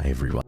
Hi, everyone.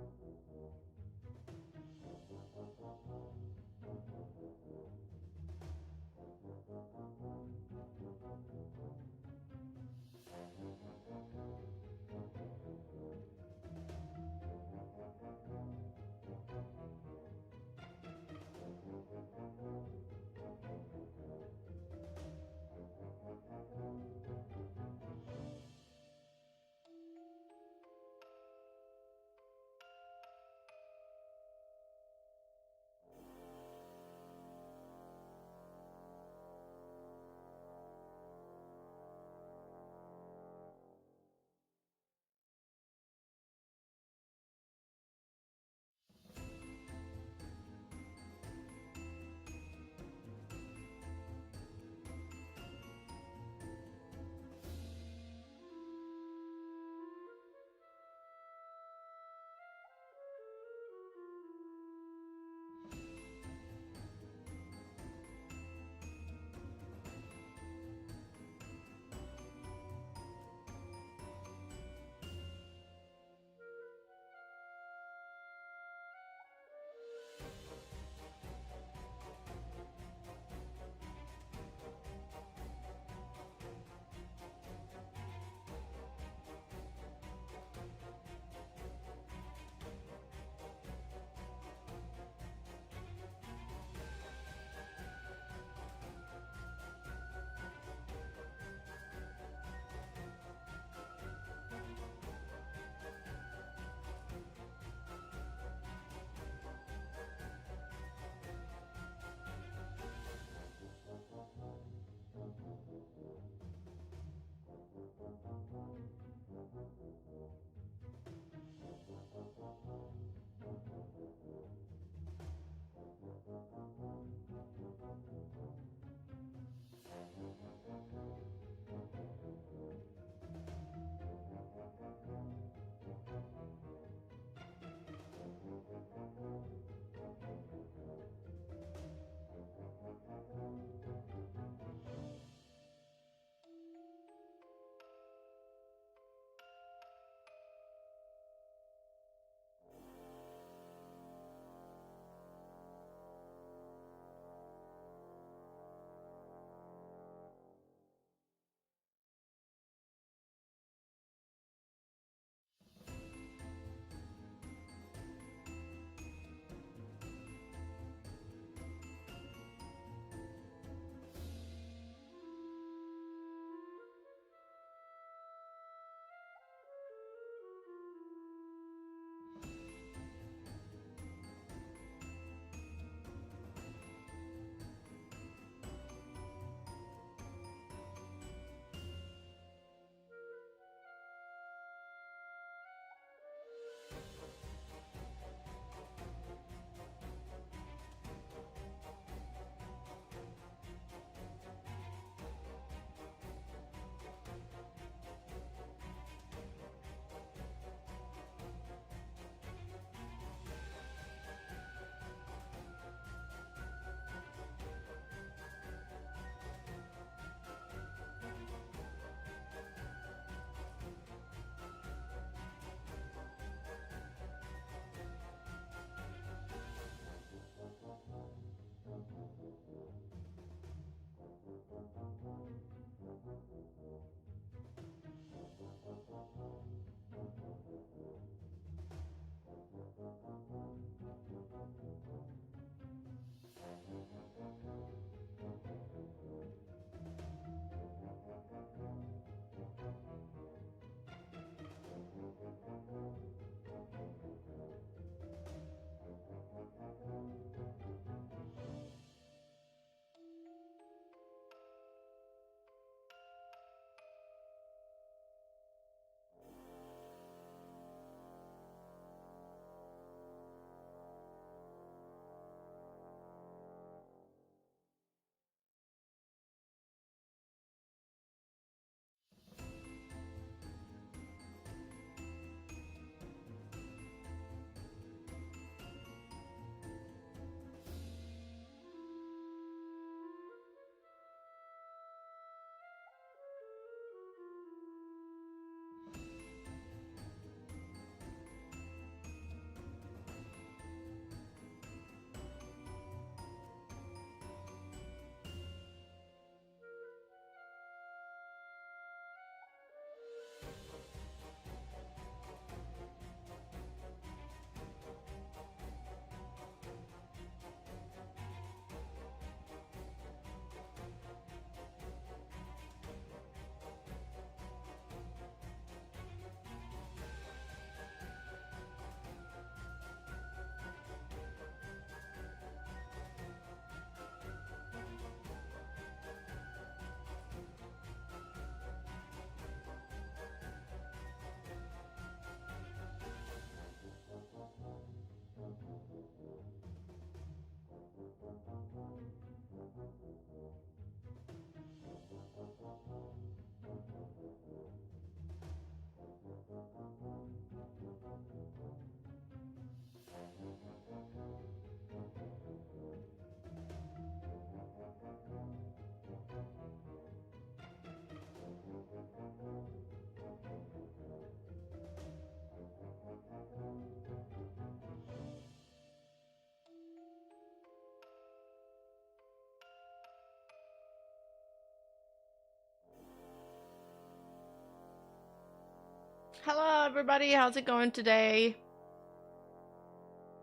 Hello everybody, how's it going today?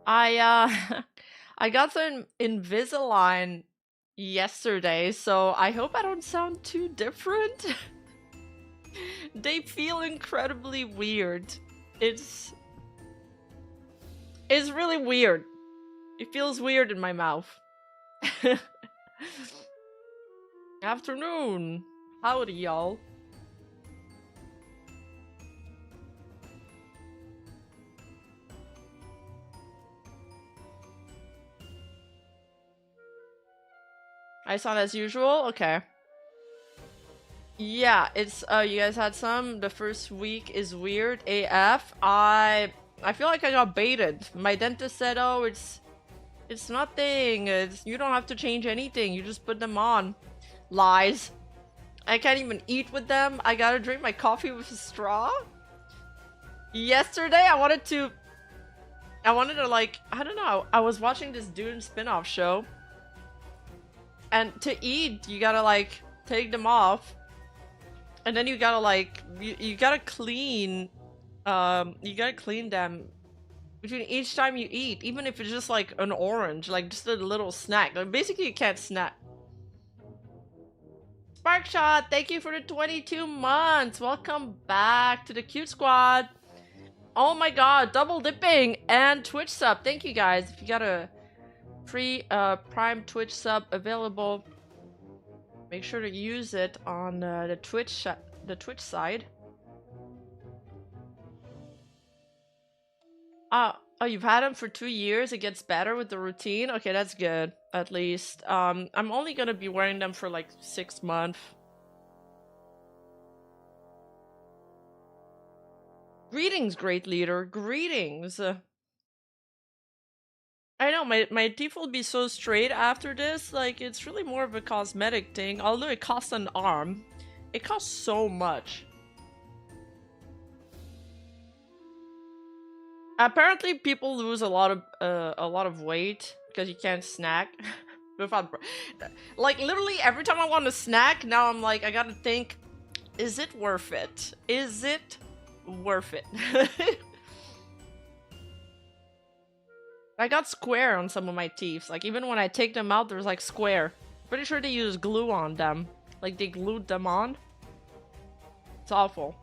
I I got some Invisalign yesterday, so I hope I don't sound too different. They feel incredibly weird. It's it's really weird. It feels weird in my mouth. Afternoon. Howdy y'all. I sound as usual? Okay. Yeah, it's you guys had some. The first week is weird AF. I feel like I got baited. My dentist said, "Oh, it's nothing. You don't have to change anything. You just put them on." Lies. I can't even eat with them. I gotta drink my coffee with a straw. Yesterday, I wanted to like, I don't know. I was watching this Dune spin-off show, and to eat, you gotta like take them off. And then you gotta like you gotta clean them between each time you eat, even if it's just like an orange, like just a little snack. Like basically you can't snack. Sparkshot, thank you for the 22 months. Welcome back to the cute squad. Oh my god, double dipping and Twitch sub. Thank you guys. If you got a free Prime Twitch sub available, make sure to use it on the Twitch side. Oh, you've had them for 2 years. It gets better with the routine. Okay, that's good. At least. I'm only gonna be wearing them for like 6 months. Greetings, great leader. Greetings. I know my teeth will be so straight after this. Like it's really more of a cosmetic thing. Although it costs an arm, it costs so much. Apparently, people lose a lot of weight because you can't snack without. Like literally every time I want to snack, now I'm like I gotta think, is it worth it? Is it worth it? I got square on some of my teeth. Like even when I take them out, there's like square. Pretty sure they use glue on them. Like they glued them on. It's awful.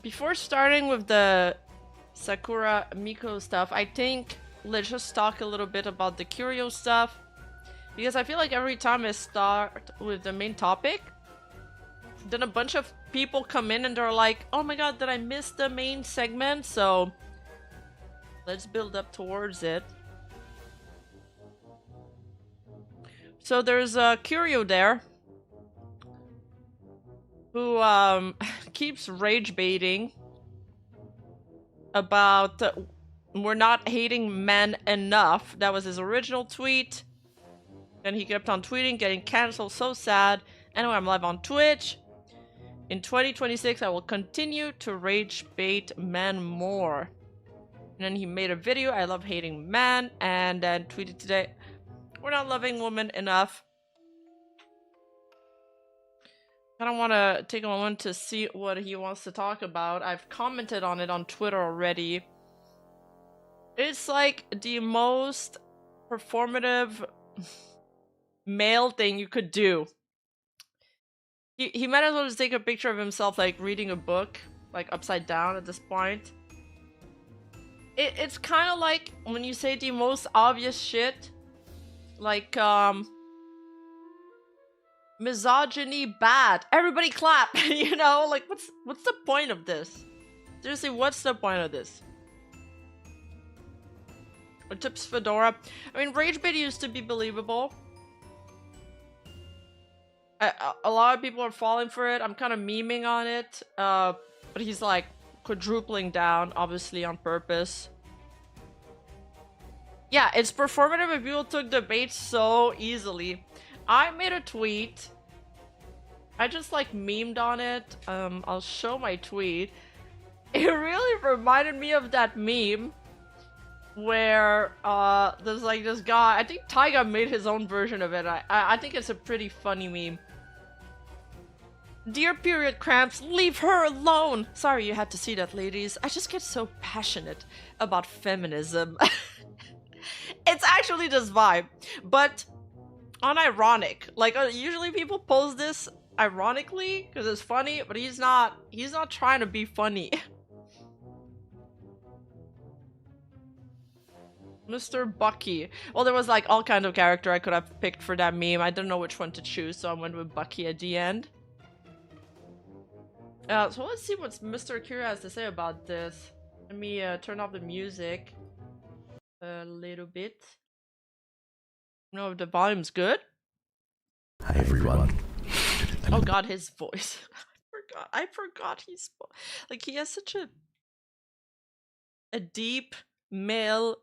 Before starting with the Sakura Miko stuff, I think let's just talk a little bit about the curio stuff. Because I feel like every time I start with the main topic, then a bunch of people come in and they're like, oh my god, did I miss the main segment? So let's build up towards it. So there's a curio there who keeps rage baiting about we're not hating men enough. That was his original tweet. Then he kept on tweeting, getting cancelled, so sad. Anyway, I'm live on Twitch. In 2026, I will continue to rage bait men more. And then he made a video, I love hating men, and then tweeted today, we're not loving women enough. I don't want to take a moment to see what he wants to talk about. I've commented on it on Twitter already. It's like the most performative male thing you could do. He might as well just take a picture of himself like reading a book, like upside down at this point. It's kind of like when you say the most obvious shit, like misogyny bad. Everybody clap, you know? Like what's the point of this? Seriously, what's the point of this? Or tips Fedora. I mean, rage bait used to be believable. A lot of people are falling for it. I'm kind of memeing on it. But he's like quadrupling down, obviously on purpose. Yeah, it's performative if people took the bait so easily. I made a tweet. I just like memed on it. I'll show my tweet. It really reminded me of that meme where there's like this guy, I think Taiga made his own version of it. I think it's a pretty funny meme. Dear period cramps, leave her alone! Sorry you had to see that, ladies. I just get so passionate about feminism. It's actually this vibe, but unironic. Like usually people post this ironically because it's funny, but he's not trying to be funny. Mr. Bucky. Well, there was like all kind of character I could have picked for that meme. I didn't know which one to choose, so I went with Bucky at the end. So let's see what Mr. Akira has to say about this. Let me turn off the music a little bit. No, the volume's good. Hi everyone. Oh god, his voice. I forgot he spoke. Like he has such a deep male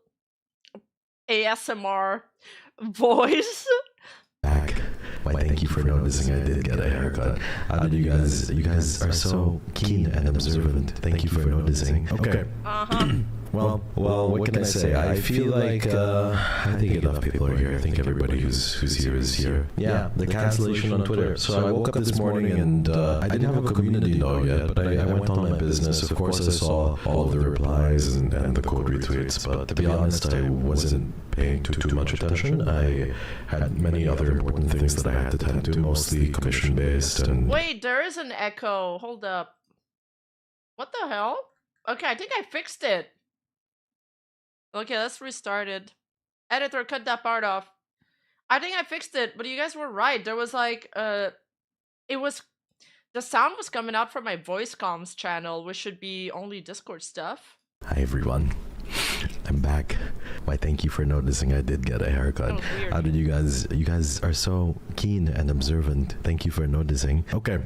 ASMR voice. Back. Why, thank you for noticing I did get a haircut. How did you guys are so keen and observant. Thank you for noticing. Okay. Well, what can I say? I feel like I think enough people are here. I think everybody who's here is here. Yeah, the cancellation on Twitter. So I woke up this morning and I didn't have a community note yet, but I went on my business. Of course, I saw all of the replies and the code retweets. But to be honest, I wasn't paying too much attention. I had many other important things that I had to tend to, mostly commission based. And wait, there is an echo. Hold up. What the hell? Okay, I think I fixed it. Okay, let's restart it. Editor, cut that part off. I think I fixed it, but you guys were right. There was like, the sound was coming out from my voice comms channel, which should be only Discord stuff. Hi everyone. I'm back. Why, thank you for noticing I did get a haircut. How did you guys are so keen and observant. Thank you for noticing. Okay.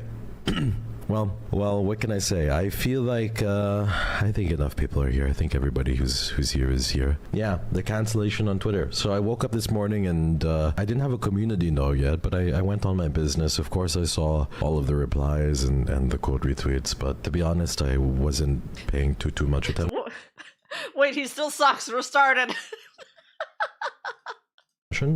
Well, what can I say? I feel like I think enough people are here. I think everybody who's here is here. Yeah, the cancellation on Twitter. So I woke up this morning and I didn't have a community note yet, but I went on my business. Of course, I saw all of the replies and the code retweets, but to be honest, I wasn't paying too much attention. Wait, he still sucks. Restarted.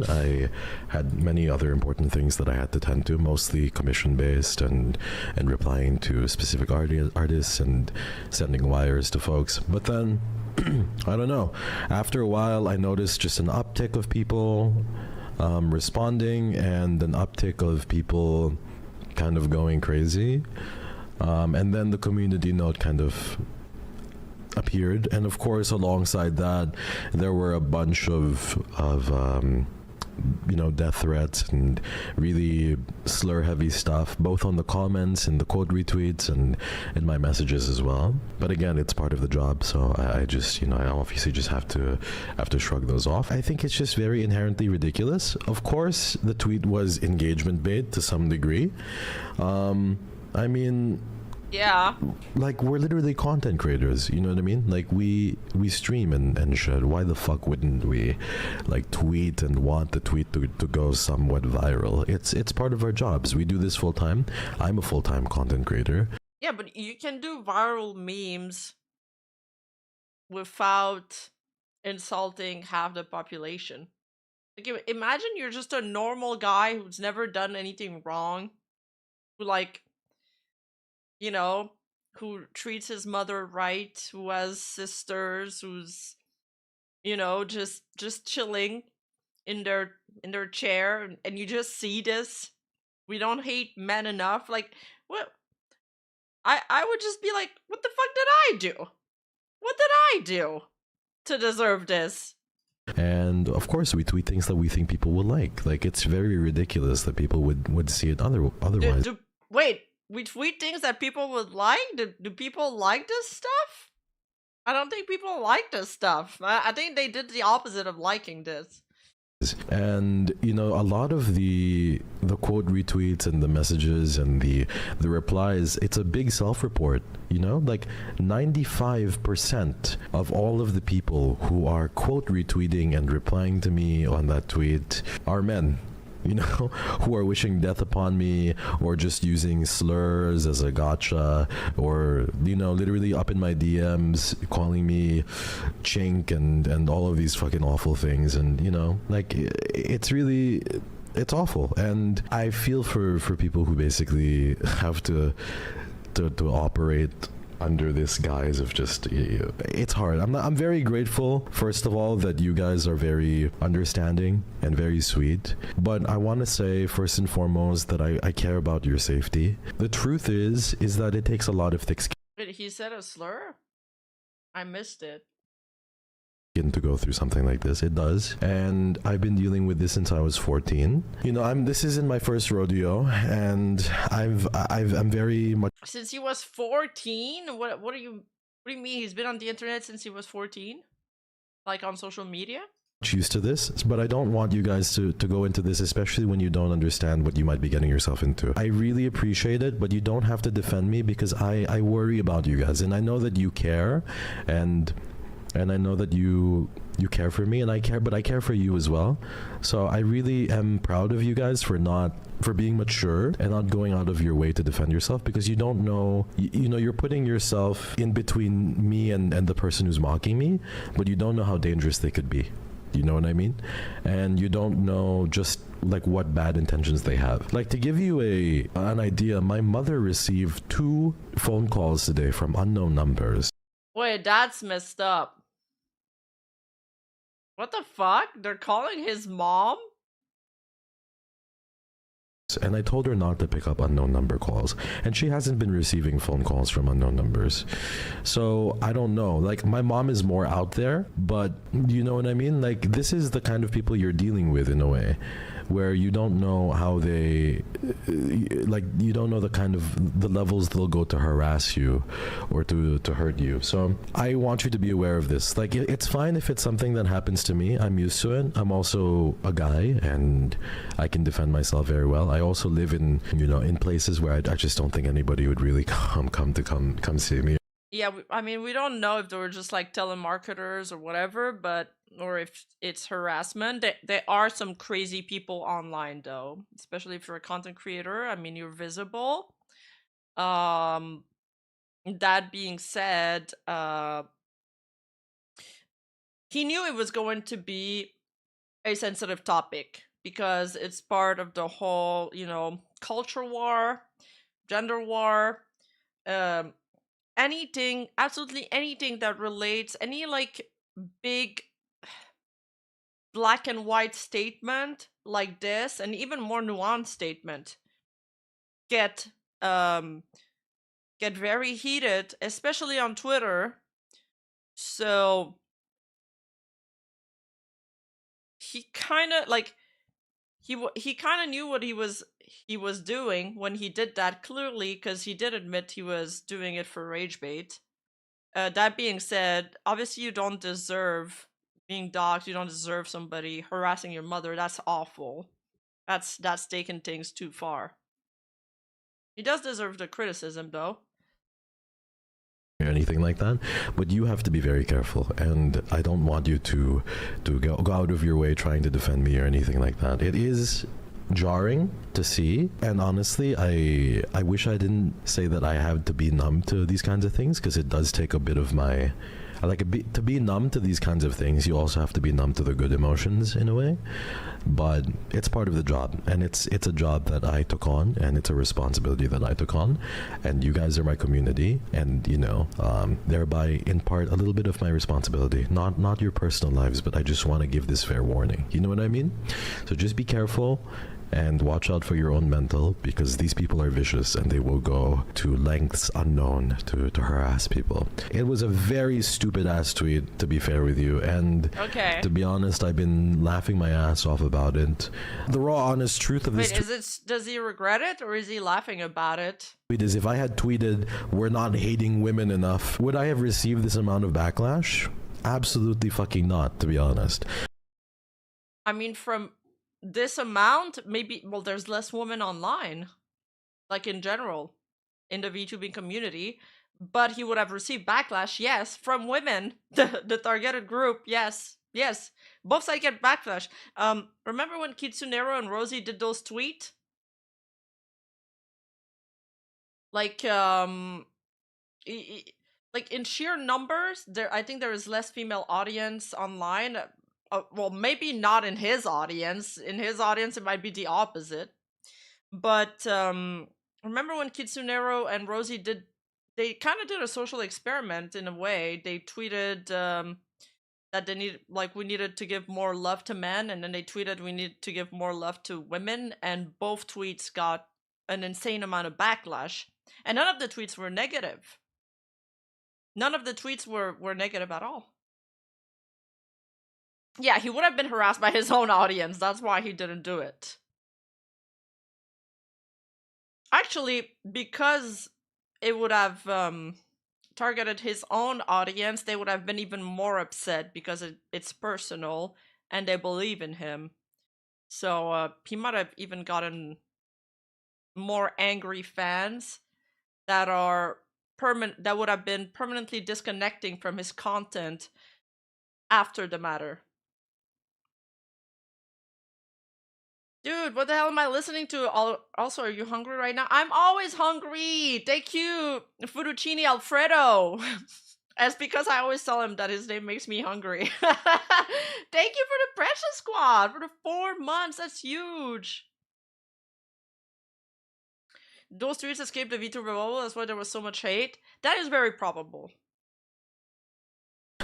I had many other important things that I had to tend to, mostly commission-based and replying to specific artists and sending wires to folks. But then, I don't know, after a while I noticed just an uptick of people responding and an uptick of people kind of going crazy. And then the community note kind of appeared, and of course alongside that there were a bunch of death threats and really slur heavy stuff, both on the comments and the code retweets and in my messages as well. But again, it's part of the job, so I just I obviously just have to shrug those off. I think it's just very inherently ridiculous. Of course the tweet was engagement bait to some degree. I mean, yeah, like we're literally content creators, you know what I mean? Like we stream and shit. Why the fuck wouldn't we like tweet and want the tweet to go somewhat viral? It's part of our jobs. We do this full time. I'm a full-time content creator. Yeah, but you can do viral memes without insulting half the population. Like, imagine you're just a normal guy who's never done anything wrong, who like, who treats his mother right, who has sisters, who's, just chilling in their chair, and you just see this. We don't hate men enough. Like, what? I would just be like, what the fuck did I do? What did I do to deserve this? And of course we tweet things that we think people will like. Like, it's very ridiculous that people would see it otherwise. Wait. We tweet things that people would like? Do people like this stuff? I don't think people like this stuff. I think they did the opposite of liking this. And a lot of the quote retweets and the messages and the replies, it's a big self-report. Like 95% of all of the people who are quote retweeting and replying to me on that tweet are men. you know, who are wishing death upon me, or just using slurs as a gotcha, or, you know, literally up in my DMs calling me chink and all of these fucking awful things. And, you know, like, it's really, it's awful. And I feel for people who basically have to operate under this guise of just, it's hard. I'm very grateful, first of all, that you guys are very understanding and very sweet, but I want to say first and foremost that I care about your safety. The truth is that it takes a lot of thick Wait, he said a slur? I missed it. to go through something like this. It does. And I've been dealing with this since I was 14. You know, this isn't my first rodeo, and I'm very much Since he was 14? What do you mean? He's been on the internet since he was 14? Like on social media? used to this, but I don't want you guys to go into this, especially when you don't understand what you might be getting yourself into. I really appreciate it, but you don't have to defend me, because I worry about you guys, and I know that you care, and I know that you care for me, and I care for you as well. So I really am proud of you guys for being mature and not going out of your way to defend yourself, because you don't know, you know, you're putting yourself in between me and the person who's mocking me, but you don't know how dangerous they could be. You know what I mean? And you don't know just like what bad intentions they have. Like, to give you an idea, my mother received 2 phone calls today from unknown numbers. Wait, that's messed up. What the fuck? They're calling his mom? And I told her not to pick up unknown number calls, and she hasn't been receiving phone calls from unknown numbers. So I don't know, like, my mom is more out there, but you know what I mean? Like, this is the kind of people you're dealing with, in a way, where you don't know how they, like, you don't know the levels they'll go to harass you or to hurt you. So I want you to be aware of this. Like, it's fine if it's something that happens to me. I'm used to it. I'm also a guy, and I can defend myself very well. I also live in, you know, in places where I just don't think anybody would really come see me. Yeah, I mean, we don't know if they were just like telemarketers or whatever, but or if it's harassment. There are some crazy people online, though, especially if you're a content creator. I mean, you're visible. That being said, he knew it was going to be a sensitive topic because it's part of the whole, you know, culture war, gender war, anything, absolutely anything that relates, any like big black and white statement like this, and even more nuanced statement, get very heated, especially on Twitter. So he kind of like he kind of knew what he was doing when he did that, clearly, because he did admit he was doing it for rage bait. That being said, obviously you don't deserve being doxxed. You don't deserve somebody harassing your mother. That's awful. That's taking things too far. He does deserve the criticism, though. Or anything like that, but you have to be very careful, and I don't want you to go out of your way trying to defend me or anything like that. It is jarring to see, and honestly, I wish I didn't say that I have to be numb to these kinds of things, because it does take a bit of my, to be numb to these kinds of things. You also have to be numb to the good emotions, in a way, but it's part of the job, and it's a job that I took on, and it's a responsibility that I took on, and you guys are my community, and you know, thereby in part a little bit of my responsibility, not your personal lives, but I just want to give this fair warning. You know what I mean? So just be careful and watch out for your own mental, because these people are vicious and they will go to lengths unknown to harass people. It was a very stupid ass tweet, to be fair with you, and Okay. to be honest, I've been laughing my ass off about it. The raw honest truth of this Wait, does he regret it, or is he laughing about it? tweet is, if I had tweeted "we're not hating women enough," would I have received this amount of backlash? Absolutely fucking not, to be honest. I mean, from this amount, maybe, well, there's less women online, like in general, in the VTubing community, but he would have received backlash, yes, from women, the targeted group, yes. Yes, both sides get backlash. Remember when Kitsunero and Rosie did those tweets? Like, like in sheer numbers, I think there is less female audience online. Well, maybe not in his audience. In his audience, it might be the opposite. But remember when Kitsunero and Rosie did? They kind of did a social experiment in a way. They tweeted that we needed to give more love to men, and then they tweeted we need to give more love to women, and both tweets got an insane amount of backlash, and none of the tweets were negative. None of the tweets were negative at all. Yeah, he would have been harassed by his own audience. That's why he didn't do it. Actually, because it would have targeted his own audience, they would have been even more upset because it's personal and they believe in him. So he might have even gotten more angry fans that are that would have been permanently disconnecting from his content after the matter. Dude, what the hell am I listening to? Also, are you hungry right now? I'm always hungry. Thank you, Fettuccine Alfredo. It's because I always tell him that his name makes me hungry. Thank you for the Precious Squad for the 4 months. That's huge. Those tweets escaped the VTuber bubble. That's why there was so much hate. That is very probable.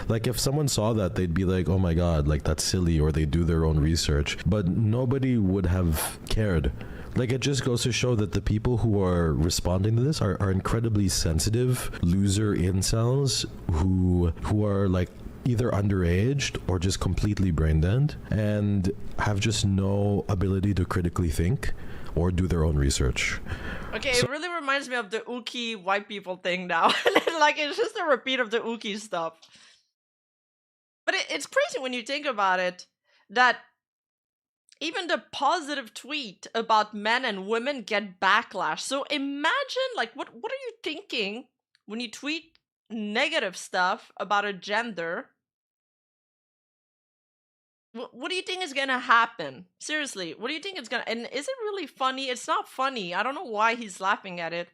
Like if someone saw that, they'd be like, oh my god, like that's silly, or they do their own research, but nobody would have cared. Like it just goes to show that the people who are responding to this are incredibly sensitive loser incels who are like either underaged or just completely brain dead and have just no ability to critically think or do their own research. Okay, so, it really reminds me of the Uki white people thing now. Like it's just a repeat of the Uki stuff. But it's crazy when you think about it, that even the positive tweet about men and women get backlash. So imagine, like, what are you thinking when you tweet negative stuff about a gender? What do you think is gonna happen? Seriously, what do you think is gonna... And is it really funny? It's not funny. I don't know why he's laughing at it,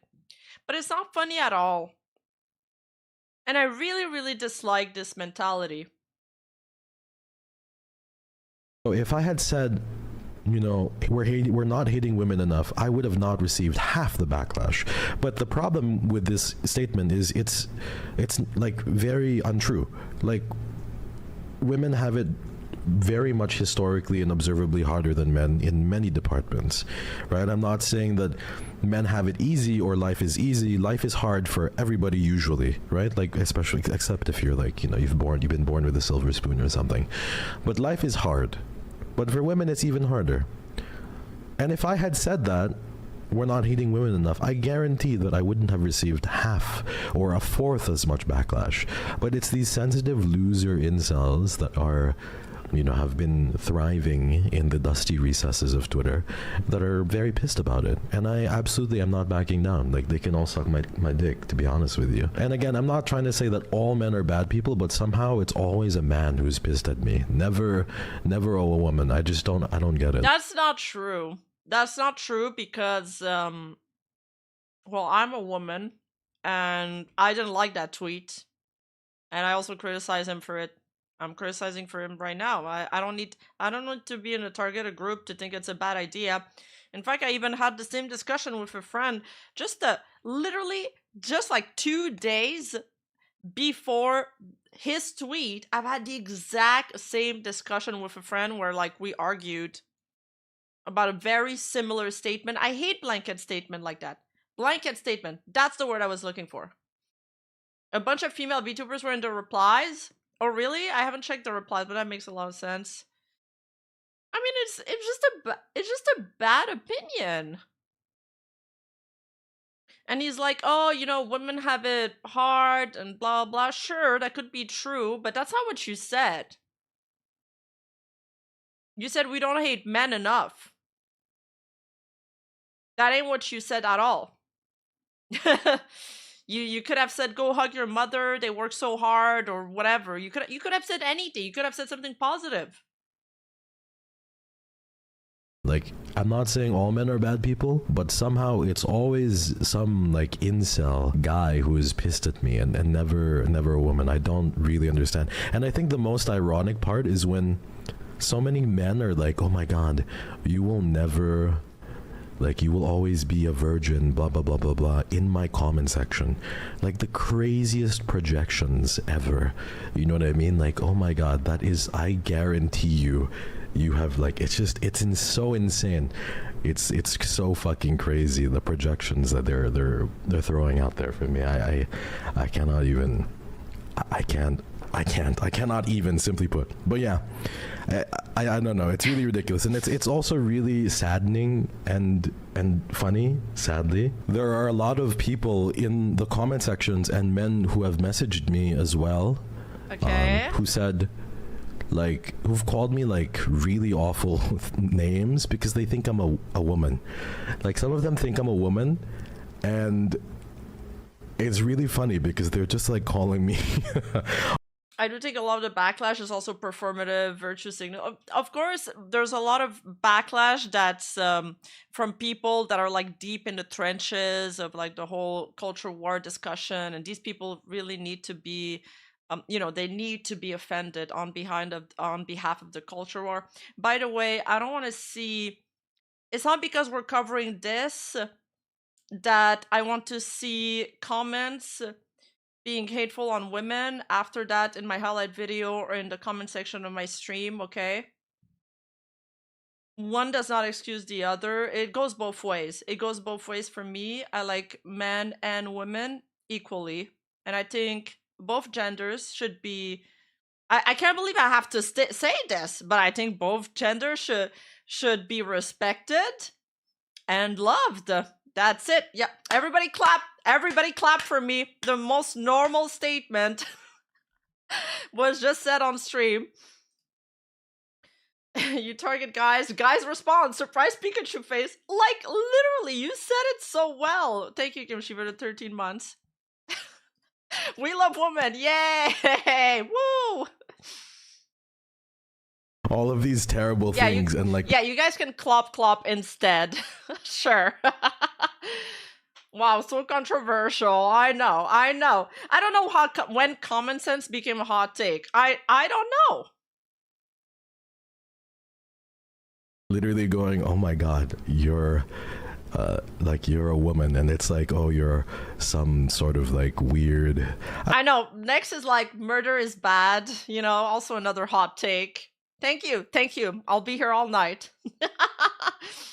but it's not funny at all. And I really, really dislike this mentality. So if I had said, you know, we're not hating women enough, I would have not received half the backlash. But the problem with this statement is it's like very untrue. Like women have it very much historically and observably harder than men in many departments, right? I'm not saying that men have it easy or life is easy. Life is hard for everybody usually, right? Like especially, except if you're like, you know, you've been born with a silver spoon or something. But life is hard. But for women, it's even harder. And if I had said that, we're not hating women enough, I guarantee that I wouldn't have received half or a fourth as much backlash. But it's these sensitive loser incels that are, you know, have been thriving in the dusty recesses of Twitter that are very pissed about it. And I absolutely am not backing down. Like, they can all suck my dick, to be honest with you. And again, I'm not trying to say that all men are bad people, but somehow it's always a man who's pissed at me. Never a woman. I don't get it. That's not true. That's not true because, well, I'm a woman and I didn't like that tweet. And I also criticize him for it. I'm criticizing for him right now. I don't need to be in a targeted group to think it's a bad idea. In fact, I even had the same discussion with a friend literally just like 2 days before his tweet. I've had the exact same discussion with a friend where like we argued about a very similar statement. I hate blanket statement like that. Blanket statement. That's the word I was looking for. A bunch of female VTubers were in the replies. Oh, really? I haven't checked the replies, but that makes a lot of sense. I mean, it's just a bad opinion. And he's like, oh, you know, women have it hard and blah, blah. Sure, that could be true, but that's not what you said. You said we don't hate men enough. That ain't what you said at all. You could have said, go hug your mother, they work so hard, or whatever. You could have said anything. You could have said something positive. Like, I'm not saying all men are bad people, but somehow it's always some like incel guy who is pissed at me, and never a woman. I don't really understand. And I think the most ironic part is when so many men are like, oh my god, you will never, like, you will always be a virgin, blah blah blah blah blah, in my comment section. Like, the craziest projections ever. You know what I mean? Like, oh my god, that is, I guarantee you have, like, it's so insane. It's so fucking crazy, the projections that they're throwing out there for me. I cannot even, I cannot even, simply put. But yeah, I don't know, it's really ridiculous, and it's also really saddening and funny. Sadly, there are a lot of people in the comment sections and men who have messaged me as well, who said, like, who've called me like really awful names because they think I'm a woman. Like, some of them think I'm a woman, and it's really funny because they're just like calling me I do think a lot of the backlash is also performative virtue signal. Of course, there's a lot of backlash that's from people that are like deep in the trenches of like the whole culture war discussion, and these people really need to be, they need to be offended on behalf of the culture war. By the way, I don't want to see. It's not because we're covering this that I want to see comments being hateful on women after that in my highlight video or in the comment section of my stream, okay? One does not excuse the other. It goes both ways. It goes both ways for me. I like men and women equally. And I think both genders should be... I can't believe I have to say this, but I think both genders should be respected and loved. That's it. Yeah, everybody clap. Everybody clap for me. The most normal statement was just said on stream. You target guys. Guys respond. Surprise Pikachu face. Like, literally, you said it so well. Thank you, Kimchi, for the 13 months. We love women. Yay! Woo! all of these terrible things, and like, yeah, you guys can clop instead. Sure. Wow, so controversial. I know. I don't know when common sense became a hot take. I don't know. Literally going, oh my god, you're like, you're a woman, and it's like, oh, you're some sort of like weird... I know. Next is like, murder is bad, also another hot take. Thank you. I'll be here all night.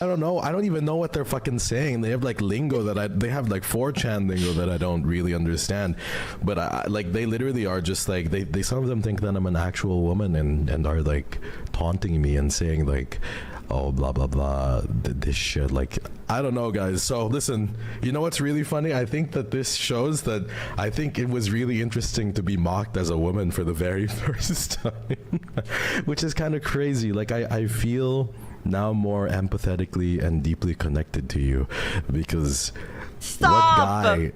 I don't know. I don't even know what they're fucking saying. They have like lingo they have like 4chan lingo that I don't really understand. But like, they literally are just like, they some of them think that I'm an actual woman and are like taunting me and saying like, oh, blah blah blah, this shit. Like, I don't know, guys. So listen, you know what's really funny? I think that this shows that I think it was really interesting to be mocked as a woman for the very first time, which is kind of crazy. Like, I feel now more empathetically and deeply connected to you, because Stop! What guy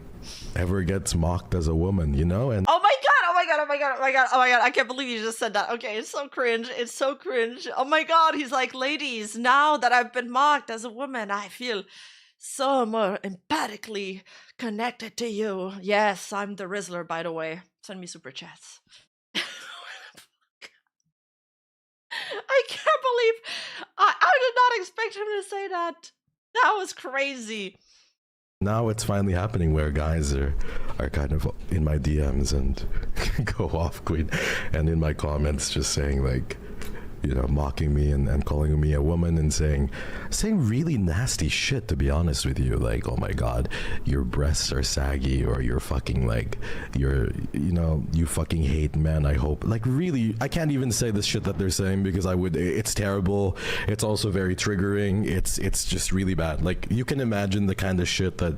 ever gets mocked as a woman, And oh my god, I can't believe you just said that. Okay, it's so cringe. Oh my god, he's like, ladies, now that I've been mocked as a woman, I feel so more empathically connected to you. Yes, I'm the Rizzler, by the way. Send me super chats. I can't believe I did not expect him to say that. That was crazy. Now it's finally happening where guys are kind of in my DMs and go off queen, and in my comments just saying like, mocking me and calling me a woman and saying really nasty shit, to be honest with you. Like, oh my god, your breasts are saggy, or you're fucking like, you fucking hate men, I hope. Like, really, I can't even say this shit that they're saying because it's terrible. It's also very triggering. It's just really bad. Like, you can imagine the kind of shit that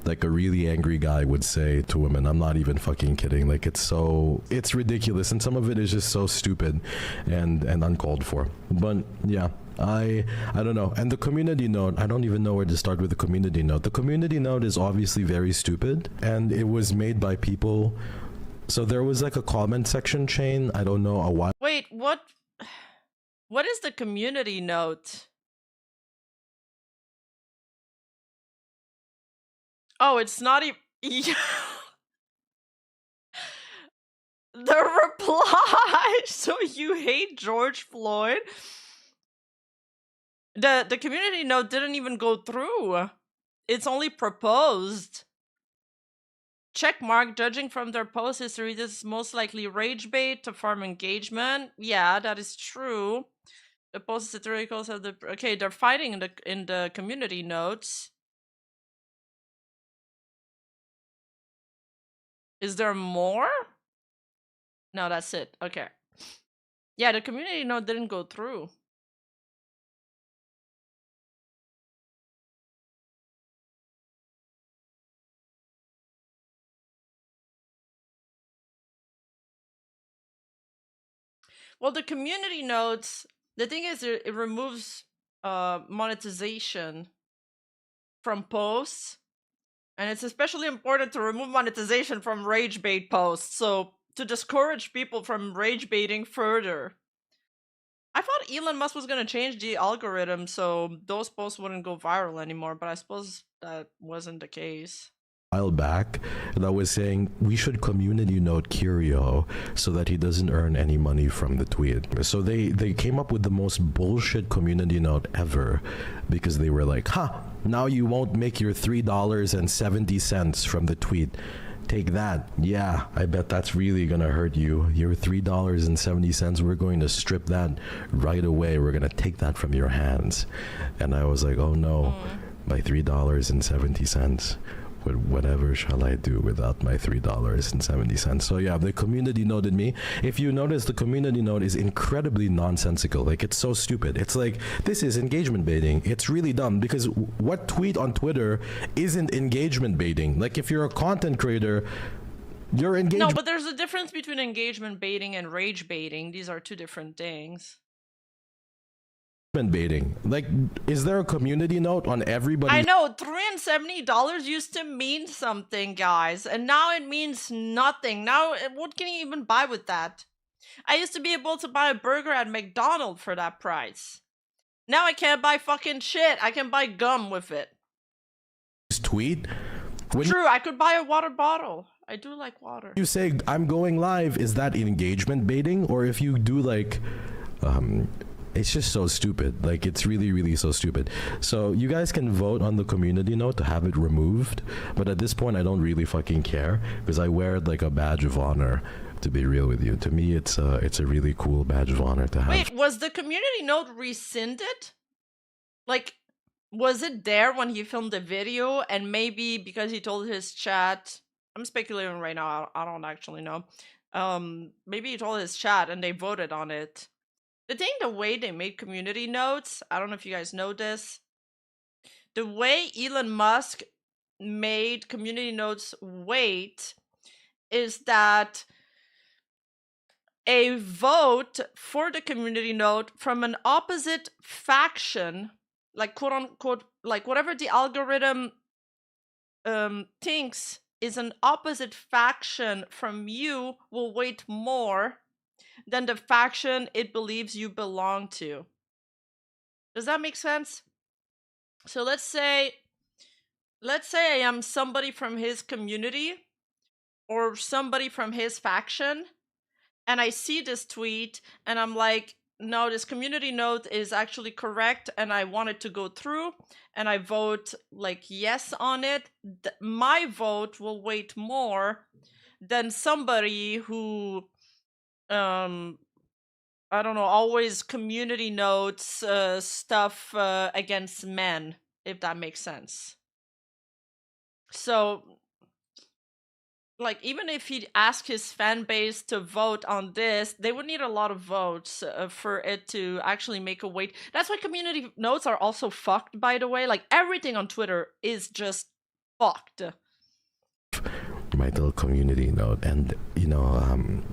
like a really angry guy would say to women. I'm not even fucking kidding. Like, it's ridiculous, and some of it is just so stupid and uncalled for. But yeah, I don't know. And the community note, I don't even know where to start with the community note. The community note is obviously very stupid, and it was made by people. So there was like a comment section chain, I don't know, a while. Wait, what is the community note? Oh, it's not even the reply. So you hate George Floyd? The community note didn't even go through. It's only proposed. Check mark, judging from their post history, this is most likely rage bait to farm engagement. Yeah, that is true. The post satiricals have the okay, they're fighting in the community notes. Is there more? No, that's it. Okay. Yeah, the community note didn't go through. Well, the community notes, the thing is it removes monetization from posts, and it's especially important to remove monetization from rage bait posts, so to discourage people from rage baiting further. I thought Elon Musk was gonna change the algorithm so those posts wouldn't go viral anymore, but I suppose that wasn't the case. While back that was saying we should community note Curio so that he doesn't earn any money from the tweet. So they came up with the most bullshit community note ever, because they were like, now you won't make your $3.70 from the tweet. Take that. Yeah, I bet that's really gonna hurt you. Your $3.70, we're going to strip that right away. We're gonna take that from your hands. And I was like, oh no, my $3.70. Whatever shall I do without my $3.70? So yeah, the community noted me. If you notice, the community note is incredibly nonsensical. Like, it's so stupid. It's like, this is engagement baiting. It's really dumb, because what tweet on Twitter isn't engagement baiting? Like, if you're a content creator, you're engagement. No, but there's a difference between engagement baiting and rage baiting. These are two different things. Baiting. Like, is there a community note on everybody? I know, $370 used to mean something, guys, and now it means nothing. Now, what can you even buy with that? I used to be able to buy a burger at McDonald's for that price. Now I can't buy fucking shit. I can buy gum with it. Tweet? True, I could buy a water bottle. I do like water. You say, I'm going live, is that engagement baiting? Or if you do like, it's just so stupid. Like, it's really, really so stupid. So you guys can vote on the community note to have it removed. But at this point, I don't really fucking care, because I wear it like a badge of honor, to be real with you. To me, it's a really cool badge of honor to have. Wait, was the community note rescinded? Like, was it there when he filmed the video, and maybe because he told his chat, I'm speculating right now, I don't actually know. Maybe he told his chat and they voted on it. The way they made community notes, I don't know if you guys know this, the way Elon Musk made community notes wait is that a vote for the community note from an opposite faction, like quote unquote, like whatever the algorithm thinks is an opposite faction from you, will weight more than the faction it believes you belong to. Does that make sense? So let's say I am somebody from his community or somebody from his faction, and I see this tweet and I'm like, no, this community note is actually correct and I want it to go through, and I vote like yes on it. My vote will weight more than somebody who I don't know, always community notes stuff against men, if that makes sense. So, like, even if he'd ask his fan base to vote on this, they would need a lot of votes for it to actually make a weight. That's why community notes are also fucked, by the way. Like, everything on Twitter is just fucked. my little community note, and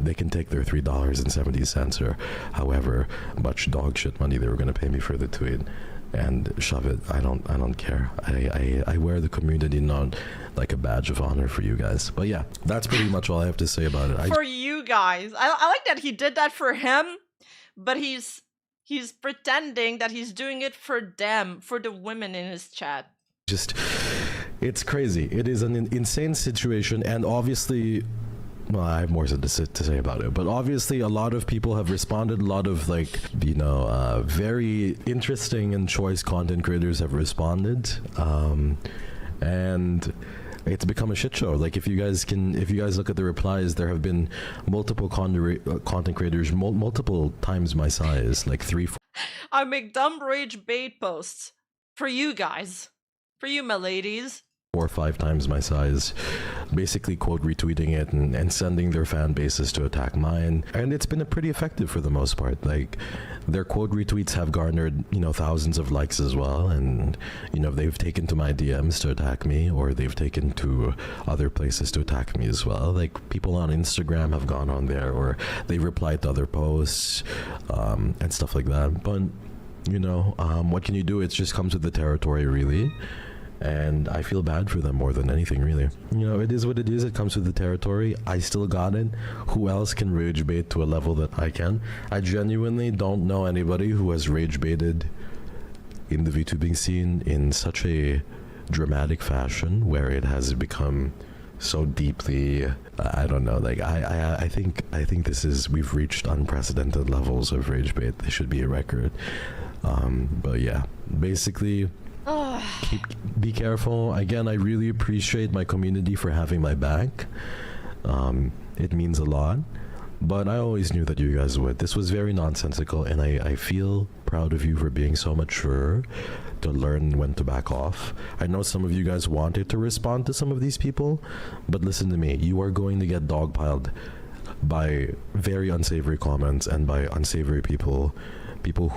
they can take their $3.70 or however much dog shit money they were going to pay me for the tweet and shove it. I don't care. I wear the community note like a badge of honor for you guys. But yeah, that's pretty much all I have to say about it. For you guys, I like that he did that for him, but he's pretending that he's doing it for them, for the women in his chat. It's crazy. It is an insane situation, and obviously, well, I have more to say about it, but obviously a lot of people have responded. A lot of very interesting and choice content creators have responded, and it's become a shit show. Like, if you guys look at the replies, there have been multiple content creators, multiple times my size, like 3-4. I make dumb rage bait posts for you guys, for you, my ladies. 4 or 5 times my size, basically quote retweeting it and sending their fan bases to attack mine, and it's been pretty effective for the most part. Like, their quote retweets have garnered thousands of likes as well, and they've taken to my DMs to attack me, or they've taken to other places to attack me as well. Like, people on Instagram have gone on there, or they replied to other posts, and stuff like that. But what can you do? It just comes with the territory, really. And I feel bad for them more than anything, really. It is what it is. It comes with the territory. I still got it. Who else can rage bait to a level that I can? I genuinely don't know anybody who has rage baited in the VTubing scene in such a dramatic fashion, where it has become so deeply, I don't know, like, I think we've reached unprecedented levels of rage bait. There should be a record. But yeah, basically, be careful. Again, I really appreciate my community for having my back. It means a lot, but I always knew that you guys would. This was very nonsensical, and I feel proud of you for being so mature to learn when to back off. I know some of you guys wanted to respond to some of these people, but listen to me. You are going to get dogpiled by very unsavory comments and by unsavory people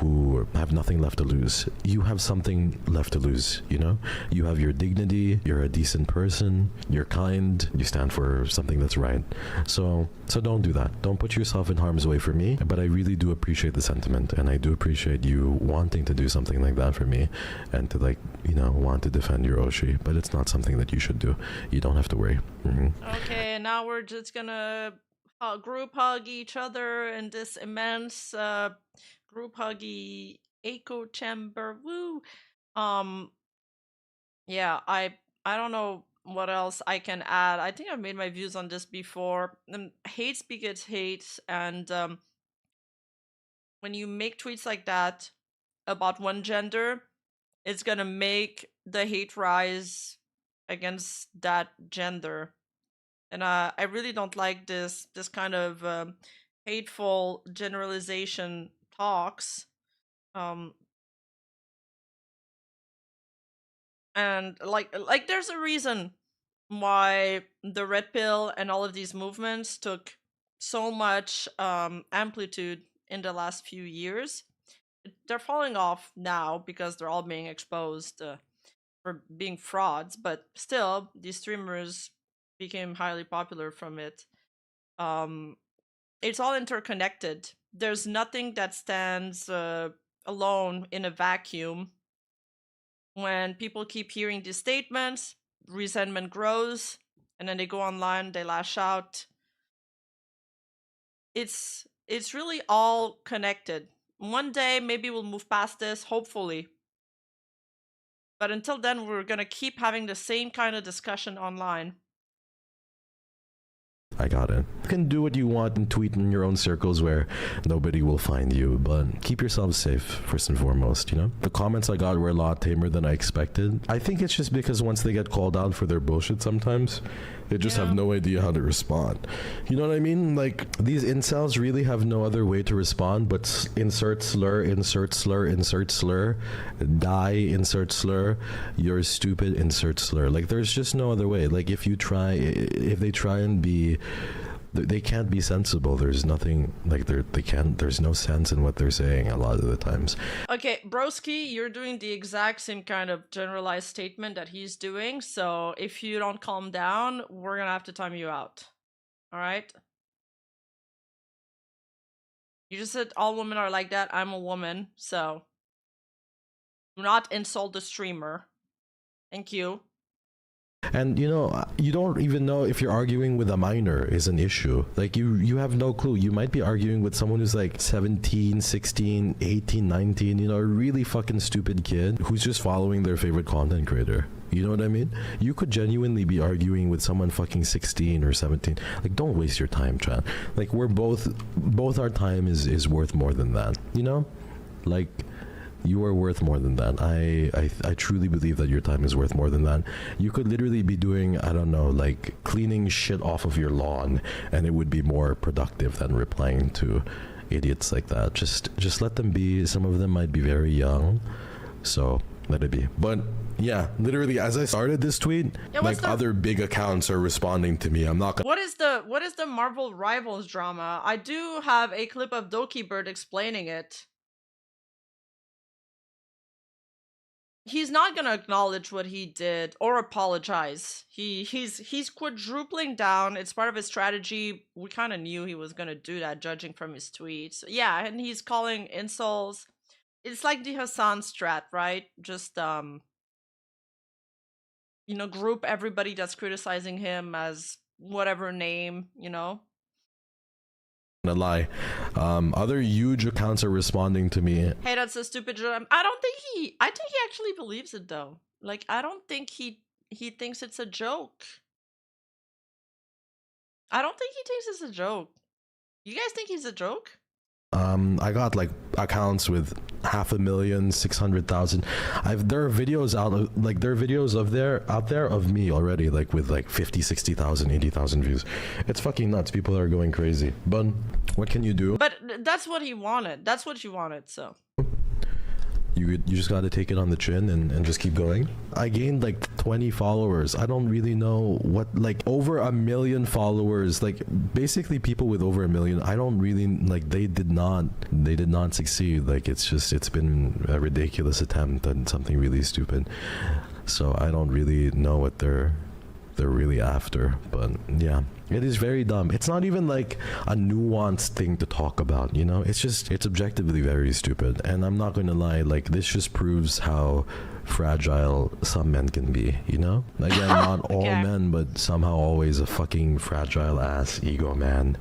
who have nothing left to lose. You have something left to lose, You have your dignity, you're a decent person, you're kind, you stand for something that's right. So don't do that. Don't put yourself in harm's way for me, but I really do appreciate the sentiment, and I do appreciate you wanting to do something like that for me, and to want to defend your Oshi, but it's not something that you should do. You don't have to worry. Okay, now we're just gonna group hug each other in this immense group huggy echo chamber. Woo. Yeah, I don't know what else I can add. I think I've made my views on this before. Hate begets hate, and when you make tweets like that about one gender, it's gonna make the hate rise against that gender. And I really don't like this kind of hateful generalization talks. And like there's a reason why the red pill and all of these movements took so much amplitude in the last few years. They're falling off now because they're all being exposed for being frauds, but still these streamers became highly popular from it. It's all interconnected. There's nothing that stands alone in a vacuum. When people keep hearing these statements, resentment grows, and then they go online, they lash out. It's really all connected. One day, maybe we'll move past this, hopefully. But until then, we're gonna keep having the same kind of discussion online. I got it. You can do what you want and tweet in your own circles where nobody will find you, but keep yourselves safe first and foremost, The comments I got were a lot tamer than I expected. I think it's just because once they get called out for their bullshit sometimes, they just have no idea how to respond. You know what I mean? Like, these incels really have no other way to respond but insert slur, insert slur, insert slur, die, insert slur, you're stupid, insert slur. Like, there's just no other way. Like, if they try and be they can't be sensible. There's nothing like there's no sense in what they're saying a lot of the times. Okay, broski, you're doing the exact same kind of generalized statement that he's doing, so if you don't calm down, we're gonna have to time you out. Alright? You just said all women are like that. I'm a woman, so do not insult the streamer. Thank you. And you know, you don't even know if you're arguing with a minor is an issue. Like you have no clue. You might be arguing with someone who's like 17, 16, 18, 19, you know, a really fucking stupid kid who's just following their favorite content creator. You know what I mean? You could genuinely be arguing with someone fucking 16 or 17. Like, don't waste your time, Chad. Like, we're both our time is worth more than that. You know? Like, you are worth more than that. I truly believe that your time is worth more than that. You could literally be doing, I don't know, like cleaning shit off of your lawn, and it would be more productive than replying to idiots like that. Just let them be. Some of them might be very young, so let it be. But yeah, literally, as I started this tweet, like other big accounts are responding to me. I'm not gonna. What is the Marvel Rivals drama? I do have a clip of Doki Bird explaining it. He's not gonna acknowledge what he did or apologize. He's quadrupling down. It's part of his strategy. We kind of knew he was gonna do that, judging from his tweets. Yeah, and he's calling insults. It's like the Hassan strat, right? Just you know, group everybody that's criticizing him as whatever name, you know. Lie. Other huge accounts are responding to me. Hey, that's a stupid joke. I think he actually believes it though. Like, I don't think he thinks it's a joke. I don't think he thinks it's a joke. You guys think he's a joke? I got like accounts with 500,000, 600,000. There are videos out there of me already, like with like 50, 60,000, 80,000 views. It's fucking nuts. People are going crazy. But what can you do? But that's what he wanted. That's what you wanted, so. You just got to take it on the chin and just keep going. I gained like 20 followers. I don't really know what, like over 1 million followers, like basically people with over 1 million. I don't really like, they did not succeed. Like it's been a ridiculous attempt at something really stupid. So I don't really know what they're really after, but yeah, it is very dumb. It's not even like a nuanced thing to talk about, you know. It's objectively very stupid, and I'm not gonna lie, like this just proves how fragile some men can be, you know. Again, not all men, but somehow always a fucking fragile ass ego man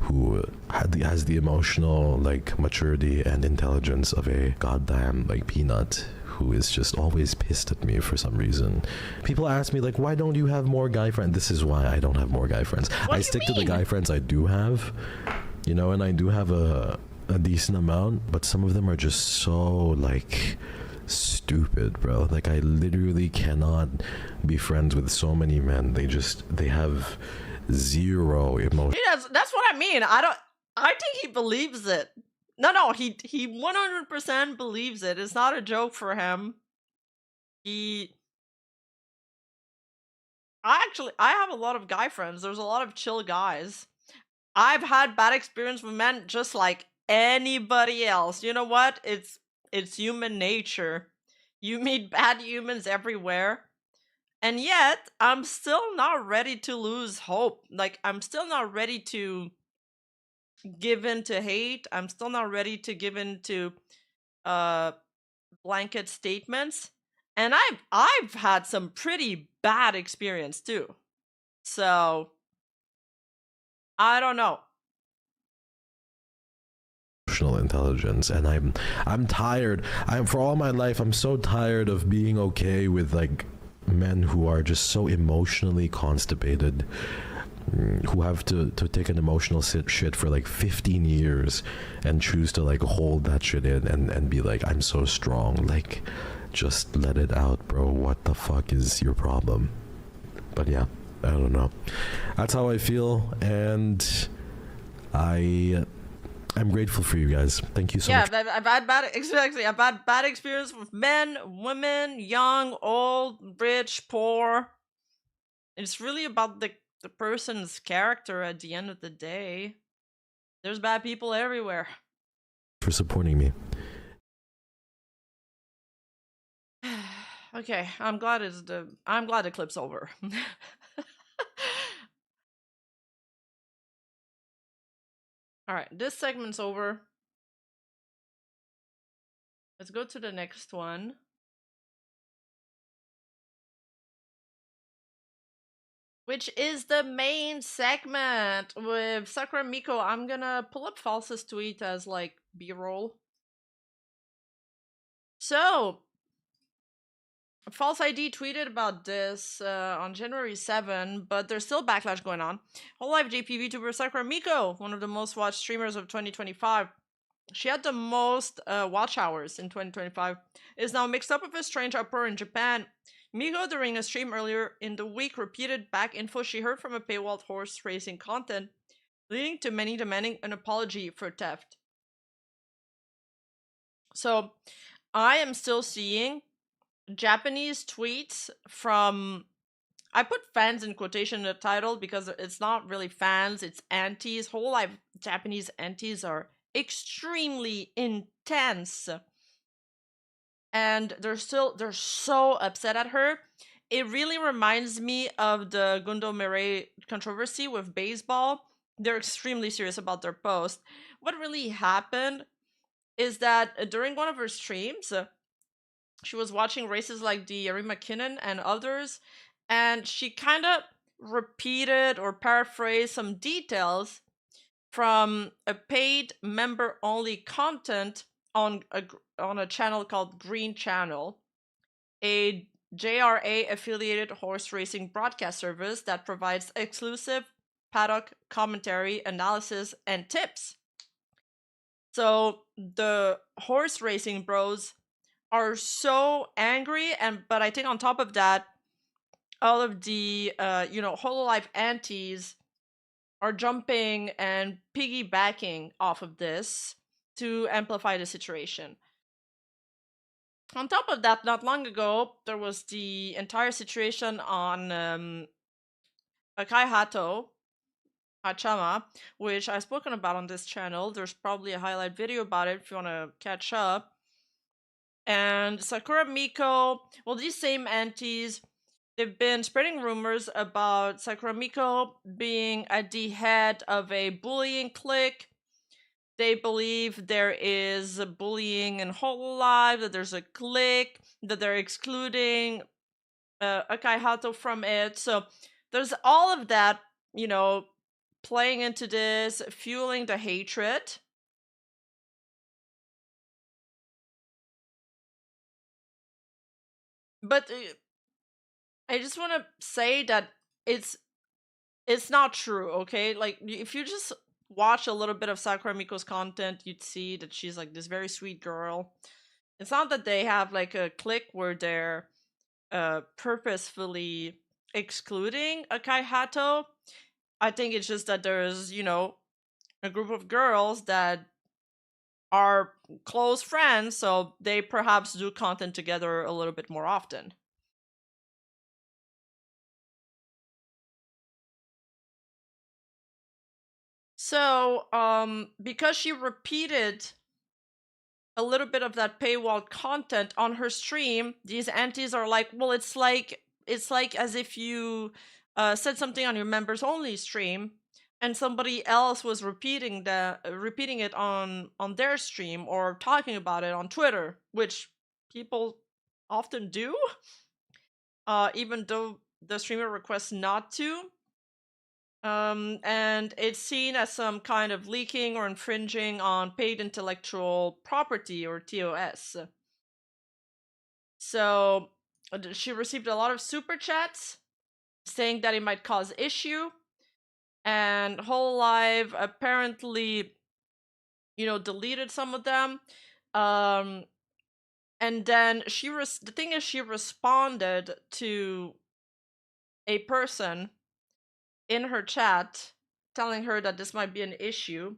who has the emotional like maturity and intelligence of a goddamn like peanut, who is just always pissed at me for some reason. People ask me like, why don't you have more guy friends? This is why I don't have more guy friends. I stick to the guy friends I do have, you know, and I do have a decent amount, but some of them are just so like stupid, bro. Like I literally cannot be friends with so many men. They have zero emotion. That's what I mean. I think he believes it. No, he 100% believes it. It's not a joke for him. I have a lot of guy friends. There's a lot of chill guys. I've had bad experience with men just like anybody else. You know what? It's human nature. You meet bad humans everywhere. And yet, I'm still not ready to lose hope. Like, I'm still not ready to give in to hate. I'm still not ready to give in to blanket statements. And I've had some pretty bad experience too. So I don't know. Emotional intelligence, and I'm tired. For all my life I'm so tired of being okay with like men who are just so emotionally constipated, who have to take an emotional shit for like 15 years and choose to like hold that shit in and be like, I'm so strong. Like, just let it out, bro. What the fuck is your problem? But yeah, I don't know. That's how I feel, and I'm grateful for you guys. Thank you so much. Yeah, I've had bad experience with men, women, young, old, rich, poor. It's really about the the person's character at the end of the day. There's bad people everywhere. For supporting me. Okay, I'm glad the clip's over. All right, this segment's over. Let's go to the next one. Which is the main segment with Sakura and Miko. I'm gonna pull up False's tweet as like B-roll. So, False ID tweeted about this on January 7, but there's still backlash going on. Whole Life JP VTuber Sakura Miko, one of the most watched streamers of 2025. She had the most watch hours in 2025, is now mixed up with a strange uproar in Japan. Miko, during a stream earlier in the week, repeated back info she heard from a paywalled horse racing content, leading to many demanding an apology for theft. So, I am still seeing Japanese tweets from, I put fans in quotation in the title because it's not really fans, it's aunties. Whole Life Japanese aunties are extremely intense. And they're so upset at her. It really reminds me of the Gundo Mirai controversy with baseball. They're extremely serious about their post. What really happened is that during one of her streams, she was watching races like the Yari McKinnon and others, and she kind of repeated or paraphrased some details from a paid member-only content on a channel called Green Channel, a JRA affiliated horse racing broadcast service that provides exclusive paddock commentary, analysis, and tips. So the horse racing bros are so angry, but I think on top of that, all of the Hololive aunties are jumping and piggybacking off of this to amplify the situation. On top of that, not long ago, there was the entire situation on Akai Hato Hachama, which I've spoken about on this channel. There's probably a highlight video about it if you want to catch up. And Sakura Miko, well, these same aunties, they've been spreading rumors about Sakura Miko being at the head of a bullying clique. They believe there is bullying in Hololive, that there's a clique, that they're excluding Akai Hato from it. So there's all of that, playing into this, fueling the hatred. But I just want to say that it's not true, okay? Like, if you just watch a little bit of Sakura Miko's content, you'd see that she's like this very sweet girl. It's not that they have like a clique where they're purposefully excluding Akai Hato. I think it's just that there's, a group of girls that are close friends, so they perhaps do content together a little bit more often. So, because she repeated a little bit of that paywall content on her stream, these aunties are like, well, it's like as if you said something on your members only stream and somebody else was repeating it on their stream or talking about it on Twitter, which people often do, even though the streamer requests not to. And it's seen as some kind of leaking or infringing on paid intellectual property, or TOS. So she received a lot of super chats saying that it might cause issue, and Hololive apparently, deleted some of them. And then the thing is, she responded to a person in her chat telling her that this might be an issue,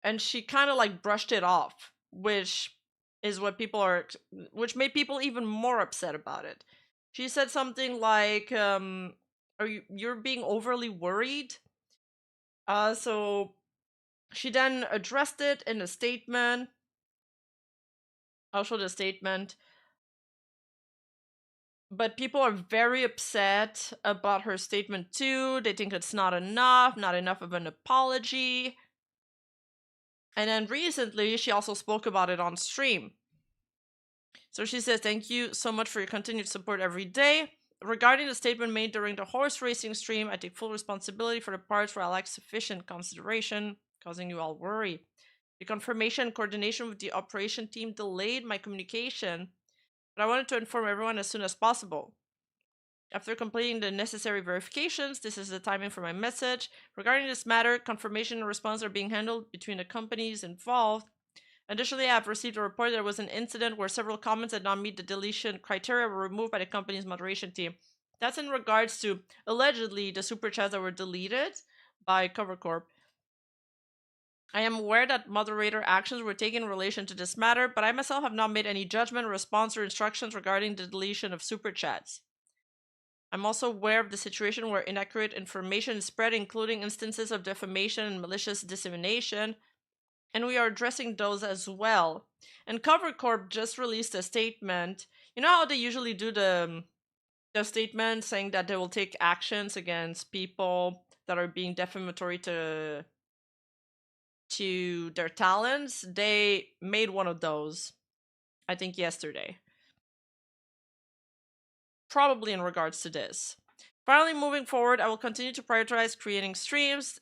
and she kind of like brushed it off, which is which made people even more upset about it. She said something like, you're being overly worried. So she then addressed it in a statement. I'll show the statement. But people are very upset about her statement too. They think it's not enough of an apology. And then recently, she also spoke about it on stream. So she says, "Thank you so much for your continued support every day. Regarding the statement made during the horse racing stream, I take full responsibility for the parts where I lack sufficient consideration, causing you all worry. The confirmation and coordination with the operation team delayed my communication, but I wanted to inform everyone as soon as possible. After completing the necessary verifications, this is the timing for my message. Regarding this matter, confirmation and response are being handled between the companies involved. Additionally, I have received a report that there was an incident where several comments that did not meet the deletion criteria were removed by the company's moderation team." That's in regards to, allegedly, the super chats that were deleted by Cover Corp. "I am aware that moderator actions were taken in relation to this matter, but I myself have not made any judgment, response, or instructions regarding the deletion of super chats. I'm also aware of the situation where inaccurate information is spread, including instances of defamation and malicious dissemination, and we are addressing those as well." And Cover Corp just released a statement. You know how they usually do the statement saying that they will take actions against people that are being defamatory to their talents? They made one of those, I think yesterday. Probably in regards to this. "Finally, moving forward, I will continue to prioritize creating streams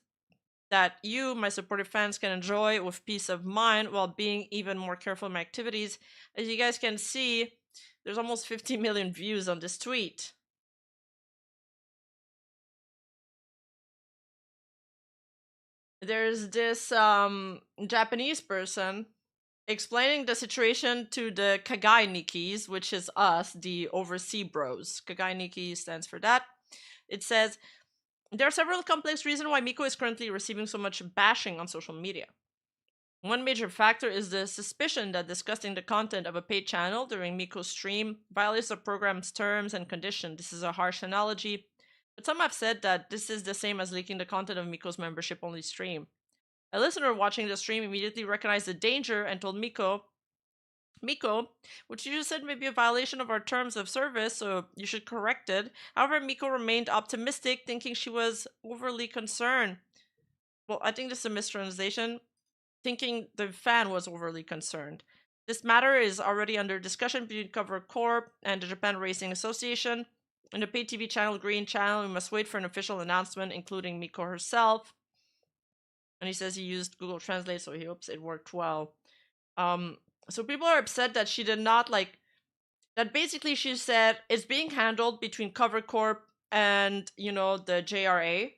that you, my supportive fans, can enjoy with peace of mind while being even more careful in my activities." As you guys can see, there's almost 50 million views on this tweet. There's this Japanese person explaining the situation to the Kagai Nikis, which is us, the overseas bros. Kagai Niki stands for that. It says, "There are several complex reasons why Miko is currently receiving so much bashing on social media. One major factor is the suspicion that discussing the content of a paid channel during Miko's stream violates the program's terms and conditions. This is a harsh analogy, but some have said that this is the same as leaking the content of Miko's membership-only stream. A listener watching the stream immediately recognized the danger and told Miko, 'What you just said may be a violation of our terms of service, so you should correct it.' However, Miko remained optimistic, thinking she was overly concerned." Well, I think this is a mistranslation. Thinking the fan was overly concerned. "This matter is already under discussion between Cover Corp and the Japan Racing Association. In the pay TV channel Green Channel, we must wait for an official announcement, including Miko herself." And he says he used Google Translate, so he hopes it worked well. So people are upset that she did not that. Basically, she said it's being handled between Cover Corp and the JRA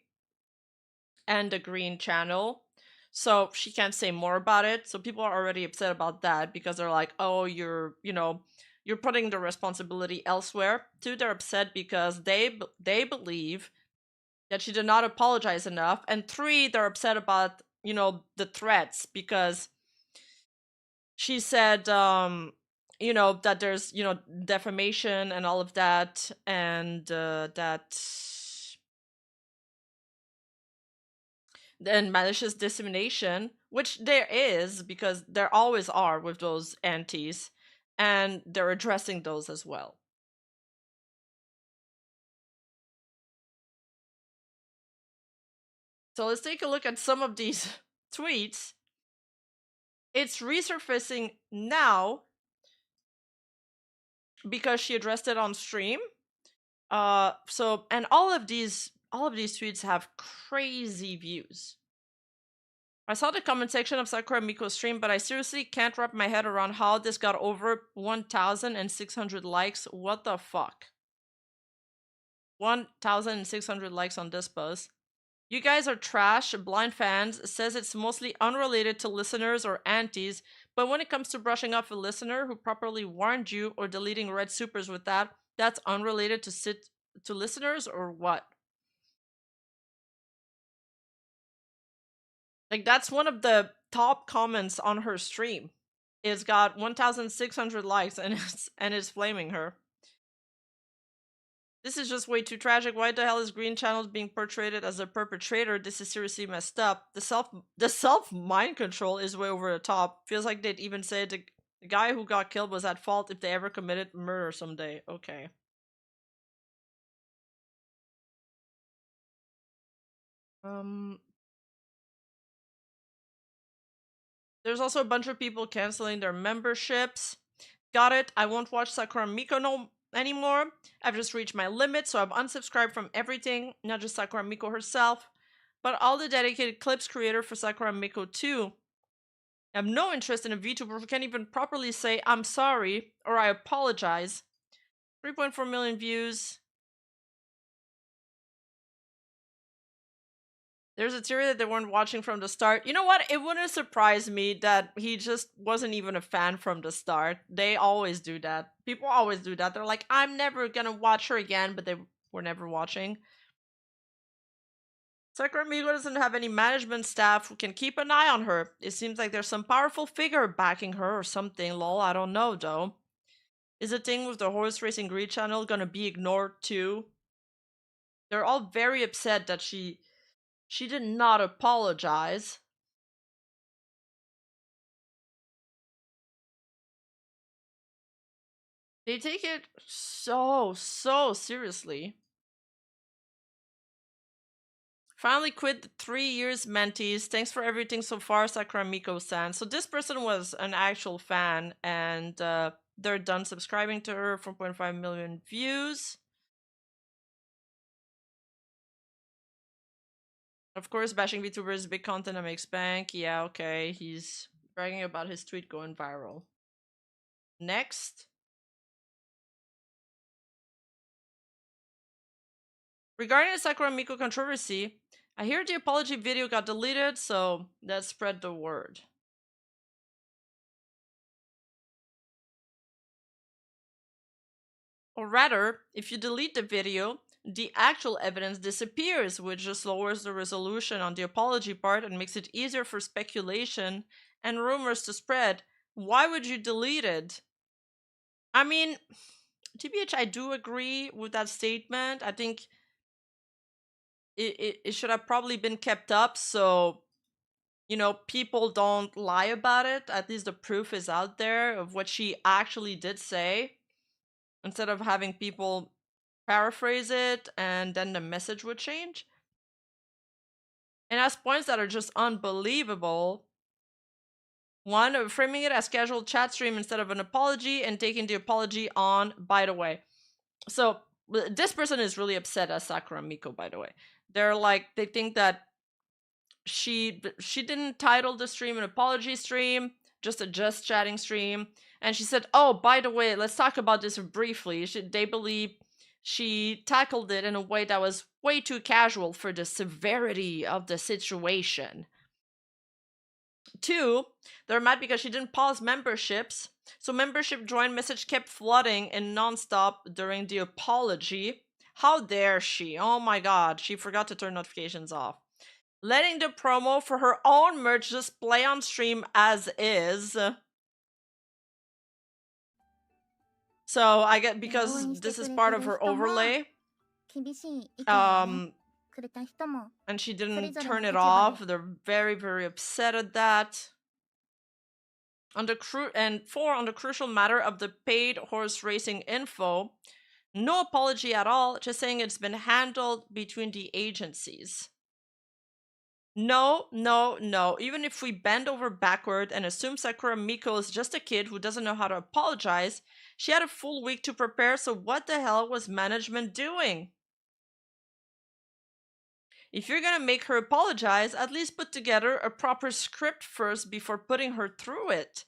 and the Green Channel. So she can't say more about it. So people are already upset about that because they're like, "Oh, you're putting the responsibility elsewhere." Two, they're upset because they believe that she did not apologize enough. And three, they're upset about, the threats because she said, that there's, defamation and all of that, and that and malicious dissemination, which there is, because there always are with those antis, and they're addressing those as well. So let's take a look at some of these tweets. It's resurfacing now because she addressed it on stream. And all of these tweets have crazy views. "I saw the comment section of Sakura Miko's stream, but I seriously can't wrap my head around how this got over 1,600 likes. What the fuck? 1,600 likes on this post. You guys are trash. Blind fans says it's mostly unrelated to listeners or antis, but when it comes to brushing off a listener who properly warned you or deleting red supers with that's unrelated to listeners or what?" Like, that's one of the top comments on her stream. It's got 1,600 likes and it's flaming her. This is just way too tragic. Why the hell is Green Channel being portrayed as a perpetrator? This is seriously messed up. The self mind control is way over the top. Feels like they'd even say the guy who got killed was at fault if they ever committed murder someday. Okay. There's also a bunch of people canceling their memberships. Got it. I won't watch Sakura Miko no anymore. I've just reached my limit, so I've unsubscribed from everything, not just Sakura Miko herself, but all the dedicated clips creator for Sakura Miko too. I have no interest in a VTuber who can't even properly say I'm sorry or I apologize. 3.4 million views. There's a theory that they weren't watching from the start. You know what? It wouldn't surprise me that he just wasn't even a fan from the start. They always do that. People always do that. They're like, I'm never gonna watch her again, but they were never watching. Sakura Migo doesn't have any management staff who can keep an eye on her. It seems like there's some powerful figure backing her or something, lol. I don't know, though. Is the thing with the horse racing greed channel gonna be ignored, too? They're all very upset that she did not apologize. They take it so seriously. Finally quit the 3 years mentees. Thanks for everything so far, Sakura Miko-san. So this person was an actual fan, and they're done subscribing to her. 4.5 million views. Of course, bashing VTubers is big content that makes bank. Yeah, okay. He's bragging about his tweet going viral. Next. Regarding the Sakura Miko controversy, I hear the apology video got deleted, so let's spread the word. Or rather, if you delete the video, the actual evidence disappears, which just lowers the resolution on the apology part and makes it easier for speculation and rumors to spread. Why would you delete it? I mean, TBH, I do agree with that statement. I think it should have probably been kept up so, you know, people don't lie about it. At least the proof is out there of what she actually did say, instead of having people paraphrase it and then the message would change. And has points that are just unbelievable. One, framing it as casual chat stream instead of an apology and taking the apology on, by the way. So this person is really upset at Sakura Miko, by the way. They're like, they think that she didn't title the stream an apology stream, just a just chatting stream. And she said, oh, by the way, let's talk about this briefly. They believe she tackled it in a way that was way too casual for the severity of the situation. 2, they're mad because she didn't pause memberships. So membership join message kept flooding and nonstop during the apology. How dare she? Oh my god, she forgot to turn notifications off. Letting the promo for her own merch just play on stream as is. So I get, because this is part of her overlay. And she didn't turn it off. They're very, very upset at that. On the 4, on the crucial matter of the paid horse racing info, no apology at all, just saying it's been handled between the agencies. No. Even if we bend over backward and assume Sakura Miko is just a kid who doesn't know how to apologize, she had a full week to prepare, so what the hell was management doing? If you're gonna make her apologize, at least put together a proper script first before putting her through it.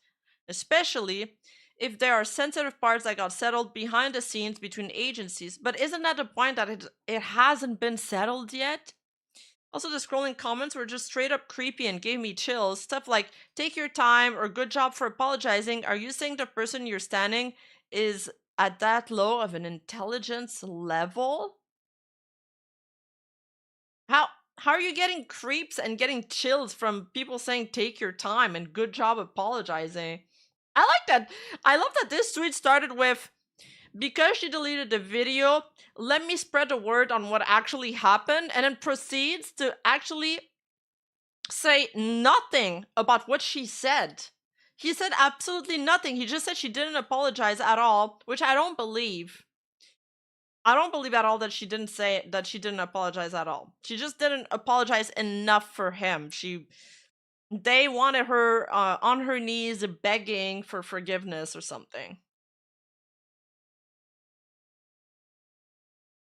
Especially if there are sensitive parts that got settled behind the scenes between agencies. But isn't that the point, that it hasn't been settled yet? Also, the scrolling comments were just straight up creepy and gave me chills. Stuff like, take your time or good job for apologizing. Are you saying the person you're standing is at that low of an intelligence level? How are you getting creeps and getting chills from people saying take your time and good job apologizing? I like that. I love that this tweet started with, because she deleted the video, let me spread the word on what actually happened, and then proceeds to actually say nothing about what she said. He said absolutely nothing. He just said she didn't apologize at all, which I don't believe. I don't believe at all that she didn't say that she didn't apologize at all. She just didn't apologize enough for him. They wanted her on her knees begging for forgiveness or something.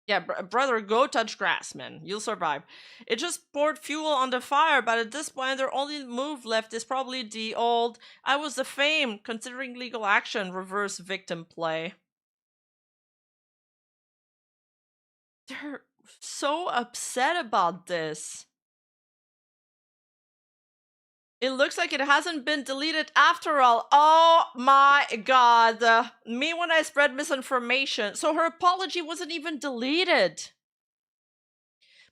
Yeah, brother, go touch grass, man. You'll survive. It just poured fuel on the fire, but at this point, their only move left is probably the old "I was the fame, considering legal action" reverse victim play. They're so upset about this. It looks like it hasn't been deleted after all. Oh my god. Me when I spread misinformation. So her apology wasn't even deleted.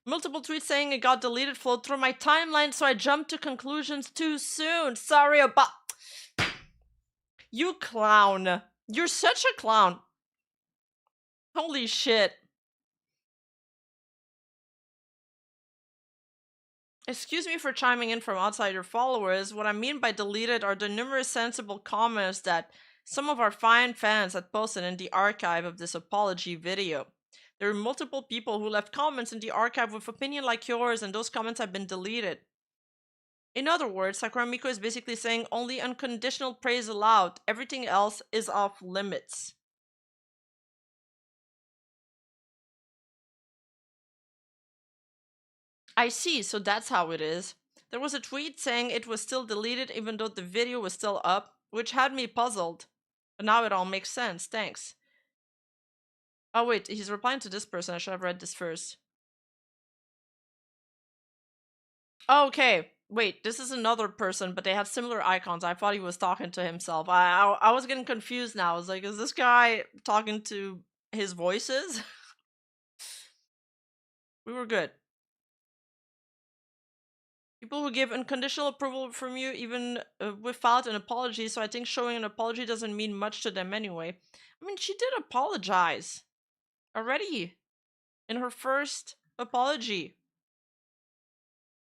Multiple tweets saying it got deleted flowed through my timeline, so I jumped to conclusions too soon. Sorry about... You clown. You're such a clown. Holy shit. Excuse me for chiming in from outside your followers. What I mean by deleted are the numerous sensible comments that some of our fine fans had posted in the archive of this apology video. There are multiple people who left comments in the archive with opinion like yours, and those comments have been deleted. In other words, Sakura Miko is basically saying only unconditional praise allowed. Everything else is off limits. I see, so that's how it is. There was a tweet saying it was still deleted even though the video was still up, which had me puzzled. But now it all makes sense, thanks. Oh wait, he's replying to this person. I should have read this first. Okay, wait, this is another person, but they have similar icons. I thought he was talking to himself. I was getting confused now. I was like, is this guy talking to his voices? We were good. People who give unconditional approval from you even without an apology, so I think showing an apology doesn't mean much to them anyway. I mean, she did apologize already in her first apology.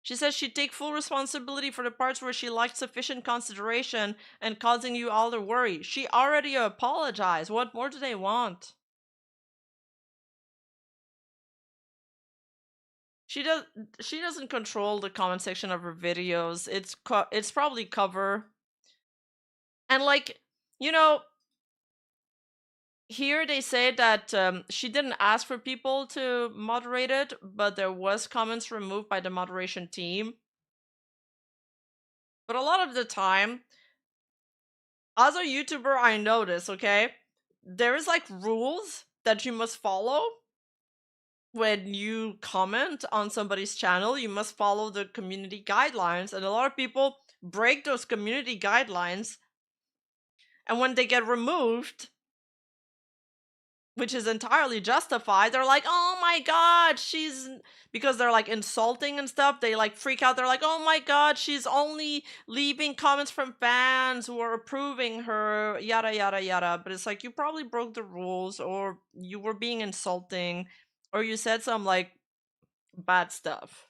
She says she'd take full responsibility for the parts where she lacked sufficient consideration and causing you all the worry. She already apologized. What more do they want? She doesn't control the comment section of her videos. It's probably cover. And like, you know, here they say that she didn't ask for people to moderate it, but there was comments removed by the moderation team. But a lot of the time, as a YouTuber, I notice, okay, there is like rules that you must follow when you comment on somebody's channel. You must follow the community guidelines, and a lot of people break those community guidelines, and when they get removed, which is entirely justified, they're like, oh my god, she's... Because they're like insulting and stuff, they like freak out. They're like, oh my god, she's only leaving comments from fans who are approving her, yada yada yada. But it's like, you probably broke the rules, or you were being insulting, or you said some like bad stuff.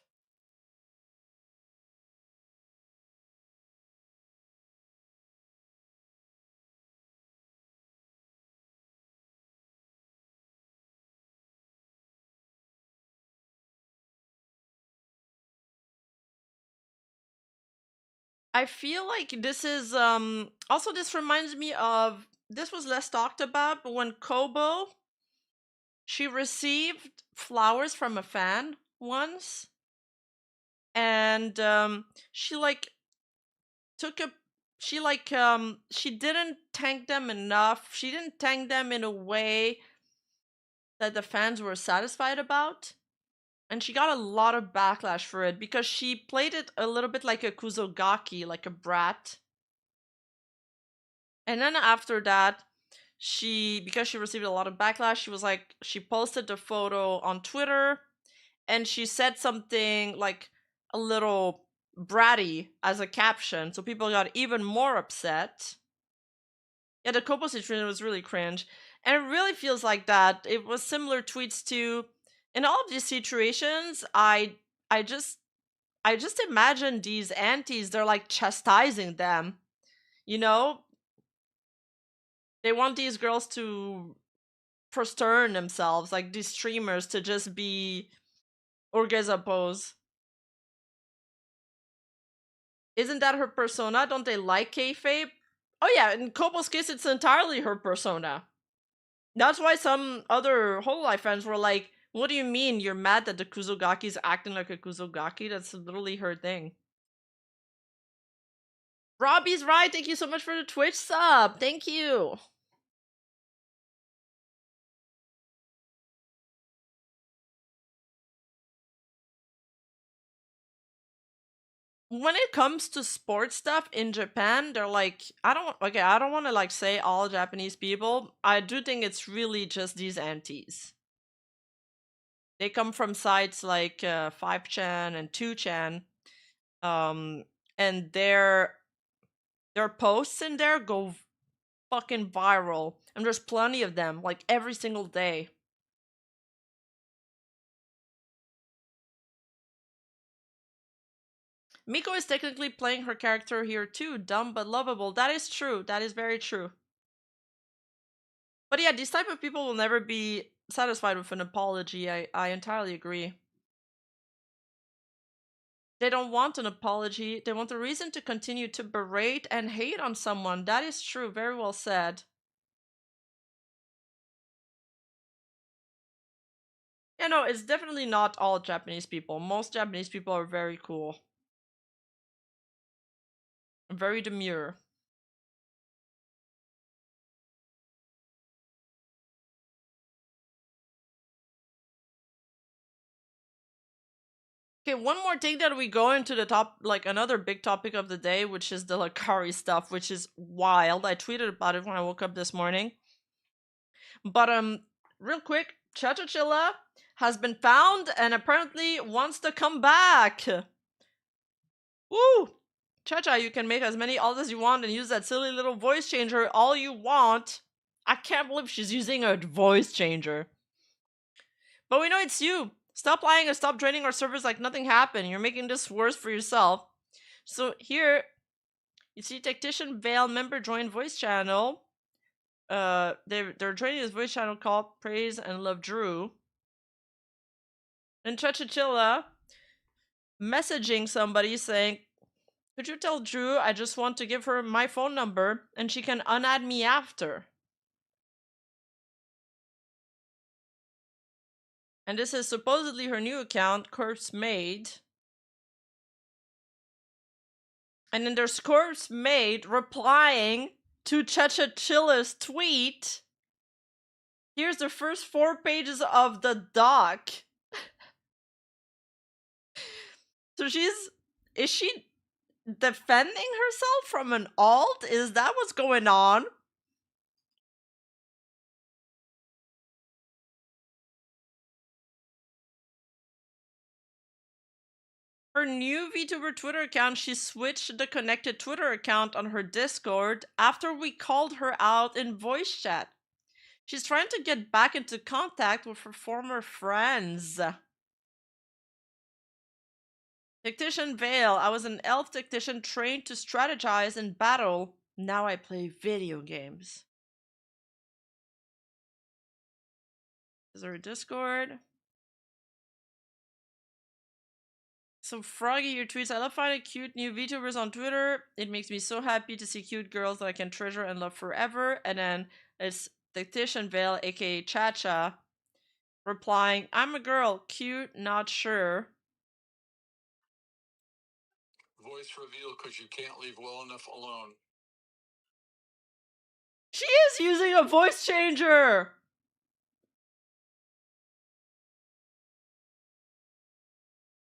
I feel like this is also, this reminds me of, this was less talked about, but when Kobo, she received flowers from a fan once, and she like took a she didn't thank them enough. She didn't thank them in a way that the fans were satisfied about. And she got a lot of backlash for it because she played it a little bit like a Kuzogaki, like a brat. And then after that, because she received a lot of backlash, she was like, she posted the photo on Twitter, and she said something like a little bratty as a caption, so people got even more upset. Yeah, the Kobo situation was really cringe. And it really feels like that. It was similar tweets to, in all of these situations, I just I just imagine these aunties, they're like chastising them. You know, they want these girls to prostern themselves, like these streamers to just be orgasm pose. Isn't that her persona? Don't they like kayfabe? Oh yeah, in Kobo's case, it's entirely her persona. That's why some other Hololive fans were like, what do you mean you're mad that the Kuzogaki's acting like a Kuzogaki? That's literally her thing. Robbie's right. Thank you so much for the Twitch sub. Thank you. When it comes to sports stuff in Japan, they're like, I don't want to like say all Japanese people. I do think it's really just these aunties. They come from sites like 5chan and 2chan. And their posts in there go fucking viral. And there's plenty of them, like every single day. Miko is technically playing her character here too, dumb but lovable. That is true. That is very true. But yeah, these type of people will never be satisfied with an apology. I entirely agree. They don't want an apology. They want a reason to continue to berate and hate on someone. That is true. Very well said. Yeah, no, it's definitely not all Japanese people. Most Japanese people are very cool. Very demure. Okay, one more thing that we go into the top, like another big topic of the day, which is the Lacari stuff, which is wild. I tweeted about it when I woke up this morning. But real quick, Chachachilla has been found and apparently wants to come back. Woo! Chacha, you can make as many alts as you want and use that silly little voice changer all you want. I can't believe she's using a voice changer. But we know it's you. Stop lying and stop draining our servers like nothing happened. You're making this worse for yourself. So here, you see Tactician Vale member join voice channel. They're joining this voice channel called Praise and Love Drew. And Chachachilla messaging somebody saying, could you tell Drew I just want to give her my phone number and she can unadd me after? And this is supposedly her new account, Corpse Maid. And then there's Corpse Maid replying to Chachachilla's tweet. Here's the first 4 pages of the doc. So is she defending herself from an alt? Is that what's going on? Her new VTuber Twitter account, she switched the connected Twitter account on her Discord after we called her out in voice chat. She's trying to get back into contact with her former friends. Tactician Vale, I was an elf tactician trained to strategize in battle. Now I play video games. Is there a Discord? So Froggy, your tweets. I love finding cute new VTubers on Twitter. It makes me so happy to see cute girls that I can treasure and love forever. And then it's Tactician Vale, aka Chacha, replying, I'm a girl, cute, not sure. Voice reveal because you can't leave well enough alone. She is using a voice changer!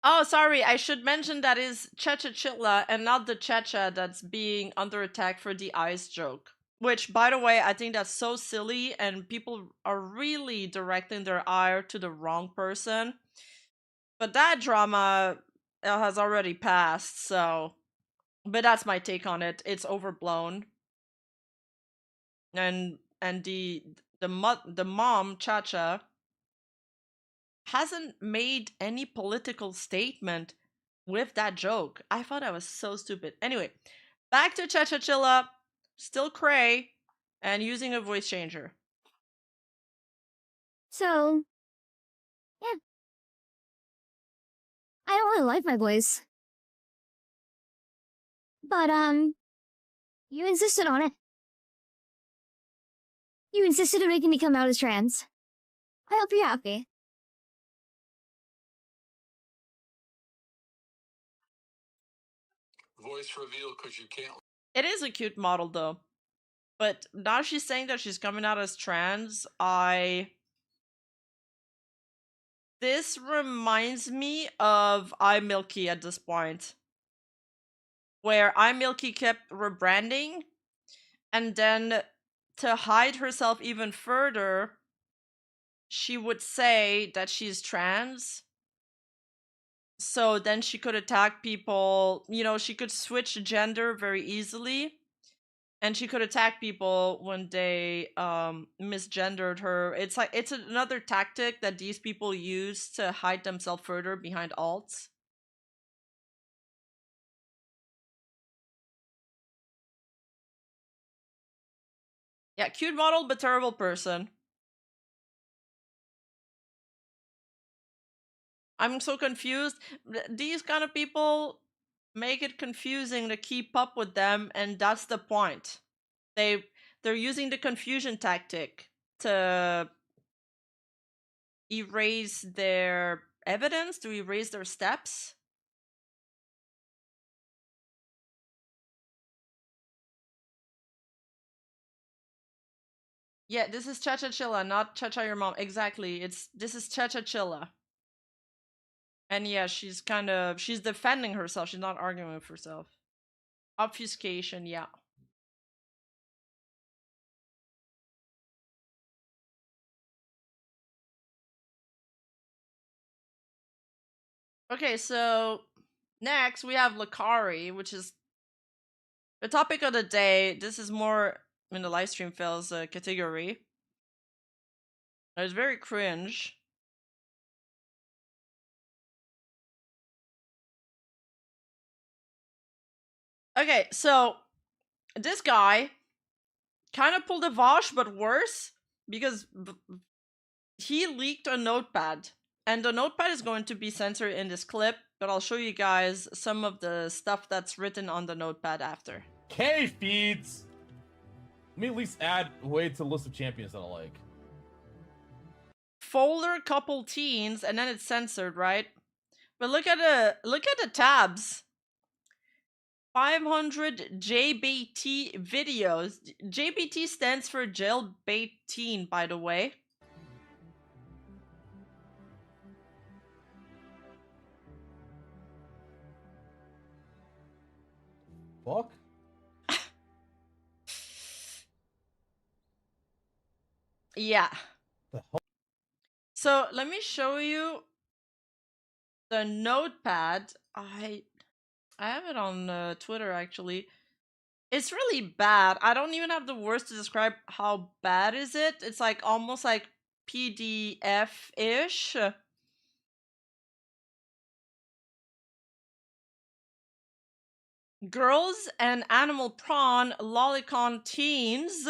Oh, sorry, I should mention that is Chachachilla and not the Chacha that's being under attack for the eyes joke. Which, by the way, I think that's so silly and people are really directing their ire to the wrong person. But that drama has already passed, so... But that's my take on it. It's overblown. And the the mom Cha-Cha hasn't made any political statement with that joke. I thought that was so stupid. Anyway, back to Cha-Cha-Chilla, still cray, and using a voice changer. So, yeah. I don't really like my voice. But, you insisted on it. You insisted on making me come out as trans. I hope you're happy. Voice reveal because you can't. It is a cute model though. But now she's saying that she's coming out as trans. This reminds me of iMilky at this point. Where iMilky kept rebranding, and then to hide herself even further, she would say that she's trans. So then she could attack people, you know, she could switch gender very easily. And she could attack people when they misgendered her. It's like it's another tactic that these people use to hide themselves further behind alts. Yeah, cute model but terrible person. I'm so confused. These kind of people make it confusing to keep up with them, and that's the point. They're using the confusion tactic to erase their evidence, to erase their steps. Yeah, this is Cha-Cha-Chilla, not Cha-Cha your mom. Exactly. This is Cha-Cha-Chilla. And yeah, she's defending herself. She's not arguing with herself. Obfuscation, yeah. Okay, so next we have Lacari, which is the topic of the day. This is more in the live stream fails category. It's very cringe. Okay, so this guy kind of pulled a Vosh, but worse, because he leaked a notepad. And the notepad is going to be censored in this clip, but I'll show you guys some of the stuff that's written on the notepad after. K feeds! Let me at least add way to the list of champions that I like. Folder couple teens, and then it's censored, right? But look at the tabs. 500 JBT videos. JBT stands for jailbait teen, by the way. Fuck? Yeah. The hell? So let me show you the notepad. I have it on Twitter actually. It's really bad. I don't even have the words to describe how bad is it. It's like almost like PDF-ish. Girls and Animal Prawn Lolicon teens.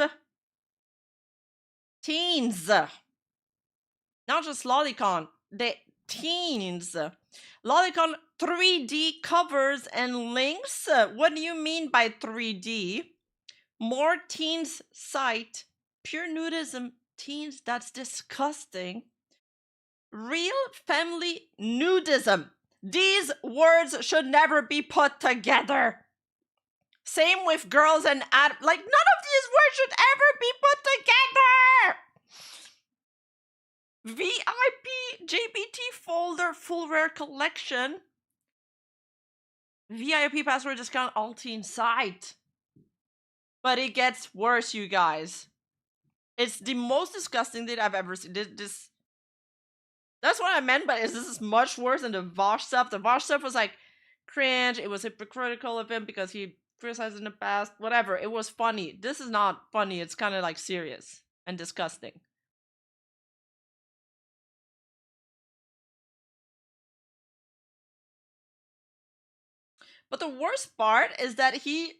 Teens. Not just Lolicon. The teens. Lolicon 3D covers and links. What do you mean by 3D? More teens site. Pure nudism. Teens, that's disgusting. Real family nudism. These words should never be put together. Same with girls and like none of these words should ever be put together. VIP JBT folder full rare collection. VIP password discount all teen site. But it gets worse, you guys. It's the most disgusting thing I've ever seen. This that's what I meant, but this is much worse than the Vosh stuff. The Vosh stuff was like cringe. It was hypocritical of him because he criticized in the past. Whatever. It was funny. This is not funny. It's kind of like serious. and disgusting. But the worst part is that he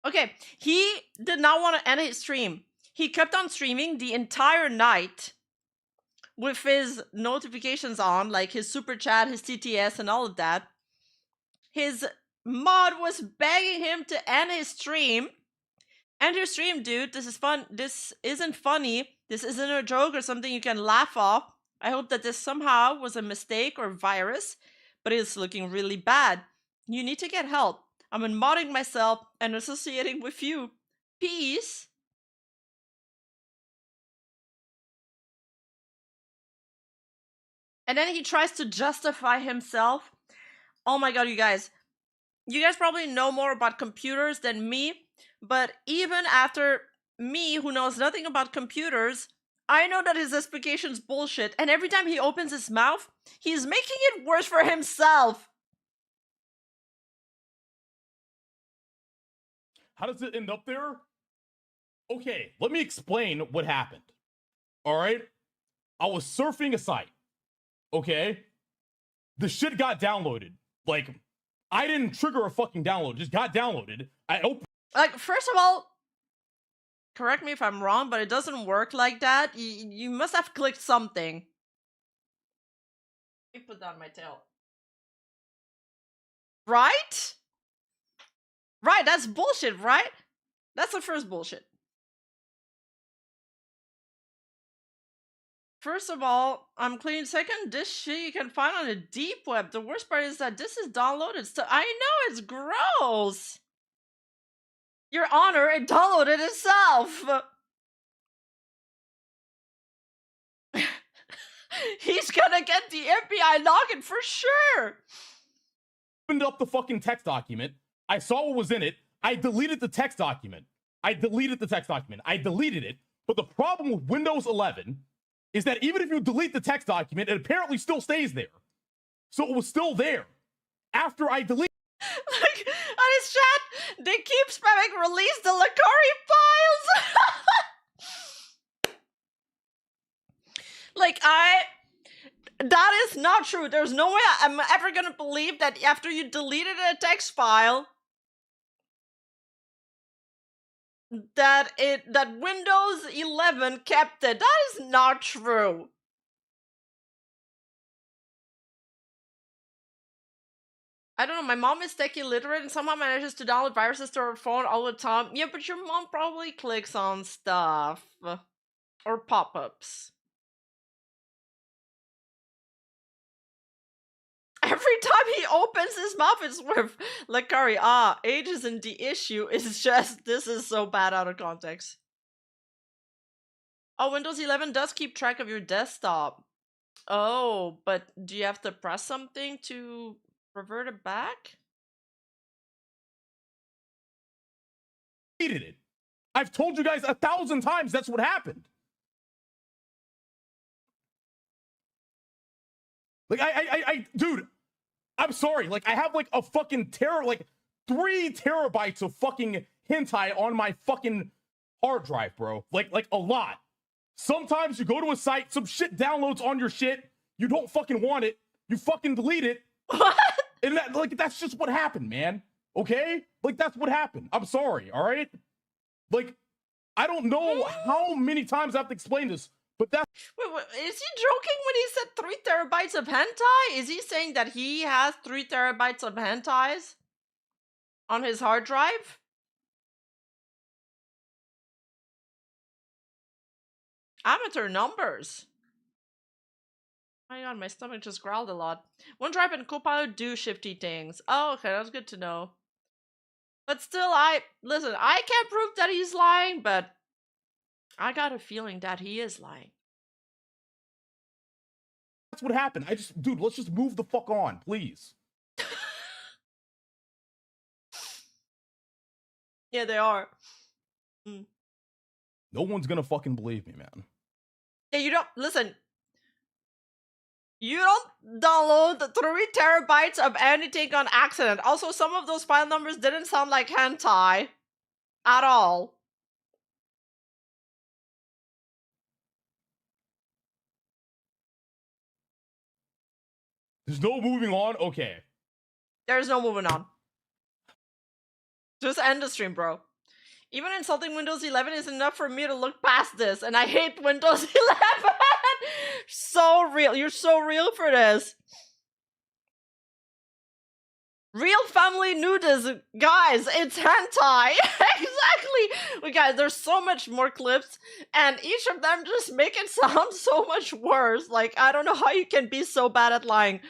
did not want to end his stream. He kept on streaming the entire night with his notifications on, like his super chat, his TTS, and all of that. His mod was begging him to end his stream. End your stream, dude. This is fun. This isn't funny. This isn't a joke or something you can laugh off. I hope that this somehow was a mistake or virus, but it's looking really bad. You need to get help. I'm unmodding myself and associating with you. Peace. And then he tries to justify himself. Oh my god, you guys. You guys probably know more about computers than me, but even after me, who knows nothing about computers, I know that his explication's bullshit, and every time he opens his mouth, he's making it worse for himself. How does it end up there? Okay, let me explain what happened. All right? I was surfing a site. Okay? The shit got downloaded. Like, I didn't trigger a fucking download. It just got downloaded. I opened. Like, first of all, correct me if I'm wrong, but it doesn't work like that. You must have clicked something. Let me put down my tail. Right? Right, that's bullshit, right? That's the first bullshit. First of all, I'm clean. Second, this shit you can find on the deep web. The worst part is that this is downloaded stuff. I know, it's gross. Your Honor, it downloaded itself. He's gonna get the FBI login for sure. Opened up the fucking text document. I saw what was in it. I deleted the text document. I deleted it. But the problem with Windows 11 is that even if you delete the text document, it apparently still stays there. So it was still there after I deleted. Like, on his chat, they keep spamming release the Lacari files. Like, that is not true. There's no way I'm ever gonna believe that after you deleted a text file, that Windows 11 kept it. That is not true. I don't know, my mom is tech illiterate and somehow manages to download viruses to her phone all the time. Yeah, but your mom probably clicks on stuff. Or pop-ups. Every time he opens his mouth, it's with Lacari. Age isn't the issue. It's just, this is so bad out of context. Oh, Windows 11 does keep track of your desktop. Oh, but do you have to press something to revert it back? It. I've told you guys 1,000 times that's what happened. Like, dude, I'm sorry. Like, I have like a fucking 3 terabytes of fucking hentai on my fucking hard drive, bro. Like a lot. Sometimes you go to a site, some shit downloads on your shit, you don't fucking want it, you fucking delete it. What? And that's just what happened, man. Okay? Like, that's what happened. I'm sorry, all right? Like, I don't know how many times I have to explain this, but that's... Wait, is he joking when he said 3 terabytes of hentai? Is he saying that he has 3 terabytes of hentais on his hard drive? Amateur numbers. Oh my god, my stomach just growled a lot. OneDrive and Copilot do shifty things. Oh, okay, that's good to know. But still, listen, I can't prove that he's lying, but I got a feeling that he is lying. That's what happened. Dude, let's just move the fuck on, please. Yeah, they are. No one's gonna fucking believe me, man. Yeah, you don't, listen. You don't download the 3 terabytes of anything on accident. Also, some of those file numbers didn't sound like hentai at all. There's no moving on? Okay. There's no moving on. Just end the stream, bro. Even insulting Windows 11 is enough for me to look past this, and I hate Windows 11! So real. You're so real for this. Real family nudism. Guys, it's hentai. Exactly. Well, guys, there's so much more clips, and each of them just make it sound so much worse. Like, I don't know how you can be so bad at lying.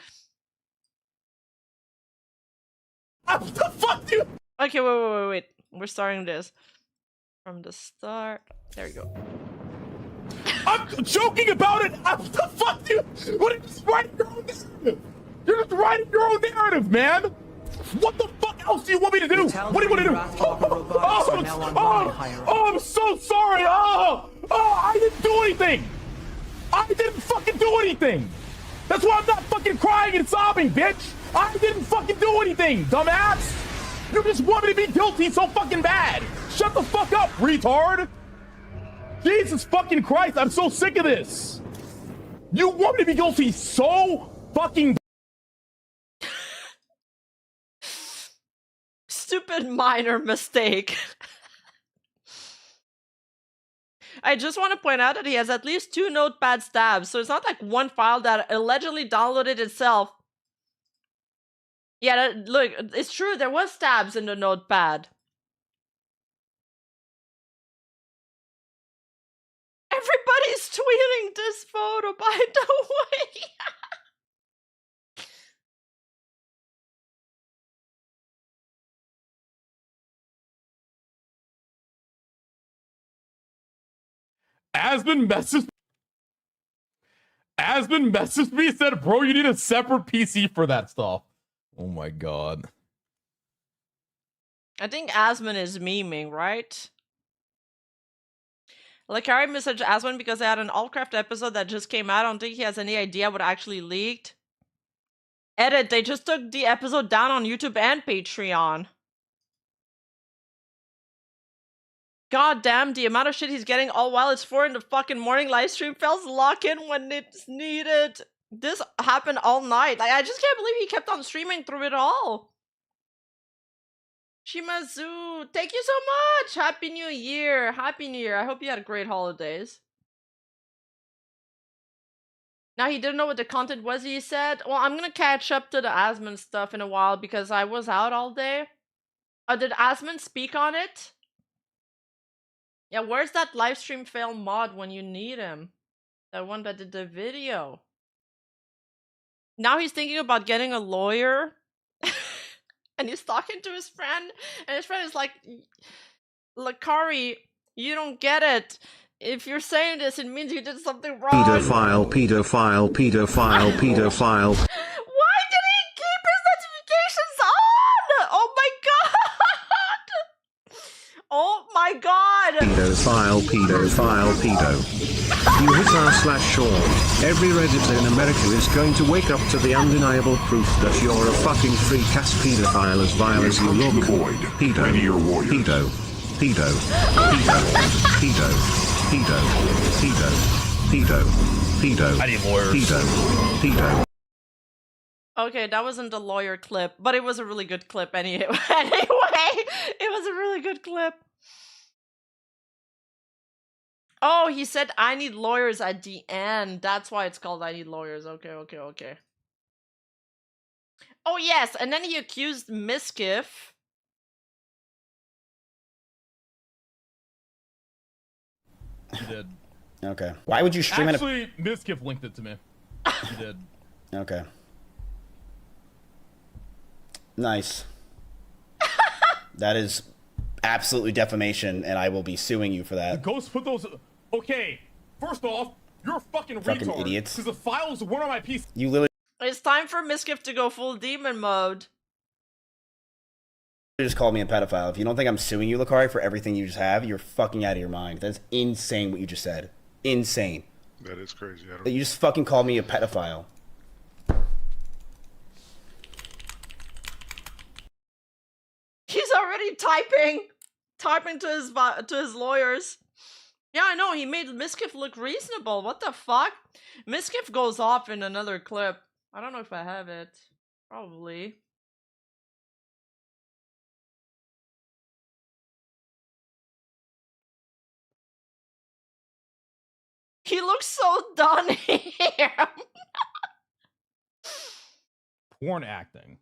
What the fuck, dude? Okay, wait. We're starting this from the start. There you go. I'm joking about it. What the fuck, dude? What are you just writing your own narrative? You're just writing your own narrative, man. What the fuck else do you want me to do? What do you want to do? I'm so sorry. I didn't do anything. I didn't fucking do anything. That's why I'm not fucking crying and sobbing, bitch. I didn't fucking do anything, dumbass. You just want me to be guilty so fucking bad. Shut the fuck up, retard. Jesus fucking Christ, I'm so sick of this. You want me to be guilty so fucking Stupid minor mistake. I just want to point out that he has at least 2 notepad stabs, so it's not like one file that allegedly downloaded itself. Yeah, look, it's true, there was stabs in the notepad. Everybody's tweeting this photo, by the way. Asmund messaged me, said, bro, you need a separate PC for that stuff. Oh my god. I think Asmund is memeing, right? Lacari messaged Asmund because they had an Allcraft episode that just came out. I don't think he has any idea what actually leaked. Edit, they just took the episode down on YouTube and Patreon. God damn, the amount of shit he's getting all while it's 4 in the fucking morning. Live stream fails lock in when it's needed. This happened all night. Like, I just can't believe he kept on streaming through it all. Shimazu, thank you so much. Happy New Year. Happy New Year. I hope you had great holidays. Now he didn't know what the content was, he said. Well, I'm gonna catch up to the Asmund stuff in a while because I was out all day. Did Asmund speak on it? Yeah, where's that livestream fail mod when you need him? That one that did the video. Now he's thinking about getting a lawyer. And he's talking to his friend. And his friend is like, Lacari, you don't get it. If you're saying this, it means you did something wrong. Pedophile, pedophile, pedophile, pedophile. Why did he keep his notifications on? Oh my god! Oh my god! Pedophile, pedophile, pedo. You hit r/Sean. Every Redditor in America is going to wake up to the undeniable proof that you're a fucking freak-ass pedophile as vile as you look. Pedo. Pedo. Pedo. Pedo. Pedo. Pedo. Pedo. Pedo. I need lawyers. Pedo. Pedo. Okay, that wasn't the lawyer clip, but it was a really good clip anyway. It was a really good clip. Oh, he said I need lawyers at the end. That's why it's called I need lawyers. Okay. Oh yes, and then he accused Miskiff. He did. Okay. Why would you stream it? Actually, Miskiff linked it to me. He did. Okay. Nice. That is absolutely defamation, and I will be suing you for that. Ghost put those. Okay, first off, you're a fucking retard. Idiots. Because the files weren't on my PC. You literally It's time for Miskiff to go full demon mode. just called me a pedophile. If you don't think I'm suing you, Lacari, for everything you just have, you're fucking out of your mind. That's insane what you just said. Insane. That is crazy. I don't... That you just fucking called me a pedophile. He's already typing to his lawyers. Yeah, I know, he made Miskiff look reasonable. What the fuck? Miskiff goes off in another clip. I don't know if I have it. Probably. He looks so done here. Porn acting.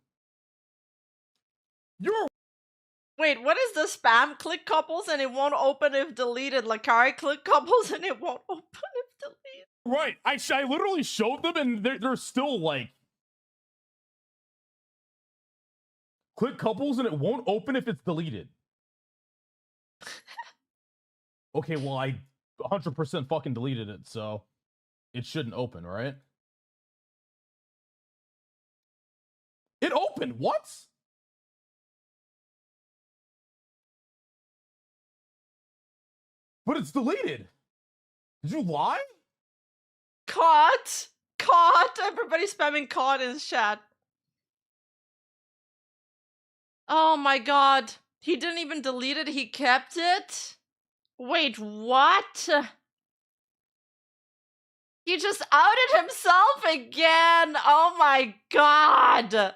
You're Wait, what is the spam? Click couples and it won't open if deleted. Lacari, click couples and it won't open if deleted. right. I literally showed them and they're still like, click couples and it won't open if it's deleted. Okay, well, I 100% fucking deleted it, so it shouldn't open, right? It opened. What? But it's deleted. Did you lie? Caught! Caught! Everybody's spamming caught in chat. Oh my god. He didn't even delete it, he kept it? Wait, what? He just outed himself again! Oh my god!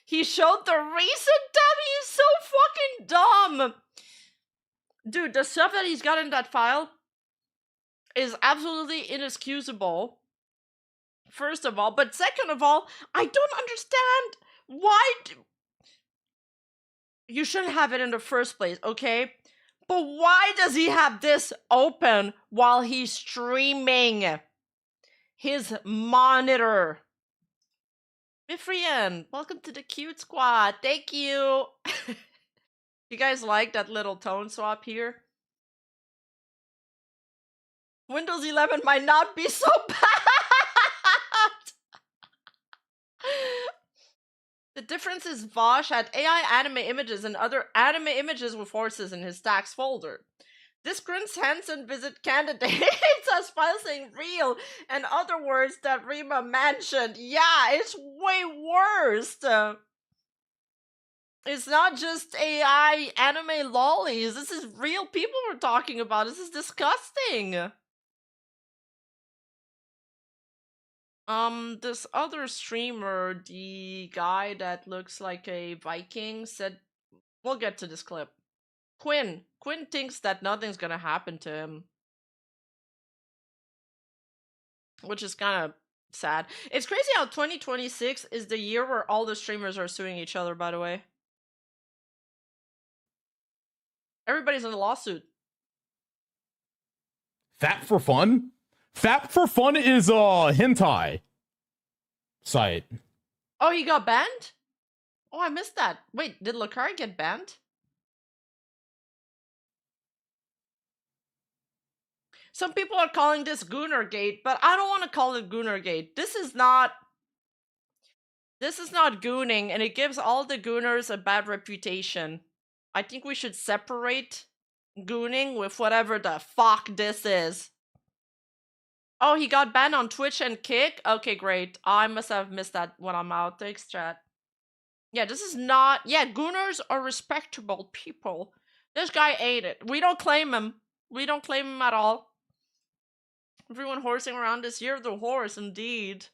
He showed the recent tab. He's so fucking dumb! Dude, the stuff that he's got in that file is absolutely inexcusable. First of all, but second of all, I don't understand why you shouldn't have it in the first place, okay? But why does he have this open while he's streaming his monitor? Mifrian, welcome to the cute squad. Thank you. You guys like that little tone swap here? Windows 11 might not be so bad. The difference is Vosh had AI anime images and other anime images with horses in his stacks folder. This grins Hansen visit candidates as files saying real and other words that Rima mentioned. Yeah, it's way worse. It's not just AI anime lollies. This is real people we're talking about. This is disgusting. This other streamer, the guy that looks like a Viking, said, we'll get to this clip. Quinn thinks that nothing's gonna happen to him. Which is kind of sad. It's crazy how 2026 is the year where all the streamers are suing each other, by the way. Everybody's in a lawsuit. Fap for Fun? Fap for Fun is a hentai site. Oh, he got banned? Oh, I missed that. Wait, did Lacari get banned? Some people are calling this Goonergate, but I don't want to call it Goonergate. This is not gooning, and it gives all the gooners a bad reputation. I think we should separate gooning with whatever the fuck this is. Oh, he got banned on Twitch and Kick? Okay, great. I must have missed that when I'm out. Thanks, chat. Yeah, this is not... Yeah, gooners are respectable people. This guy ate it. We don't claim him. We don't claim him at all. Everyone horsing around this year of the horse, indeed.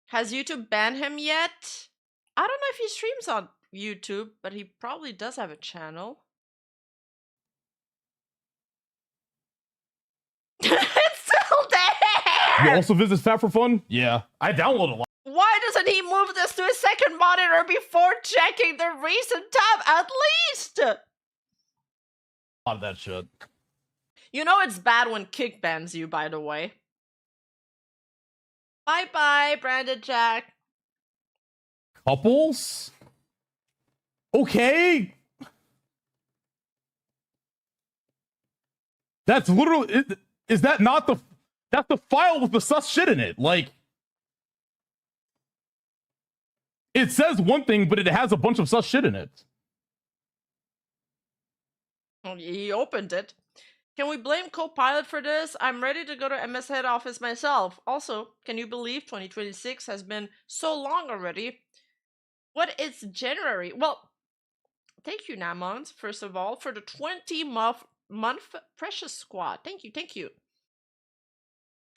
Has YouTube banned him yet? I don't know if he streams on YouTube, but he probably does have a channel. It's still there! You also visit Fap for Fun? Yeah. I download a lot. Why doesn't he move this to his second monitor before checking the recent tab at least? A lot of that shit. You know it's bad when Kick bans you, by the way. Bye-bye, Brandon Jack. Couples? Okay. That's literally... Is that not the... That's the file with the sus shit in it. Like... It says one thing, but it has a bunch of sus shit in it. Well, he opened it. Can we blame Copilot for this? I'm ready to go to MS head office myself. Also, can you believe 2026 has been so long already? What is January? Well, thank you, Namons, first of all, for the 20-month Precious Squad. Thank you, thank you.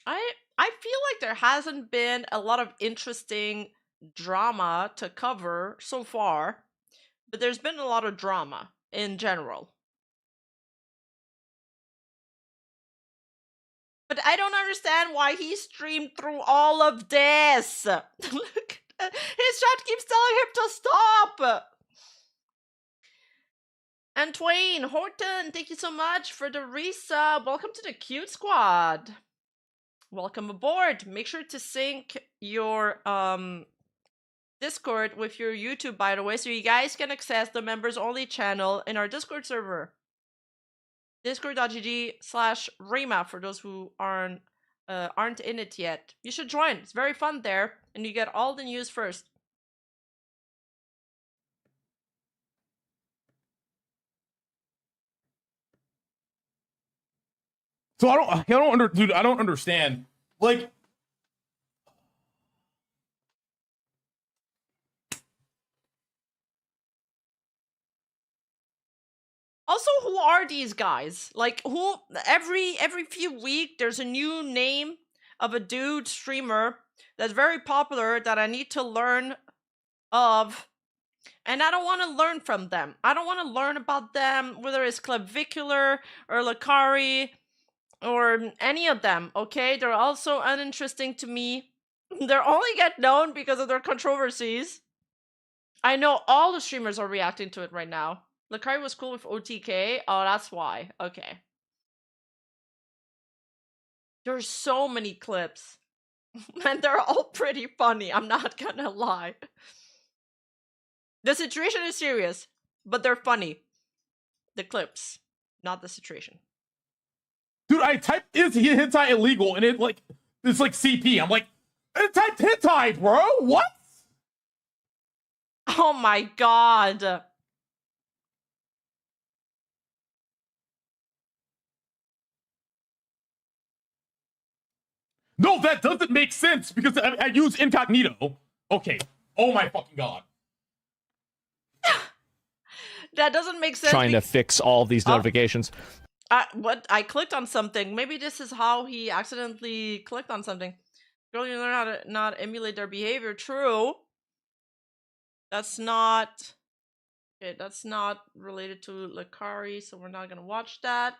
I feel like there hasn't been a lot of interesting drama to cover so far, but there's been a lot of drama in general. But I don't understand why he streamed through all of this. Look, his chat keeps telling him to stop. And Twain, Horton, thank you so much for the resub. Welcome to the Cute Squad. Welcome aboard. Make sure to sync your Discord with your YouTube, by the way, so you guys can access the members only channel in our Discord server. Discord.gg/Rima for those who aren't in it yet. You should join. It's very fun there, and you get all the news first. So I don't understand. Like, also, who are these guys? Like, who every few weeks there's a new name of a dude streamer that's very popular that I need to learn of, and I don't want to learn from them. I don't want to learn about them, whether it's Clavicular or Lacari or any of them, okay? They're also uninteresting to me. They only get known because of their controversies. I know all the streamers are reacting to it right now. Lacari was cool with OTK. Oh, that's why. Okay. There's so many clips. And they're all pretty funny, I'm not gonna lie. The situation is serious, but they're funny. The clips, not the situation. dude, I typed is hentai illegal and it's like CP. I'm like, I typed hentai, bro. What? Oh my god. No, that doesn't make sense because I use incognito. Okay. Oh my fucking god. That doesn't make sense. Trying to fix all of these notifications. What? I clicked on something. Maybe this is how he accidentally clicked on something. Girl, you learn how to not emulate their behavior. True. That's not... Okay, that's not related to Lacari, so we're not gonna watch that.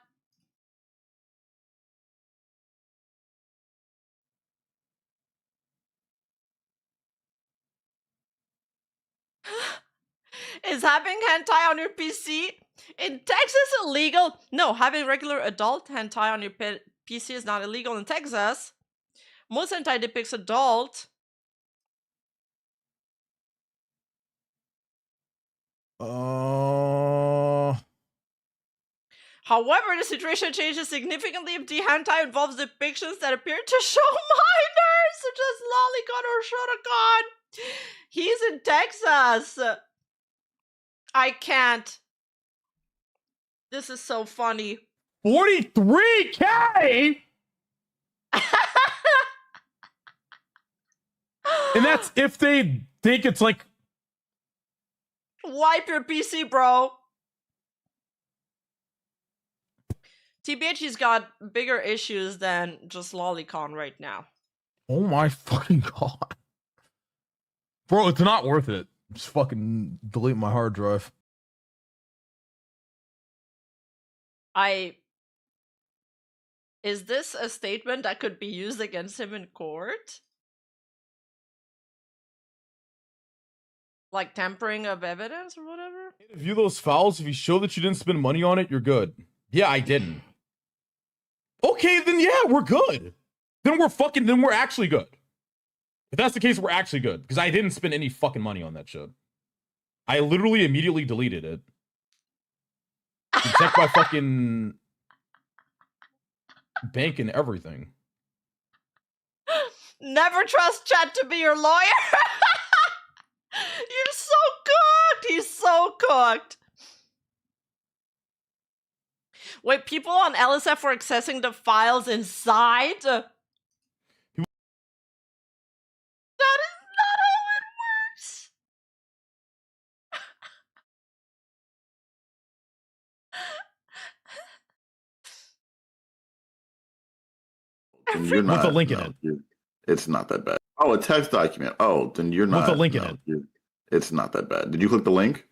Is having hentai on your PC in Texas illegal? No, having regular adult hentai on your PC is not illegal in Texas. Most hentai depicts adult. However, the situation changes significantly if the hentai involves depictions that appear to show minors, such as lolicon or shotacon. He's in Texas. I can't. This is so funny. 43K? And that's if they think it's like... Wipe your PC, bro. TBH, he's got bigger issues than just lolicon right now. Oh my fucking god. Bro, it's not worth it. Just fucking delete my hard drive. Is this a statement that could be used against him in court? Like tampering of evidence or whatever? View those files. If you show that you didn't spend money on it, you're good. Yeah, I didn't. Okay, then yeah, we're good. Then we're actually good. If that's the case, we're actually good. Because I didn't spend any fucking money on that shit. I literally immediately deleted it. You can check my fucking bank and everything. Never trust Chad to be your lawyer. You're so cooked. He's so cooked. Wait, people on LSF were accessing the files inside? That is not how it works. then you're With not. the link in no, it. It's not that bad. Oh, a text document. Oh, then you're not. With the link in no, it. It's not that bad. Did you click the link?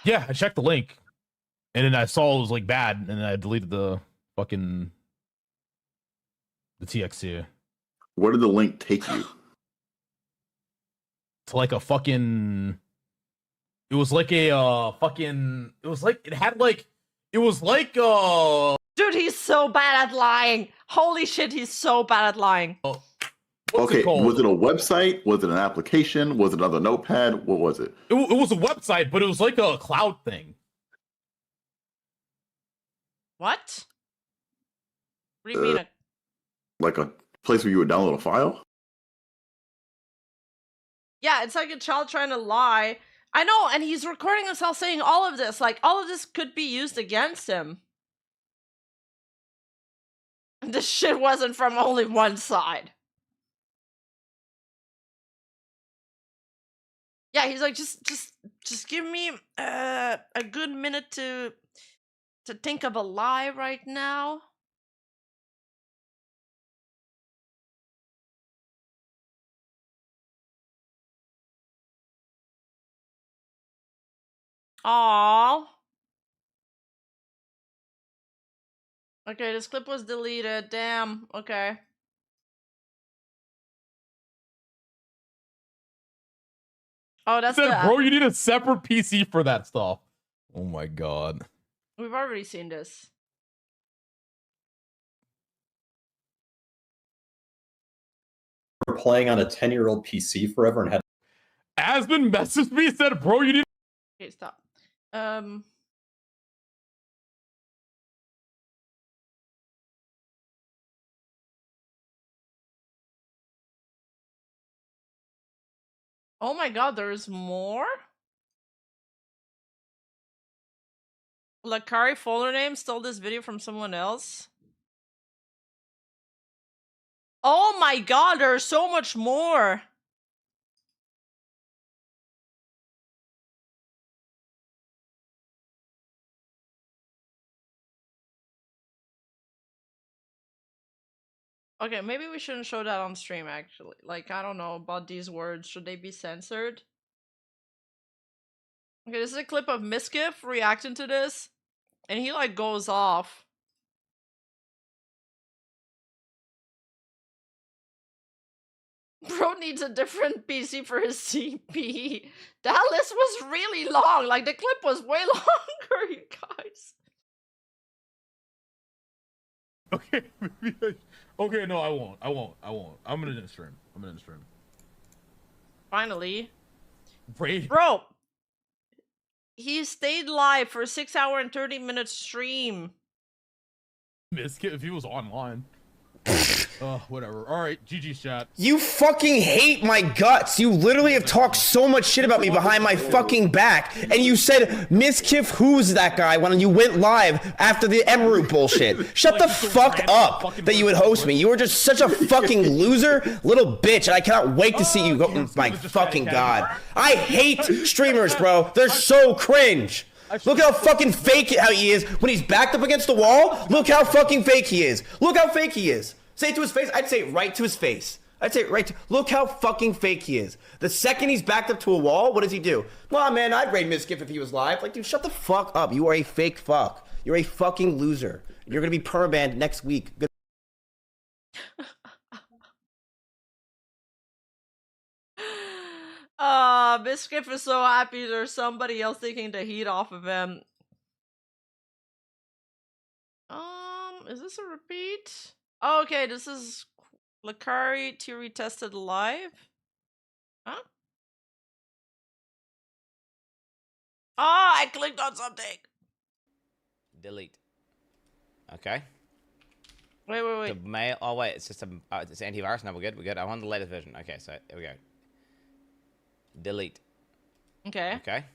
Yeah, I checked the link, and then I saw it was like bad, and then I deleted the fucking the TXT. Where did the link take you? To like a fucking. It was like a fucking. It was like it had like. It was like Dude, he's so bad at lying. Holy shit, he's so bad at lying. What's Okay, it called? was it a website? Was it an application? Was it another notepad? What was it? It was a website, but it was like a cloud thing. What? What do you mean? Like a place where you would download a file? Yeah, it's like a child trying to lie. I know, and he's recording himself saying all of this. Like, all of this could be used against him. This shit wasn't from only one side. Yeah, he's like, just give me a good minute to think of a lie right now. Aww. Okay, this clip was deleted. Damn. Okay. Oh, that's Said, the. bro, you need a separate PC for that stuff. Oh my god. We've already seen this. We're playing on a 10-year-old PC forever and had. Asbin messaged me, said, bro, you need. Okay, stop. Oh my god, there's more? Lacari folder name stole this video from someone else? Oh my god, there's so much more! Okay, maybe we shouldn't show that on stream, actually. Like, I don't know about these words. Should they be censored? Okay, this is a clip of Miskiff reacting to this. And he, like, goes off. Bro needs a different PC for his CP. That list was really long. Like, the clip was way longer, you guys. Okay, okay, no, I won't. I'm gonna end the stream. Finally. Brady. Bro! He stayed live for a 6-hour and 30-minute stream. Miskit if he was online. Whatever. Alright, GG's chat. You fucking hate my guts. You literally have talked so much shit about me behind my fucking back. And you said, Miss Kiff, who's that guy when you went live after the Emerald bullshit. Shut the fuck up that you would host me. You were just such a fucking loser, little bitch. And I cannot wait to see you go. Oh my fucking god. I hate streamers, bro. They're so cringe. Look how fucking fake how he is when he's backed up against the wall. Look how fucking fake he is. Look how fake he is. Say it to his face. I'd say it right to his face. I'd say it right to... Look how fucking fake he is. The second he's backed up to a wall, what does he do? Well, man, I'd raid Miskiff if he was live. Like, dude, shut the fuck up. You are a fake fuck. You're a fucking loser. You're gonna be permabanned next week. Good. Miskiff is so happy there's somebody else taking the heat off of him. Is this a repeat? Oh, okay, this is Lacari theory tested live. Huh? Oh, I clicked on something. Delete. Okay. Wait. The mail. Oh wait, it's just it's antivirus. No, we're good. We're good. I want the latest version. Okay, so here we go. Delete. Okay. Okay.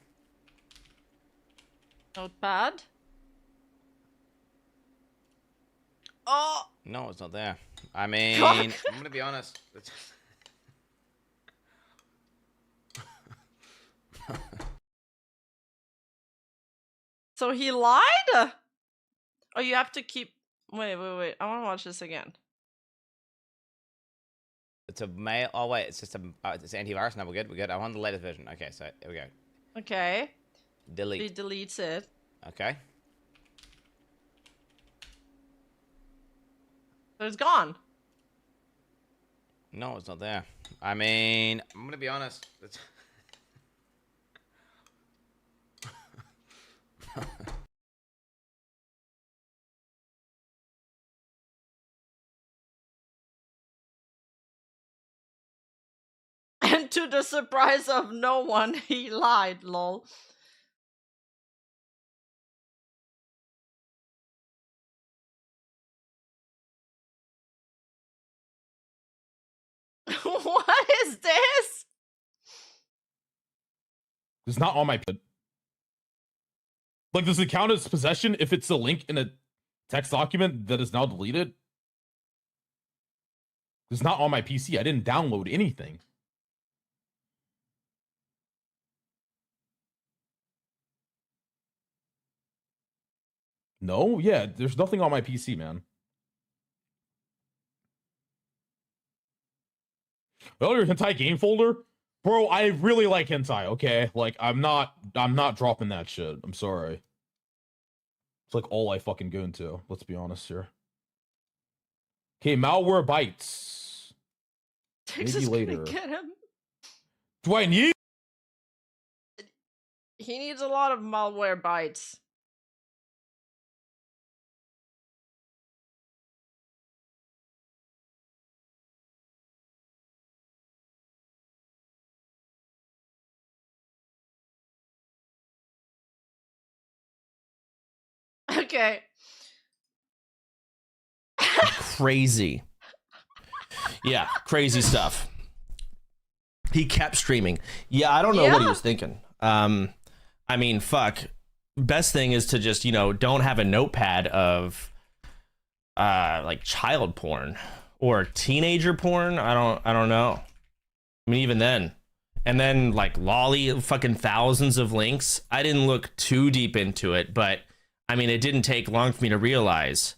Notepad. Oh. No, it's not there. I mean, I'm gonna be honest. So he lied? Oh, you have to keep... Wait. I want to watch this again. It's a mail. Oh wait, it's just a. It's antivirus. No, we're good. We're good. I want the latest version. Okay, so here we go. Okay. Delete. He deletes it. Okay. So it's gone. No, it's not there. I mean, I'm gonna be honest. It's... And to the surprise of no one, he lied, lol. What is this? It's not on my... Like, does it count as possession if it's a link in a text document that is now deleted? It's not on my PC. I didn't download anything. No? Yeah, there's nothing on my PC, man. Well, your hentai game folder? Bro, I really like hentai, okay? Like, I'm not dropping that shit. I'm sorry. It's like all I fucking go into. Let's be honest here. Okay, malware bites. Maybe later. Get him. Do I need? He needs a lot of malware bites. Okay. Crazy. Yeah, crazy stuff. He kept streaming. Yeah, I don't know what he was thinking. I mean, fuck. Best thing is to just, you know, don't have a notepad of like child porn or teenager porn. I don't know. I mean, even then. And then like lolly fucking thousands of links. I didn't look too deep into it, but I mean, it didn't take long for me to realize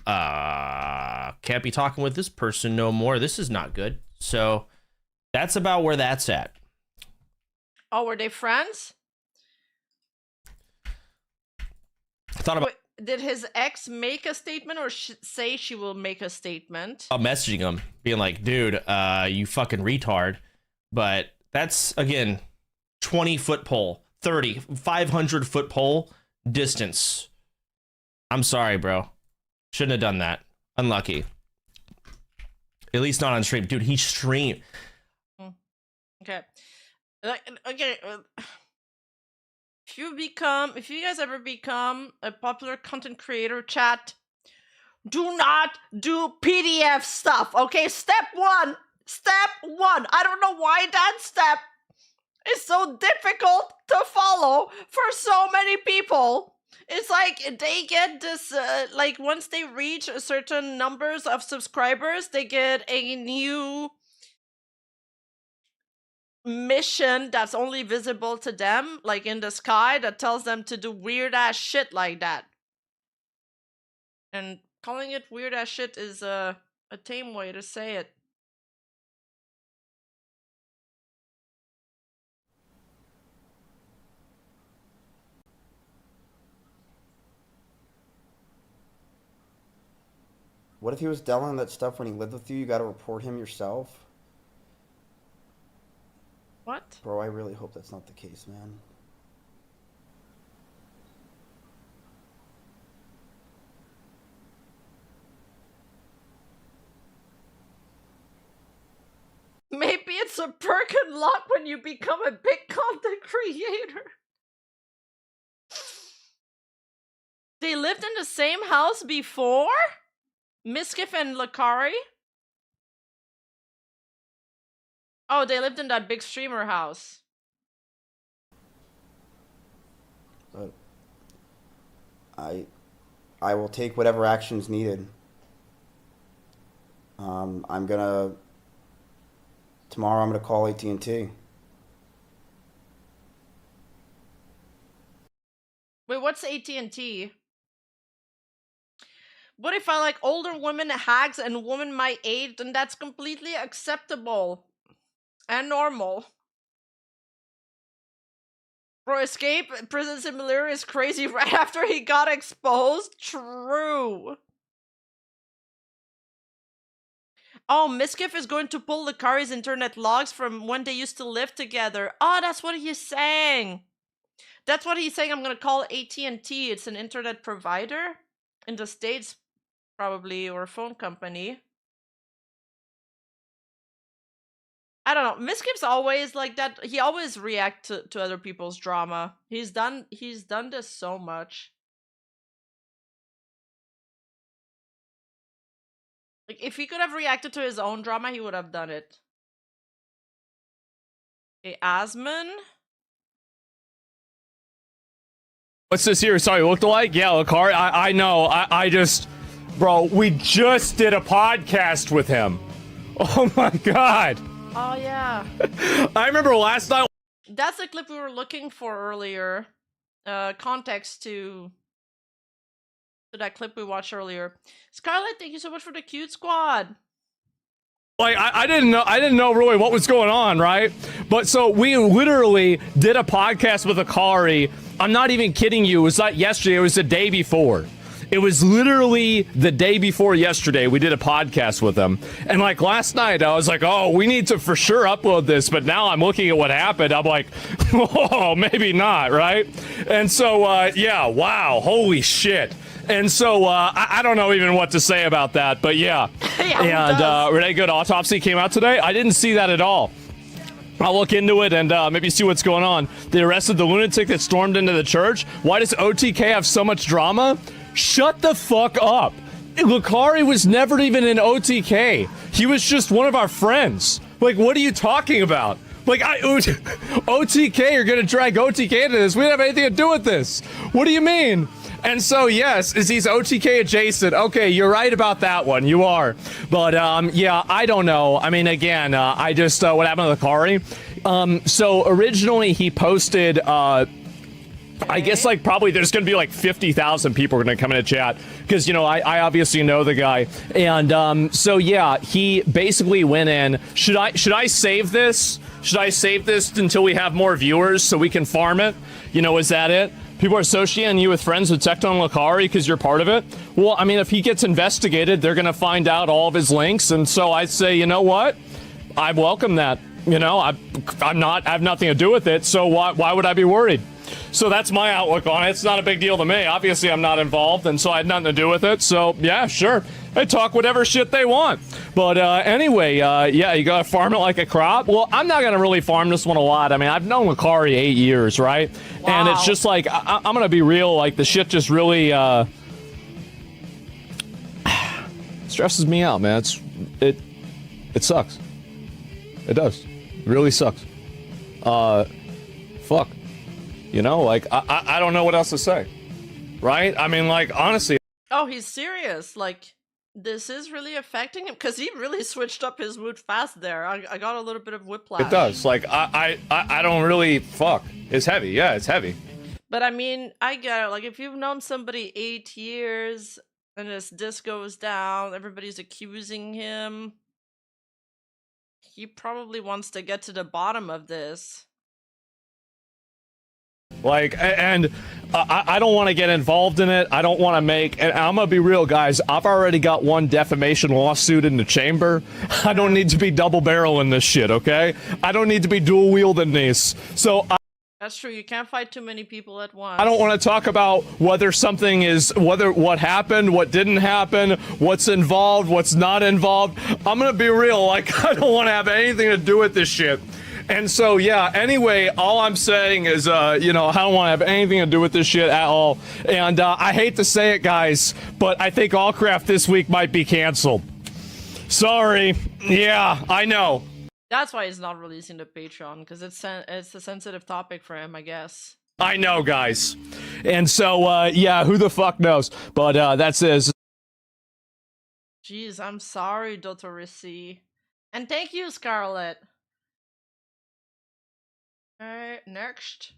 can't be talking with this person no more. This is not good. So that's about where that's at. Oh, were they friends? I thought about did his ex make a statement or say she will make a statement? Messaging him, being like, dude, you fucking retard. But that's, again, 20-foot pole, 30, 500-foot pole distance. I'm sorry, bro. Shouldn't have done that. Unlucky. At least not on stream. Dude, he streamed. Okay. Okay. If you guys ever become a popular content creator, chat, do not do PDF stuff, okay? Step one. I don't know why that step is so difficult to follow for so many people. It's like they get this, like once they reach a certain numbers of subscribers, they get a new mission that's only visible to them, like in the sky, that tells them to do weird ass shit like that. And calling it weird ass shit is a tame way to say it. What if he was downloading that stuff when he lived with you? You gotta report him yourself? What? Bro, I really hope that's not the case, man. Maybe it's a perk and luck when you become a big content creator. They lived in the same house before? Miskiff and Lacari? Oh, they lived in that big streamer house. But I will take whatever actions needed. Tomorrow I'm gonna call AT&T. Wait, what's AT&T? What if I like older women, hags, and women my age? Then that's completely acceptable and normal. Bro, Escape Prison Simulator is crazy right after he got exposed? True. Oh, Miskiff is going to pull Lacari's internet logs from when they used to live together. Oh, that's what he's saying. That's what he's saying. I'm gonna call AT&T. It's an internet provider in the States, probably, or a phone company. I don't know. Miskiff's always like that. He always reacts to other people's drama. He's done this so much. Like, if he could have reacted to his own drama, he would have done it. Okay, Asman? What's this here? Sorry, looked alike? Yeah, Lacari. I know. I just, bro, we just did a podcast with him. Oh my god. Oh, yeah. I remember last night. That's the clip we were looking for earlier. Context to that clip we watched earlier. Scarlett, thank you so much for the cute squad. Like I didn't know really what was going on, right? But so we literally did a podcast with Lacari. I'm not even kidding you. It was not yesterday. It was the day before. It was literally the day before yesterday. We did a podcast with him. And like last night, I was like, oh, we need to for sure upload this. But now I'm looking at what happened. I'm like, oh, maybe not, right? And so, yeah, wow, holy shit. And so, I don't know even what to say about that, but yeah. And Renee Good Autopsy came out today. I didn't see that at all. I'll look into it and maybe see what's going on. They arrested the lunatic that stormed into the church. Why does OTK have so much drama? Shut the fuck up. Lacari was never even in OTK. He was just one of our friends. Like, what are you talking about? Like, OTK, you're gonna drag OTK into this. We don't have anything to do with this. What do you mean? And so, yes, is he's OTK adjacent. Okay, you're right about that one. You are. But, yeah, I don't know. I mean, again, I just, what happened to Lacari? So, originally, he posted, I guess, like, probably there's going to be, like, 50,000 people are going to come into chat. Because, you know, I obviously know the guy. And, so, yeah, he basically went in. Should I save this? Should I save this until we have more viewers so we can farm it? You know, is that it? People are associating you with friends with Tecton Lacari because you're part of it. Well, I mean, if he gets investigated, they're going to find out all of his links. And so I say, you know what? I welcome that. You know, I have nothing to do with it. So why would I be worried? So that's my outlook on it. It's not a big deal to me. Obviously, I'm not involved, and so I had nothing to do with it. So, yeah, sure. They talk whatever shit they want. But anyway, yeah, you gotta farm it like a crop. Well, I'm not gonna really farm this one a lot. I mean, I've known Lacari 8 years, right? Wow. And it's just like, I'm gonna be real, like, the shit just really stresses me out, man. It sucks. It does. It really sucks. Fuck. You know, like, I don't know what else to say. Right? I mean, like, honestly. Oh, he's serious. Like, this is really affecting him? Because he really switched up his mood fast there. I got a little bit of whiplash. It does. Like, I don't really... Fuck. It's heavy. Yeah, it's heavy. But, I mean, I get it. Like, if you've known somebody 8 years and this goes down, everybody's accusing him, he probably wants to get to the bottom of this. Like, and I don't want to get involved in it. I don't want to make, and I'm gonna be real, guys. I've already got one defamation lawsuit in the chamber. I don't need to be double barreling this shit, okay? I don't need to be dual wielding these. So that's true. You can't fight too many people at once. I don't want to talk about whether something is, what happened, what didn't happen, what's involved, what's not involved. I'm gonna be real. Like, I don't want to have anything to do with this shit. And so, yeah, anyway, all I'm saying is, you know, I don't want to have anything to do with this shit at all. And I hate to say it, guys, but I think Allcraft this week might be canceled. Sorry. Yeah, I know. That's why he's not releasing the Patreon, because it's a sensitive topic for him, I guess. I know, guys. And so, yeah, who the fuck knows? But that's it. Jeez, I'm sorry, Dr. Rissi. And thank you, Scarlett. Alright, next.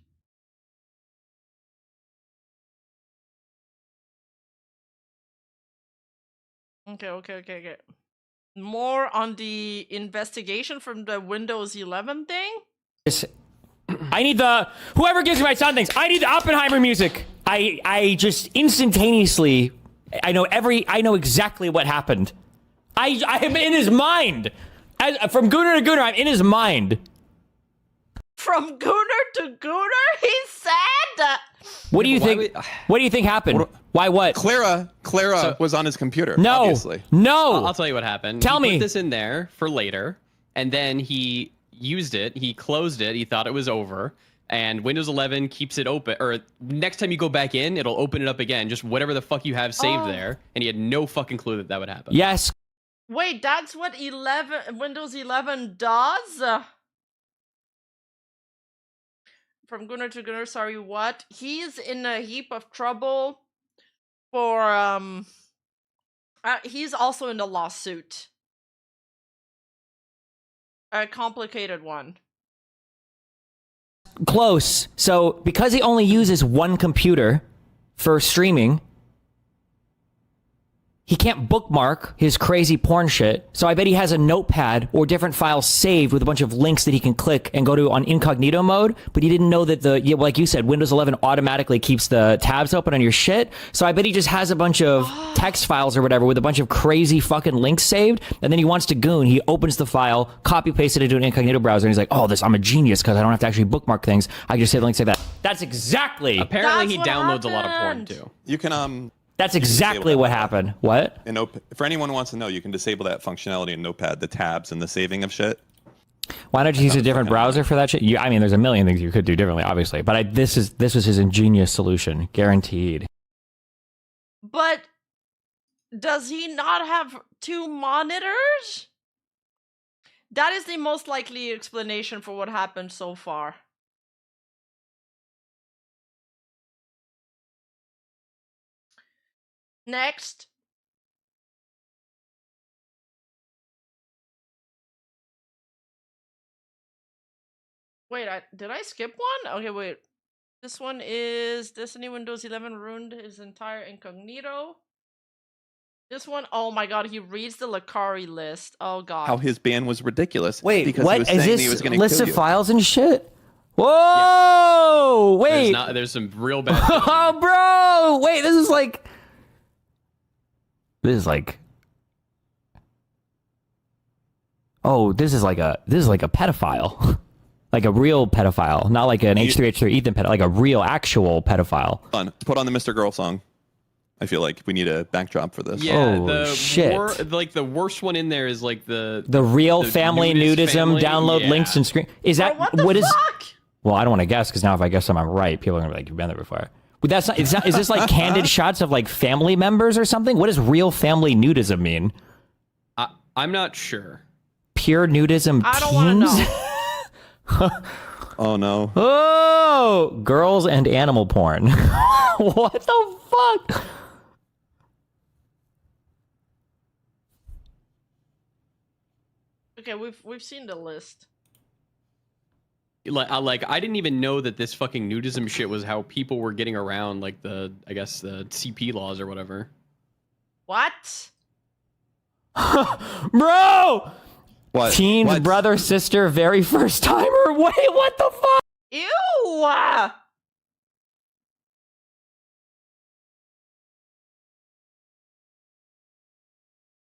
Okay. More on the investigation from the Windows 11 thing? I need whoever gives me my sound things, I need the Oppenheimer music. I just instantaneously, I know exactly what happened. I am in his mind. From Gooner to Gooner, I'm in his mind. From Gooner to Gooner? He's sad! What do you think? What do you think happened? Why what? Clara was on his computer. No. Obviously. No. I'll tell you what happened. Tell me. He put this in there for later, and then he used it. He closed it. He thought it was over. And Windows 11 keeps it open, or next time you go back in, it'll open it up again. Just whatever the fuck you have saved there. And he had no fucking clue that would happen. Yes. Wait, that's what Windows 11 does? From Gunnar to Gunnar, sorry, what? He's in a heap of trouble for, he's also in a lawsuit. A complicated one. Close. So because he only uses one computer for streaming, he can't bookmark his crazy porn shit. So I bet he has a notepad or different files saved with a bunch of links that he can click and go to on incognito mode. But he didn't know that like you said, Windows 11 automatically keeps the tabs open on your shit. So I bet he just has a bunch of text files or whatever with a bunch of crazy fucking links saved. And then he wants to goon. He opens the file, copy paste it into an incognito browser, and he's like, "Oh, I'm a genius because I don't have to actually bookmark things. I can just save the links like that." That's exactly. Apparently, he downloads a lot of porn too. You can That's exactly what happened. What? For anyone who wants to know, you can disable that functionality in Notepad, the tabs and the saving of shit. Why don't you use a different browser for that shit? I mean, there's a million things you could do differently, obviously. But this was his ingenious solution, guaranteed. But does he not have 2 monitors? That is the most likely explanation for what happened so far. Next. Wait, did I skip one? Okay, wait. This one is Destiny Windows 11 ruined his entire incognito. This one, oh my god, he reads the Lacari list. Oh god. How his ban was ridiculous. Wait, because what? He was Is saying this he was gonna list kill of you. files and shit? Whoa! Wait. There's some real bad shit. Oh, bro! Wait, this is like. Oh, this is like a pedophile. Like a real pedophile, not like an H3H3 Ethan pedophile, like a real actual pedophile. Put on the Mr. Girl song. I feel like we need a backdrop for this. Yeah, shit. Like the worst one in there is like the real family nudism. family. Download Yeah. links and screen. Is that Bro, what is? fuck? Well, I don't want to guess because now if I guess I'm right, people are gonna be like, "You've been there before." But that's not. Is this like candid shots of like family members or something? What does real family nudism mean? I'm not sure. Pure nudism. I don't want to know. Oh no. Oh, girls and animal porn. What the fuck? Okay, we've seen the list. Like I didn't even know that this fucking nudism shit was how people were getting around like the CP laws or whatever. What? Bro! What? Teen brother, sister, very first timer? Wait, what the fuck? Ew!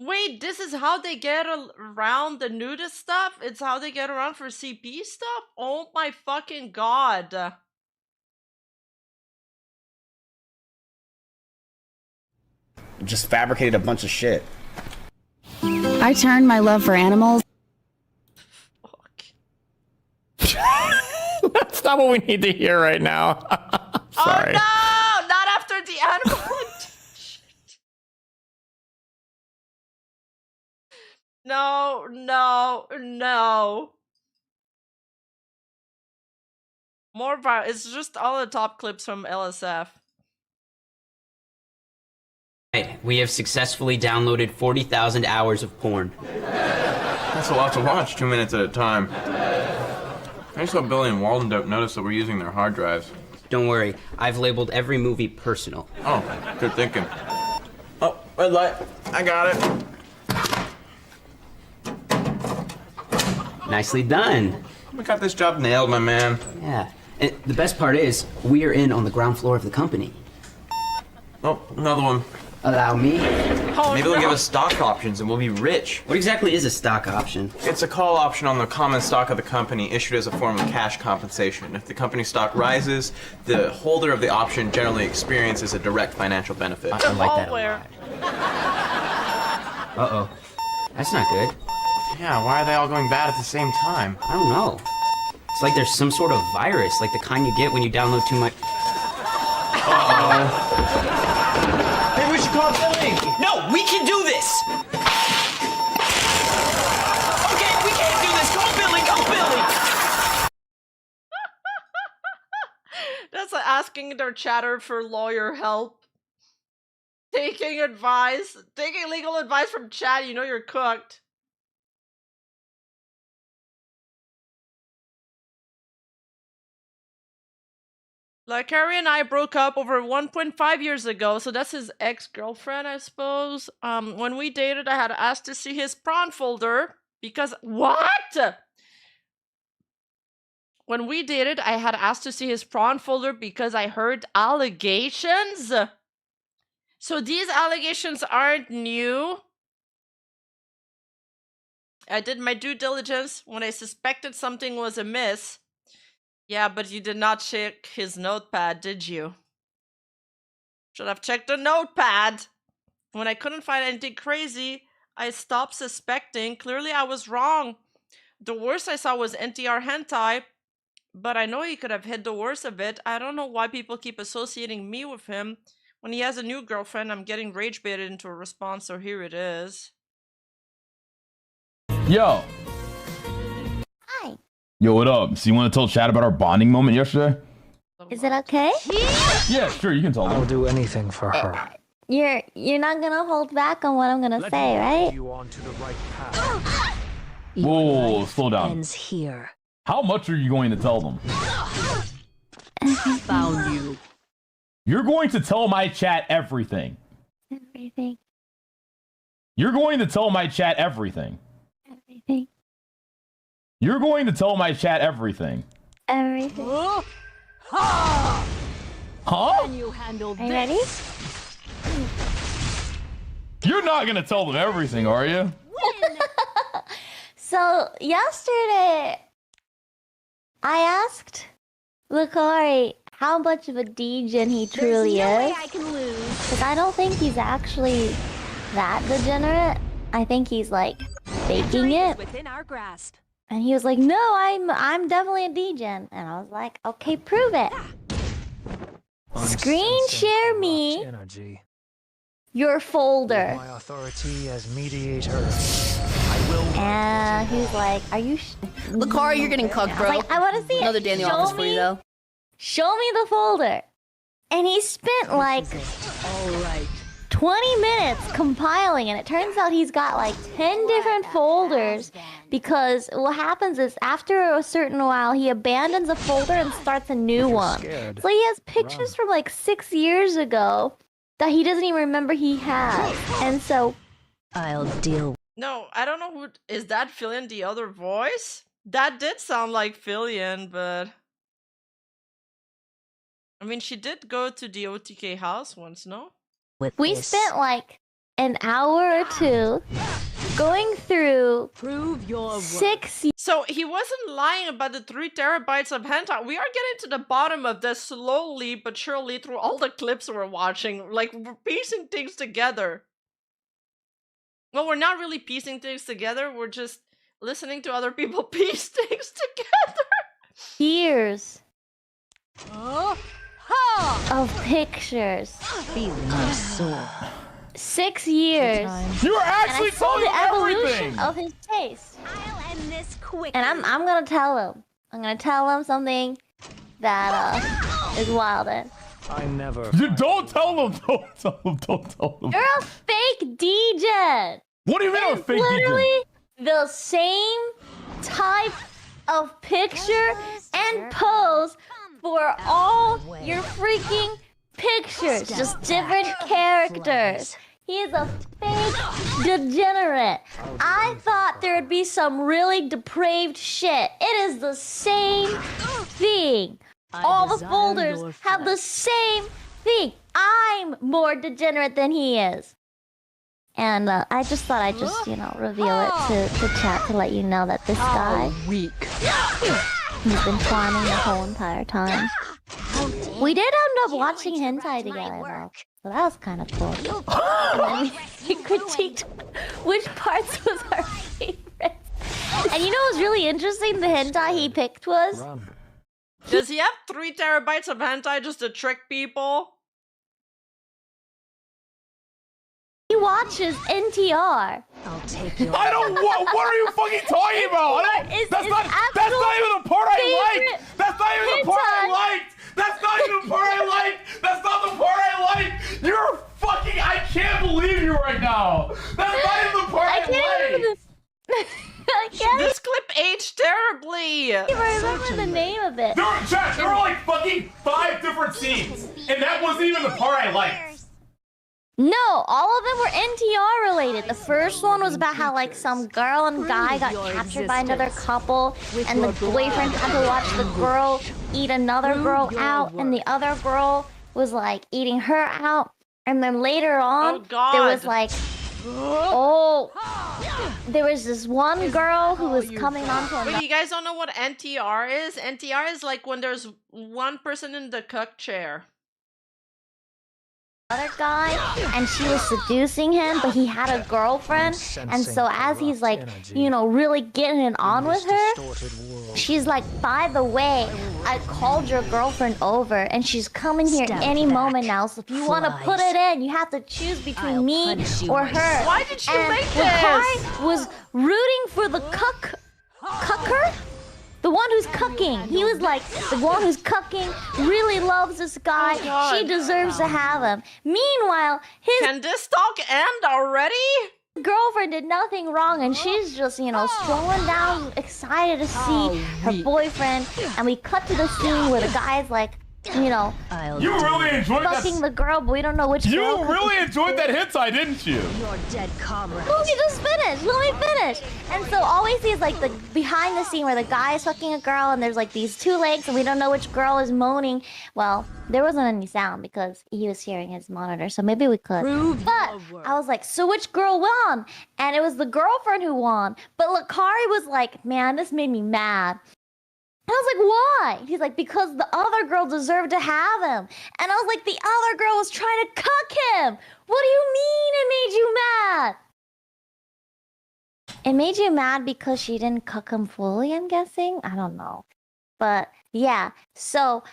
Wait, this is how they get around the nudist stuff? It's how they get around for CP stuff? Oh my fucking god. Just fabricated a bunch of shit. I turned my love for animals. That's not what we need to hear right now. Sorry. Oh no! Not after the animal. No, no, no. More it's just all the top clips from LSF. We have successfully downloaded 40,000 hours of porn. That's a lot to watch, 2 minutes at a time. I just hope Billy and Walden don't notice that we're using their hard drives. Don't worry, I've labeled every movie personal. Oh, good thinking. Oh, red light. I got it. Nicely done. We got this job nailed, my man. Yeah. And the best part is, we are in on the ground floor of the company. Oh, another one. Allow me. Oh, Maybe they'll give us stock options and we'll be rich. What exactly is a stock option? It's a call option on the common stock of the company issued as a form of cash compensation. If the company stock rises, the holder of the option generally experiences a direct financial benefit. I like that a lot. Uh-oh. That's not good. Yeah, why are they all going bad at the same time? I don't know. It's like there's some sort of virus, like the kind you get when you download too much. Maybe we should call Billy! No, we can do this! Okay, we can't do this! Go Billy, go Billy! That's like asking their chatter for lawyer help. Taking legal advice from chat, you know you're cooked. Lacari and I broke up over 1.5 years ago, so that's his ex-girlfriend, I suppose. When we dated, I had asked to see his prawn folder because what? When we dated, I had asked to see his prawn folder because I heard allegations. So these allegations aren't new. I did my due diligence when I suspected something was amiss. Yeah, but you did not check his notepad, did you? Should have checked the notepad. When I couldn't find anything crazy, I stopped suspecting. Clearly, I was wrong. The worst I saw was NTR hentai, but I know he could have hid the worst of it. I don't know why people keep associating me with him. When he has a new girlfriend, I'm getting rage baited into a response, so here it is. Yo. Hi. Yo, what up? So you want to tell Chad about our bonding moment yesterday? Is it okay? Yeah, sure, you can tell them. I'll do anything for her. You're not gonna hold back on what I'm gonna say, right? You onto the right path. Whoa, slow down. Ends here. How much are you going to tell them? Found you. You're going to tell my chat everything. Everything. You're going to tell my chat everything. Everything. You're going to tell my chat everything. Everything. Huh? Can you handle Are you ready? You're not going to tell them everything, are you? So yesterday, I asked Lacari how much of a degen he truly is. Because I don't think he's actually that degenerate. I think he's like faking it. Within our grasp. And he was like, "No, I'm definitely a degen." And I was like, "Okay, prove it. Screen share me Energy. your folder." My authority as mediator. And he's like, "Are you?" Lacari, you're getting cucked, bro. Like, I want to see it. Another day in the Show office for me- you, though. Show me the folder. And he spent like 20 minutes compiling, and it turns out he's got like 10 different folders, because what happens is after a certain while he abandons a folder and starts a new one. So he has pictures from like 6 years ago that he doesn't even remember he has. And so I'll deal. No, I don't know who is that. Fillion, the other voice? That did sound like Fillion, but I mean, she did go to the OTK house once, no? we spent like an hour or two going through your 6 So he wasn't lying about the 3 terabytes of hentai. We are getting to the bottom of this slowly but surely through all the clips we're watching. Like, we're piecing things together. Well, we're not really piecing things together. We're just listening to other people piece things together. years of pictures. Feeling my soul. 6 years. You were And actually I saw telling the them evolution everything. of his taste. I'll end this quick. And I'm gonna tell him. I'm gonna tell him something that is wild. I never. You don't tell them. Don't tell them. Don't tell them. You're a fake degen. What do you mean I'm a fake Literally the same type of picture and pose for all your freaking pictures. Just different characters. He is a fake degenerate. I thought there would be some really depraved shit. It is the same thing. All the folders have the same thing. I'm more degenerate than he is. And I just thought I'd just, reveal it to chat to let you know that this guy, he's been planning the whole entire time. We did end up watching hentai together, though. So that was kind of cool. And then we critiqued which parts was our favorite. And you know what was really interesting? The hentai he picked was... Does he have 3 terabytes of hentai just to trick people? He watches NTR. I'll take your... I don't. What are you fucking talking about? That's not even the part I liked. That's not even the part I liked. That's not even the part I liked. That's not the part I liked. You're fucking. I can't believe you right now. That's not even the part I liked. This clip aged terribly. I can't remember the name of it. There were like fucking 5 different scenes, and that wasn't even the part I liked. No, all of them were NTR related. The first one was about how like some girl and guy got captured by another couple, and the boyfriend had to watch the girl eat another girl out, and the other girl was like eating her out. And then later on, there was like, there was this one girl who was coming onto a... Wait, you guys don't know what NTR is? NTR is like when there's one person in the cuck chair. Other guy, and she was seducing him, but he had a girlfriend, and so as he's like, really getting it on with her, she's like, by the way, I called your girlfriend over, and she's coming here any moment now, so if you want to put it in, you have to choose between me or her. Why did you make this? Lacari was rooting for the cucker? The one who's cucking. He was like, the one who's cucking really loves this guy. She deserves to have him. Meanwhile, his... Can this talk end already? Girlfriend did nothing wrong, and she's just, strolling down, excited to see her boyfriend. And we cut to the scene where the guy's like, you really enjoyed that. fucking the girl, but we don't know which girl. You really enjoyed that hentai, didn't you? Your dead comrade. Let me just finish. Let me finish. And so all we see is like the behind the scene where the guy is fucking a girl, and there's like these 2 legs, and we don't know which girl is moaning. Well, there wasn't any sound because he was hearing his monitor, so maybe we could. But I was like, so which girl won? And it was the girlfriend who won. But Lacari was like, man, this made me mad. And I was like, why? He's like, because the other girl deserved to have him. And I was like, the other girl was trying to cuck him. What do you mean it made you mad? It made you mad because she didn't cuck him fully, I'm guessing? I don't know. But yeah, so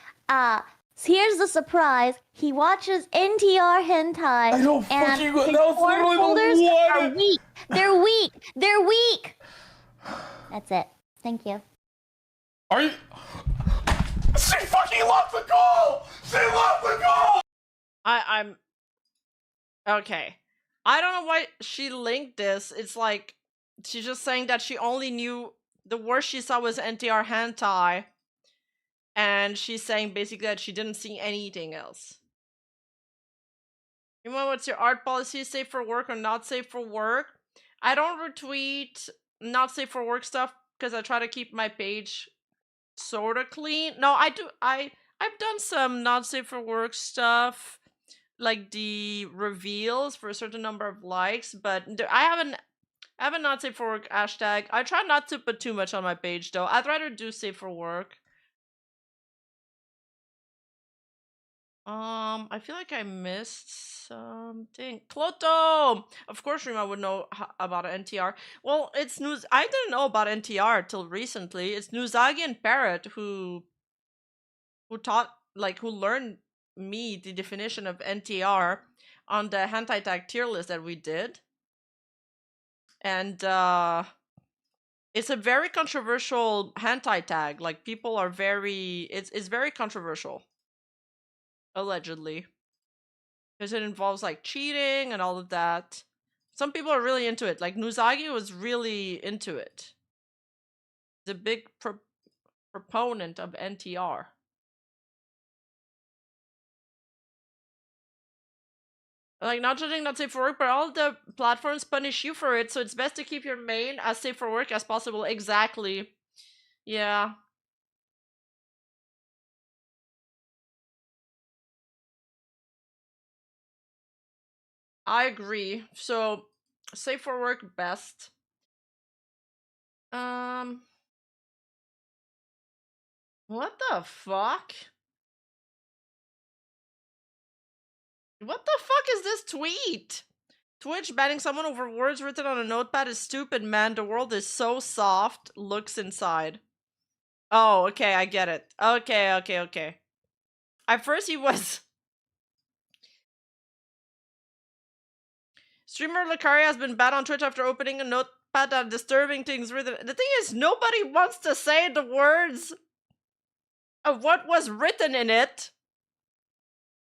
here's the surprise. He watches NTR hentai. I don't and fucking... his That was porn literally folders the one... are weak. They're weak. They're weak. That's it. Thank you. Are you... She fucking lost the goal! She lost the goal! I'm... Okay. I don't know why she linked this. It's like, she's just saying that she only knew... The worst she saw was NTR hentai. And she's saying basically that she didn't see anything else. You know what's your art policy? Safe for work or not safe for work? I don't retweet not safe for work stuff because I try to keep my page sort of clean. No, I do. I've done some not safe for work stuff, like the reveals for a certain number of likes, but I haven't not safe for work hashtag. I try not to put too much on my page though. I'd rather do safe for work. I feel like I missed something. Cloto! Of course Rima would know about NTR. Well, it's news. I didn't know about NTR till recently. It's Nuzagi and Parrot who taught, like, who learned me the definition of NTR on the hentai tag tier list that we did. And it's a very controversial hentai tag. Like, people are very... It's very controversial. Allegedly. Because it involves like cheating and all of that. Some people are really into it. Like Nuzagi was really into it. He's a big proponent of NTR. Like, not judging, not safe for work, but all the platforms punish you for it, so it's best to keep your main as safe for work as possible. Exactly. Yeah. I agree. So, safe for work best. What the fuck? What the fuck is this tweet? Twitch banning someone over words written on a notepad is stupid, man. The world is so soft. Looks inside. Oh, okay, I get it. Okay. At first he was... Streamer Lacari has been banned on Twitch after opening a notepad and disturbing things written. The thing is, nobody wants to say the words of what was written in it,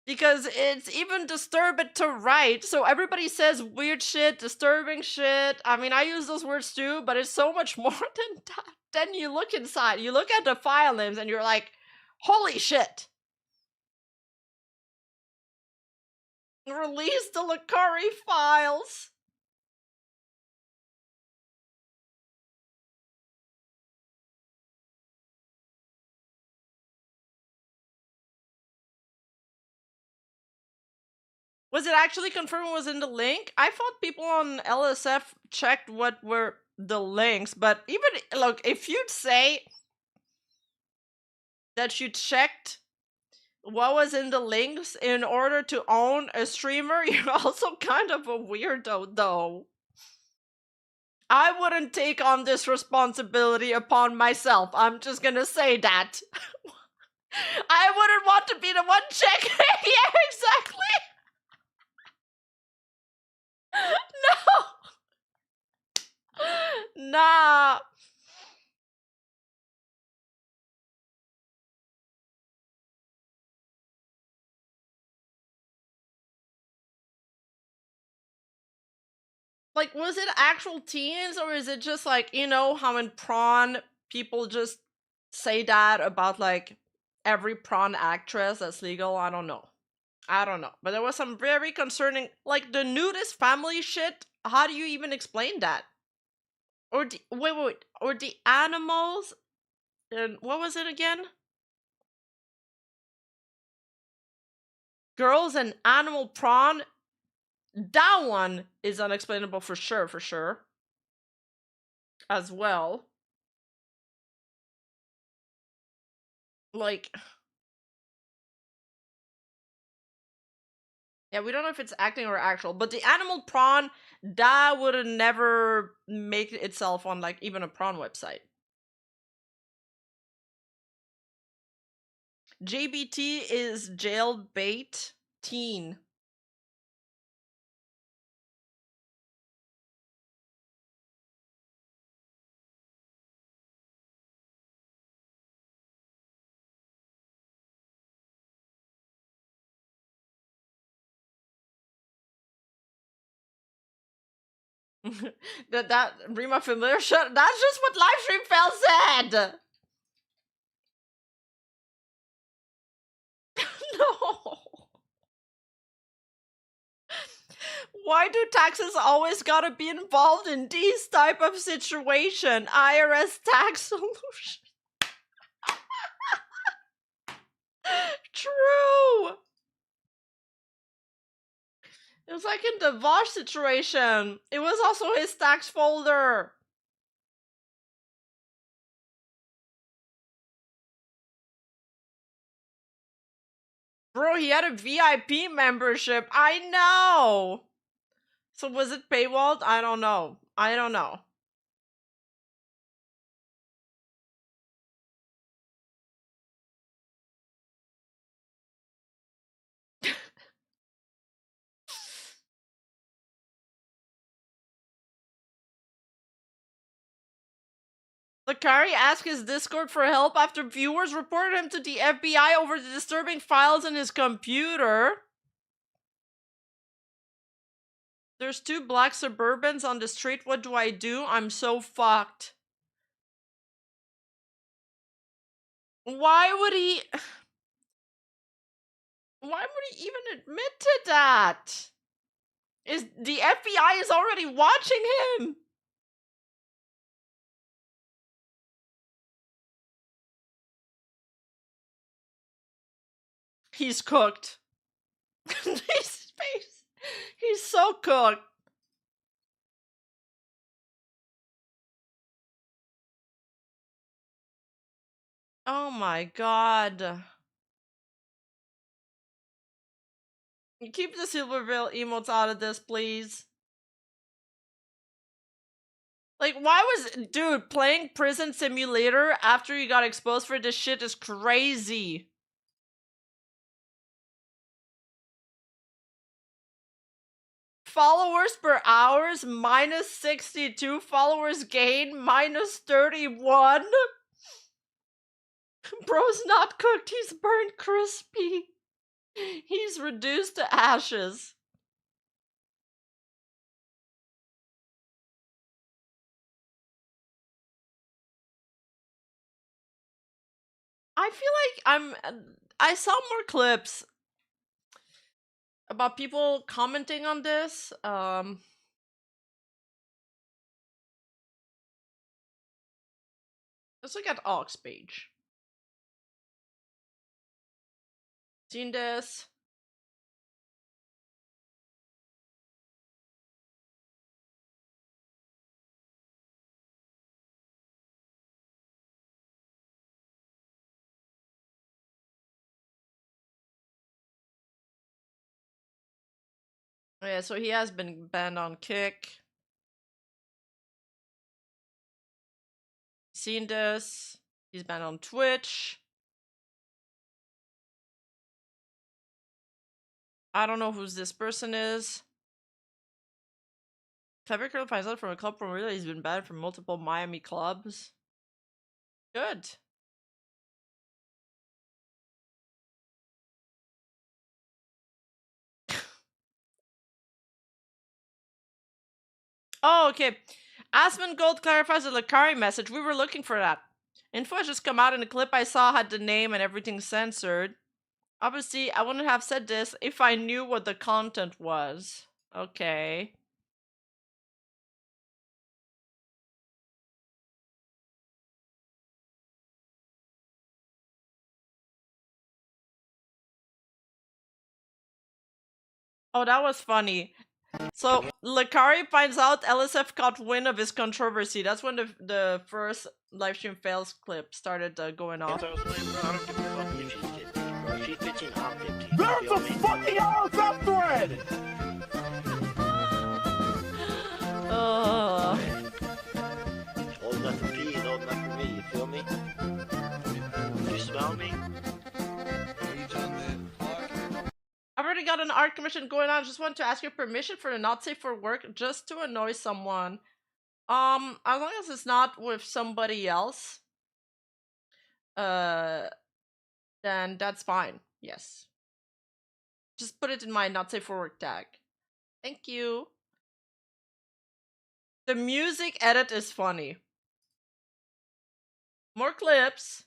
because it's even disturbing to write. So everybody says weird shit, disturbing shit. I mean, I use those words too, but it's so much more than that. Then you look inside, you look at the file names, and you're like, holy shit. Release the Lacari files. Was it actually confirmed what was in the link? I thought people on LSF checked what were the links, but even, look, if you'd say that you checked what was in the links in order to own a streamer, you're also kind of a weirdo, though. I wouldn't take on this responsibility upon myself. I'm just gonna say that. I wouldn't want to be the one checking. Yeah, exactly. No. Nah. Like, was it actual teens, or is it just like, you know, how in prawn people just say that about like every prawn actress that's legal? I don't know. But there was some very concerning, like the nudist family shit. How do you even explain that? Or wait, or the animals? And what was it again? Girls and animal prawn. That one is unexplainable for sure. As well. Like, yeah, we don't know if it's acting or actual, but the animal prawn, that would have never make itself on like even a prawn website. JBT is jailbait teen. that Rima familiar shut. That's just what livestream fell said. No. Why do taxes always gotta be involved in these type of situation? IRS tax solution. True. It was like in the Vosh situation. It was also his tax folder. Bro, he had a VIP membership. I know. So was it paywalled? I don't know. Lacari asked his Discord for help after viewers reported him to the FBI over the disturbing files in his computer. There's 2 black Suburbans on the street. What do I do? I'm so fucked. Why would he even admit to that? Is the FBI is already watching him? He's cooked. His face. He's so cooked. Oh my god. Keep the Silverville emotes out of this, please. Like, why was... Dude, playing Prison Simulator after you got exposed for this shit is crazy. Followers per hours, minus 62. Followers gain, minus 31. Bro's not cooked, he's burnt crispy. He's reduced to ashes. I feel like I saw more clips about people commenting on this. Let's look at Ox page. Seen this? Yeah, so he has been banned on Kick. Seen this? He's banned on Twitch. I don't know who this person is. Clever Girl finds out from a club from where he's been banned from multiple Miami clubs. Good. Oh, okay. Aspen Gold clarifies the Lacari message. We were looking for that. Info has just come out in a clip I saw had the name and everything censored. Obviously, I wouldn't have said this if I knew what the content was. Okay. Oh, that was funny. So, Lacari finds out LSF got wind of his controversy. That's when the first livestream fails clip started going off. There's a fucking LSF thread! Old enough for pee and old enough for me, you feel me? You smell me? I've already got an art commission going on. Just want to ask your permission for the not safe for work just to annoy someone. As long as it's not with somebody else, then that's fine. Yes. Just put it in my not safe for work tag. Thank you. The music edit is funny. More clips.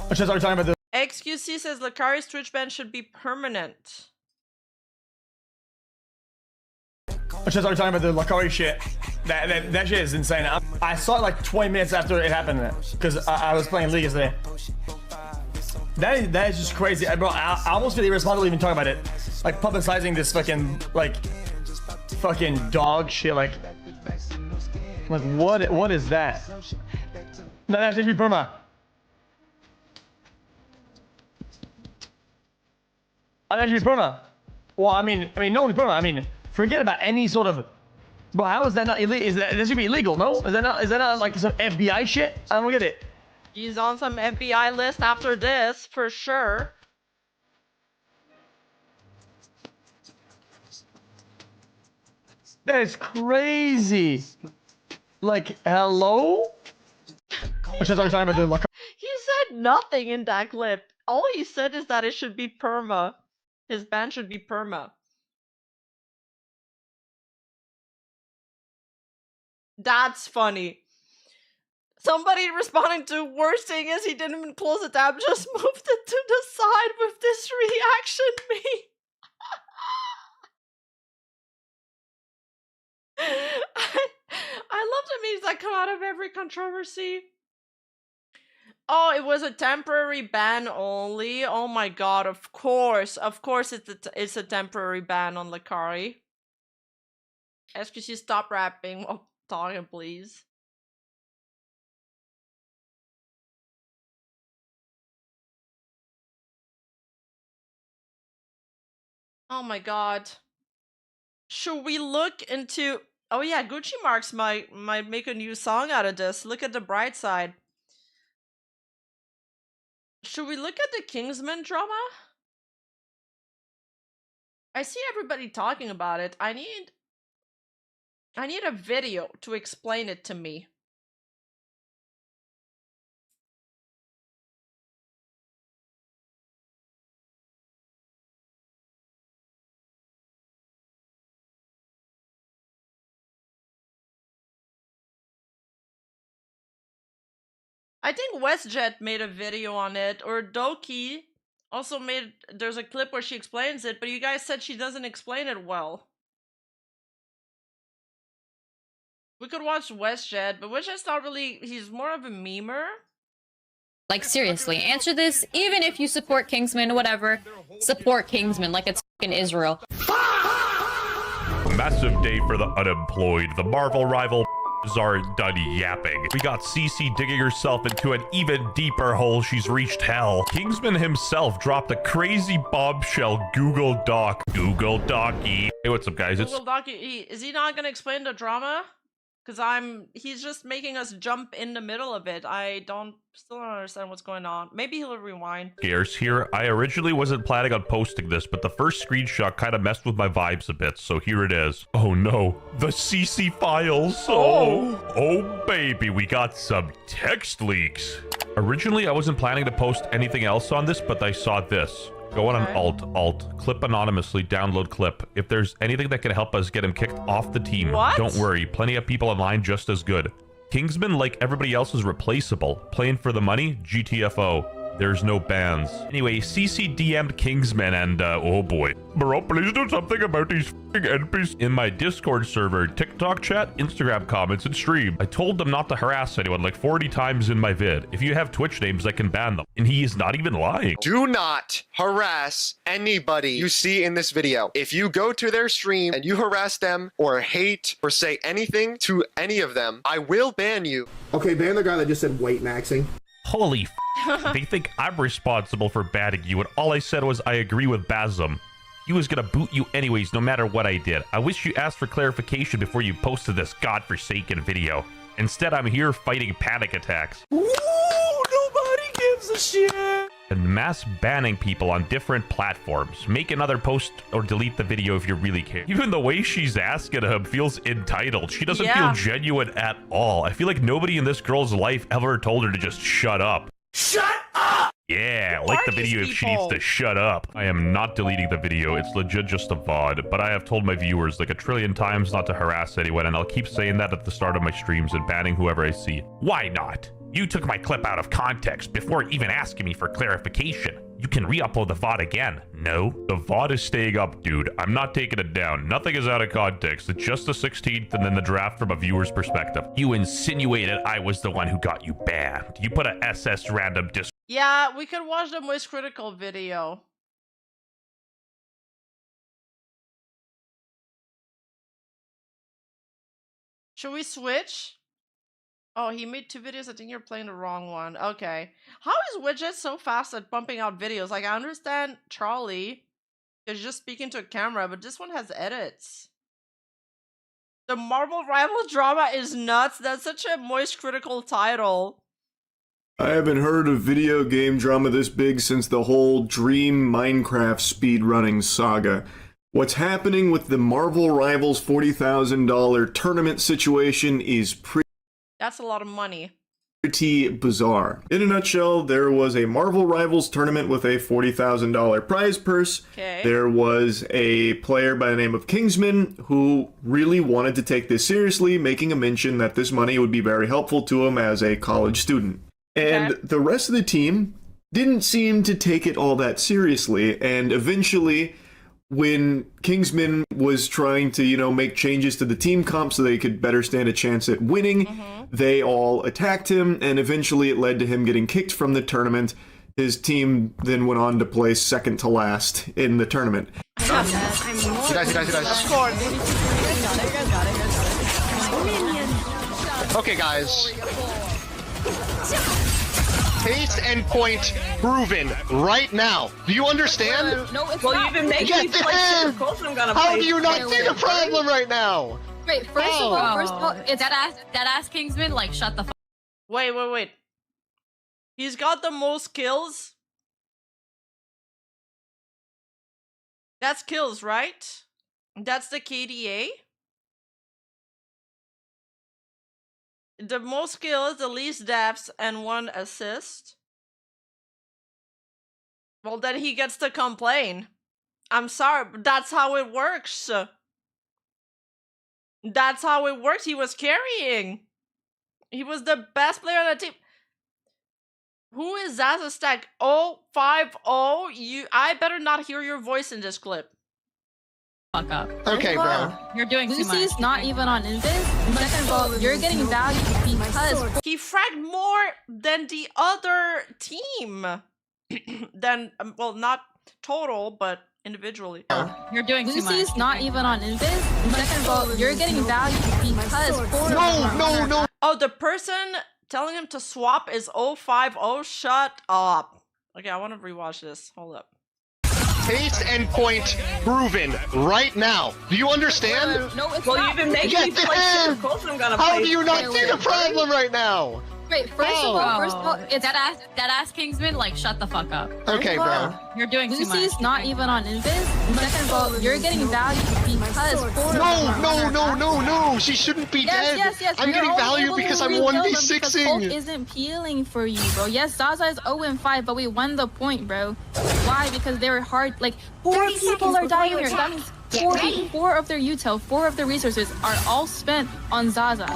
Which is our talking about the XQC says Lacari's Twitch ban should be permanent. Which is our talking about the Lacari shit. That shit is insane. I saw it like 20 minutes after it happened because I was playing League yesterday. That is just crazy, bro. I almost feel irresponsible even talking about it, like publicizing this fucking dog shit. Like what is that? No, that's just perma. Actually, perma. Well, I mean, not only perma. I mean, forget about any sort of. Bro, how is that not illegal? That should be illegal, no? Is that not like some FBI shit? I don't get it. He's on some FBI list after this, for sure. That is crazy. Like, hello? Which is our time about the. He said nothing in that clip. All he said is that it should be perma. His ban should be perma. That's funny. Somebody responding to worst thing is he didn't even close the tab, just moved it to the side with this reaction meme. I love the memes that come out of every controversy. Oh, it was a temporary ban only. Oh my god, of course it's a temporary ban on Lacari. Ask you to stop rapping while talking, please. Oh my god. Should we look into... Oh yeah, Gucci Marks might make a new song out of this. Look at the bright side. Should we look at the Kingsman drama? I see everybody talking about it. I need a video to explain it to me. I think WestJet made a video on it, or Doki also made... There's a clip where she explains it, but you guys said she doesn't explain it well. We could watch WestJet, but WestJet's not really... He's more of a memer. Like, seriously, answer this. Even if you support Kingsman, whatever, support Kingsman like it's fucking Israel. Massive day for the unemployed. The Marvel rival are done yapping. We got CC digging herself into an even deeper hole. She's reached hell. Kingsman himself dropped a crazy bombshell Google Doc. Google Docky. Hey, what's up, guys? Google Doc, is he not gonna explain the drama? Because he's just making us jump in the middle of it. I still don't understand what's going on. Maybe he'll rewind. Scarce here. I originally wasn't planning on posting this, but the first screenshot kind of messed with my vibes a bit, so here it is. Oh no, the CC files. Oh baby, we got some text leaks. Originally, I wasn't planning to post anything else on this, but I saw this. Go on an alt, clip anonymously, download clip. If there's anything that can help us get him kicked off the team, don't worry, plenty of people online just as good. Kingsman, like everybody else, is replaceable. Playing for the money, GTFO. There's no bans. Anyway, CC DM'd Kingsman and, oh boy. Bro, please do something about these f***ing NPCs. In my Discord server, TikTok chat, Instagram comments, and stream. I told them not to harass anyone like 40 times in my vid. If you have Twitch names, I can ban them. And he is not even lying. Do not harass anybody you see in this video. If you go to their stream and you harass them or hate or say anything to any of them, I will ban you. Okay, ban the guy that just said weight maxing. Holy f***. They think I'm responsible for banning you, and all I said was I agree with Basm. He was gonna boot you anyways, no matter what I did. I wish you asked for clarification before you posted this godforsaken video. Instead, I'm here fighting panic attacks. Ooh, nobody gives a shit. And mass banning people on different platforms. Make another post or delete the video if you really care. Even the way she's asking him feels entitled. She doesn't feel genuine at all. I feel like nobody in this girl's life ever told her to just shut up. Shut up! Yeah, like the video if she needs to shut up. I am not deleting the video. It's legit just a VOD, but I have told my viewers like a trillion times not to harass anyone, and I'll keep saying that at the start of my streams and banning whoever I see. Why not? You took my clip out of context before even asking me for clarification. You can re-upload the VOD again. No, the VOD is staying up, dude. I'm not taking it down. Nothing is out of context. It's just the 16th and then the draft from a viewer's perspective. You insinuated I was the one who got you banned. You put a SS random dis- Yeah, we could watch the Moist Critical video. Should we switch? Oh, he made 2 videos. I think you're playing the wrong one. Okay. How is Widget so fast at pumping out videos? Like, I understand Charlie is just speaking to a camera, but this one has edits. The Marvel rival drama is nuts. That's such a Moist Critical title. I haven't heard of video game drama this big since the whole Dream Minecraft speedrunning saga. What's happening with the Marvel Rivals $40,000 tournament situation is pretty That's a lot of money. pretty bizarre. In a nutshell, there was a Marvel Rivals tournament with a $40,000 prize purse. Okay. There was a player by the name of Kingsman who really wanted to take this seriously, making a mention that this money would be very helpful to him as a college student. And the rest of the team didn't seem to take it all that seriously, and eventually, when Kingsman was trying to, you know, make changes to the team comp so they could better stand a chance at winning, they all attacked him, and eventually it led to him getting kicked from the tournament. His team then went on to place second to last in the tournament. You guys. Okay, guys. Taste and point proven right now. Do you understand? No, it's not. You've been making me play shit. Of course I'm gonna play. How do you not see the problem right now? Wait, first of all, it's that ass Kingsman, like, shut the fuck. Wait. He's got the most kills. That's kills, right? That's the KDA. The most kills, the least deaths, and 1 assist. Well, then he gets to complain. I'm sorry, but that's how it works. That's how it works. He was carrying. He was the best player on the team. Who is Zaza Stack? 050? I better not hear your voice in this clip. Fuck up. Okay, bro. You're doing too much. Lucy's not even on Invis. Second of all, you're getting value because he fragged more than the other team. Then, well, not total, but individually. You're doing too much. Lucy's not even on Invis. Second of all, you're getting value because No. Oh, the person telling him to swap is 050. Shut up. Okay, I want to rewatch this. Hold up. Taste and point proven right now. Do you understand? No, it's not. You've been making me play shit. Of course I'm gonna play. How do you not see the problem right now? Wait, first of all, it's that ass Kingsman, like, shut the fuck up. Okay, bro. You're doing too much. Lucy's not even on Invis. Second of all, you're getting value because No. She shouldn't be dead. Yes. I'm getting value because I'm 1v6ing. Hulk isn't peeling for you, bro. Yes, Zaza is 0-5, but we won the point, bro. Why? Because they were hard. Like, 4 people are dying here. That means 4 of their util, 4 of their resources are all spent on Zaza.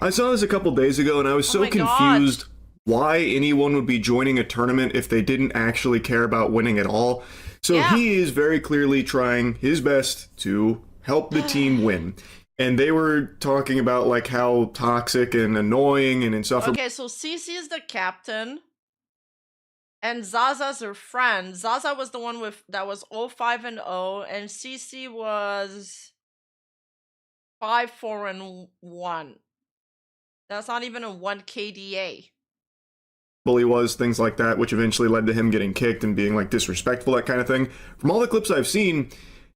I saw this a couple days ago and I was so confused why anyone would be joining a tournament if they didn't actually care about winning at all. So he is very clearly trying his best to help the team win. And they were talking about like how toxic and annoying and insufferable. Okay, so CC is the captain. And Zaza's her friend. Zaza was the one that was 0-5 and 0, and CC was 5-4 and 1. That's not even a 1 KDA. He was, things like that, which eventually led to him getting kicked and being like disrespectful, that kind of thing. From all the clips I've seen,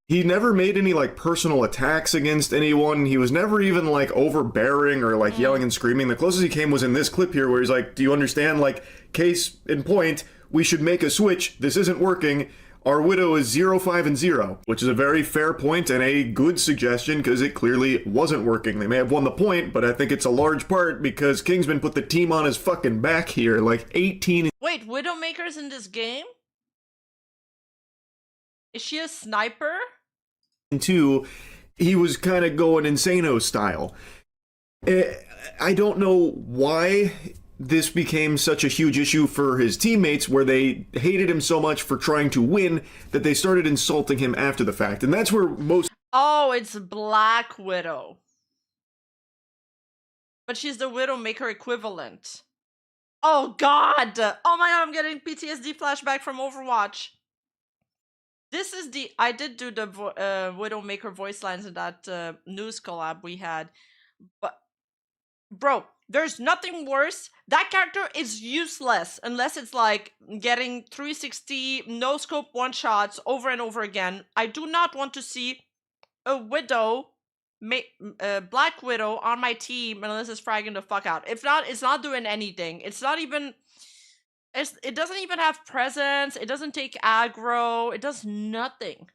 he never made any like personal attacks against anyone. He was never even like overbearing or like yelling and screaming. The closest he came was in this clip here where he's like, do you understand? Like, case in point, we should make a switch. This isn't working. Our widow is 0-5 and 0, which is a very fair point and a good suggestion because it clearly wasn't working. They may have won the point, but I think it's a large part because Kingsman put the team on his fucking back here, like 18. Wait, Widowmaker's in this game? Is she a sniper? And 2, he was kind of going insano style. I don't know why this became such a huge issue for his teammates where they hated him so much for trying to win that they started insulting him after the fact. And that's where most... Oh, it's Black Widow. But she's the Widowmaker equivalent. Oh god! Oh my god, I'm getting PTSD flashback from Overwatch. This is the... I did do the Widowmaker voice lines in that news collab we had. But... Bro, there's nothing worse. That character is useless unless it's like getting 360 no scope one shots over and over again. I do not want to see a Widow, Black Widow on my team unless it's fragging the fuck out. If not, it's not doing anything. It's not even... It doesn't even have presence. It doesn't take aggro. It does nothing.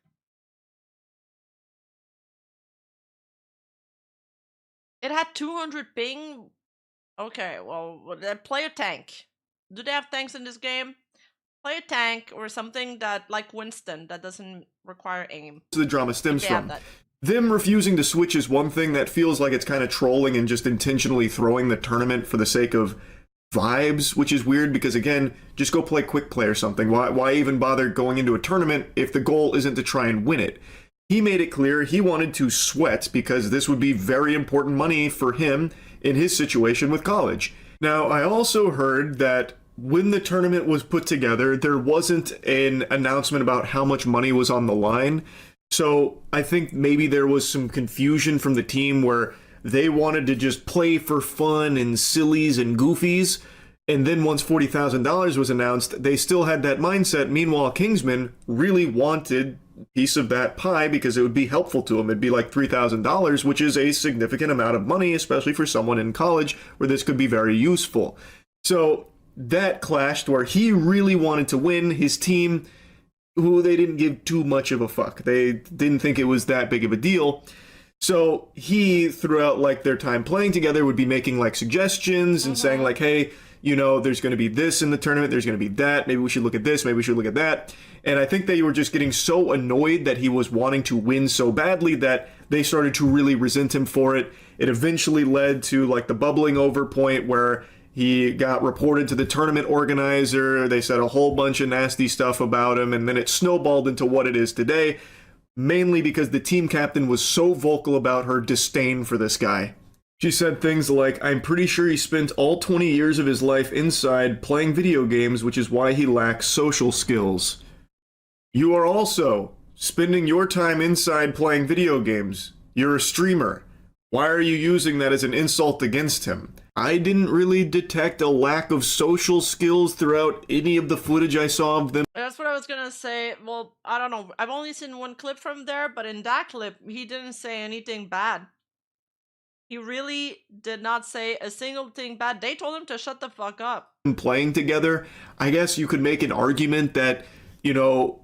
It had 200 ping Okay, well, play a tank. Do they have tanks in this game? Play a tank or something that, like Winston, that doesn't require aim. The drama stems If they have from. that. Them refusing to switch is one thing that feels like it's kind of trolling and just intentionally throwing the tournament for the sake of vibes, which is weird because, again, just go play quick play or something. Why even bother going into a tournament if the goal isn't to try and win it? He made it clear he wanted to sweat because this would be very important money for him in his situation with college. Now, I also heard that when the tournament was put together, there wasn't an announcement about how much money was on the line. So I think maybe there was some confusion from the team where they wanted to just play for fun and sillies and goofies. And then once $40,000 was announced, they still had that mindset. Meanwhile, Kingsman really wanted a piece of that pie because it would be helpful to him. It'd be like $3,000, which is a significant amount of money, especially for someone in college where this could be very useful. So that clashed where he really wanted to win. His team, who they didn't give too much of a fuck. They didn't think it was that big of a deal. So he, throughout like their time playing together, would be making like suggestions and saying like, hey, you know, there's going to be this in the tournament, there's going to be that, maybe we should look at this, maybe we should look at that. And I think they were just getting so annoyed that he was wanting to win so badly that they started to really resent him for it. It eventually led to like the bubbling over point where he got reported to the tournament organizer. They said a whole bunch of nasty stuff about him, and then it snowballed into what it is today, mainly because the team captain was so vocal about her disdain for this guy. She said things like, I'm pretty sure he spent all 20 years of his life inside playing video games, which is why he lacks social skills. You are also spending your time inside playing video games. You're a streamer. Why are you using that as an insult against him? I didn't really detect a lack of social skills throughout any of the footage I saw of them. That's what I was gonna say. Well, I don't know. I've only seen one clip from there, but in that clip, he didn't say anything bad. He really did not say a single thing bad. They told him to shut the fuck up. Playing together, I guess you could make an argument that, you know,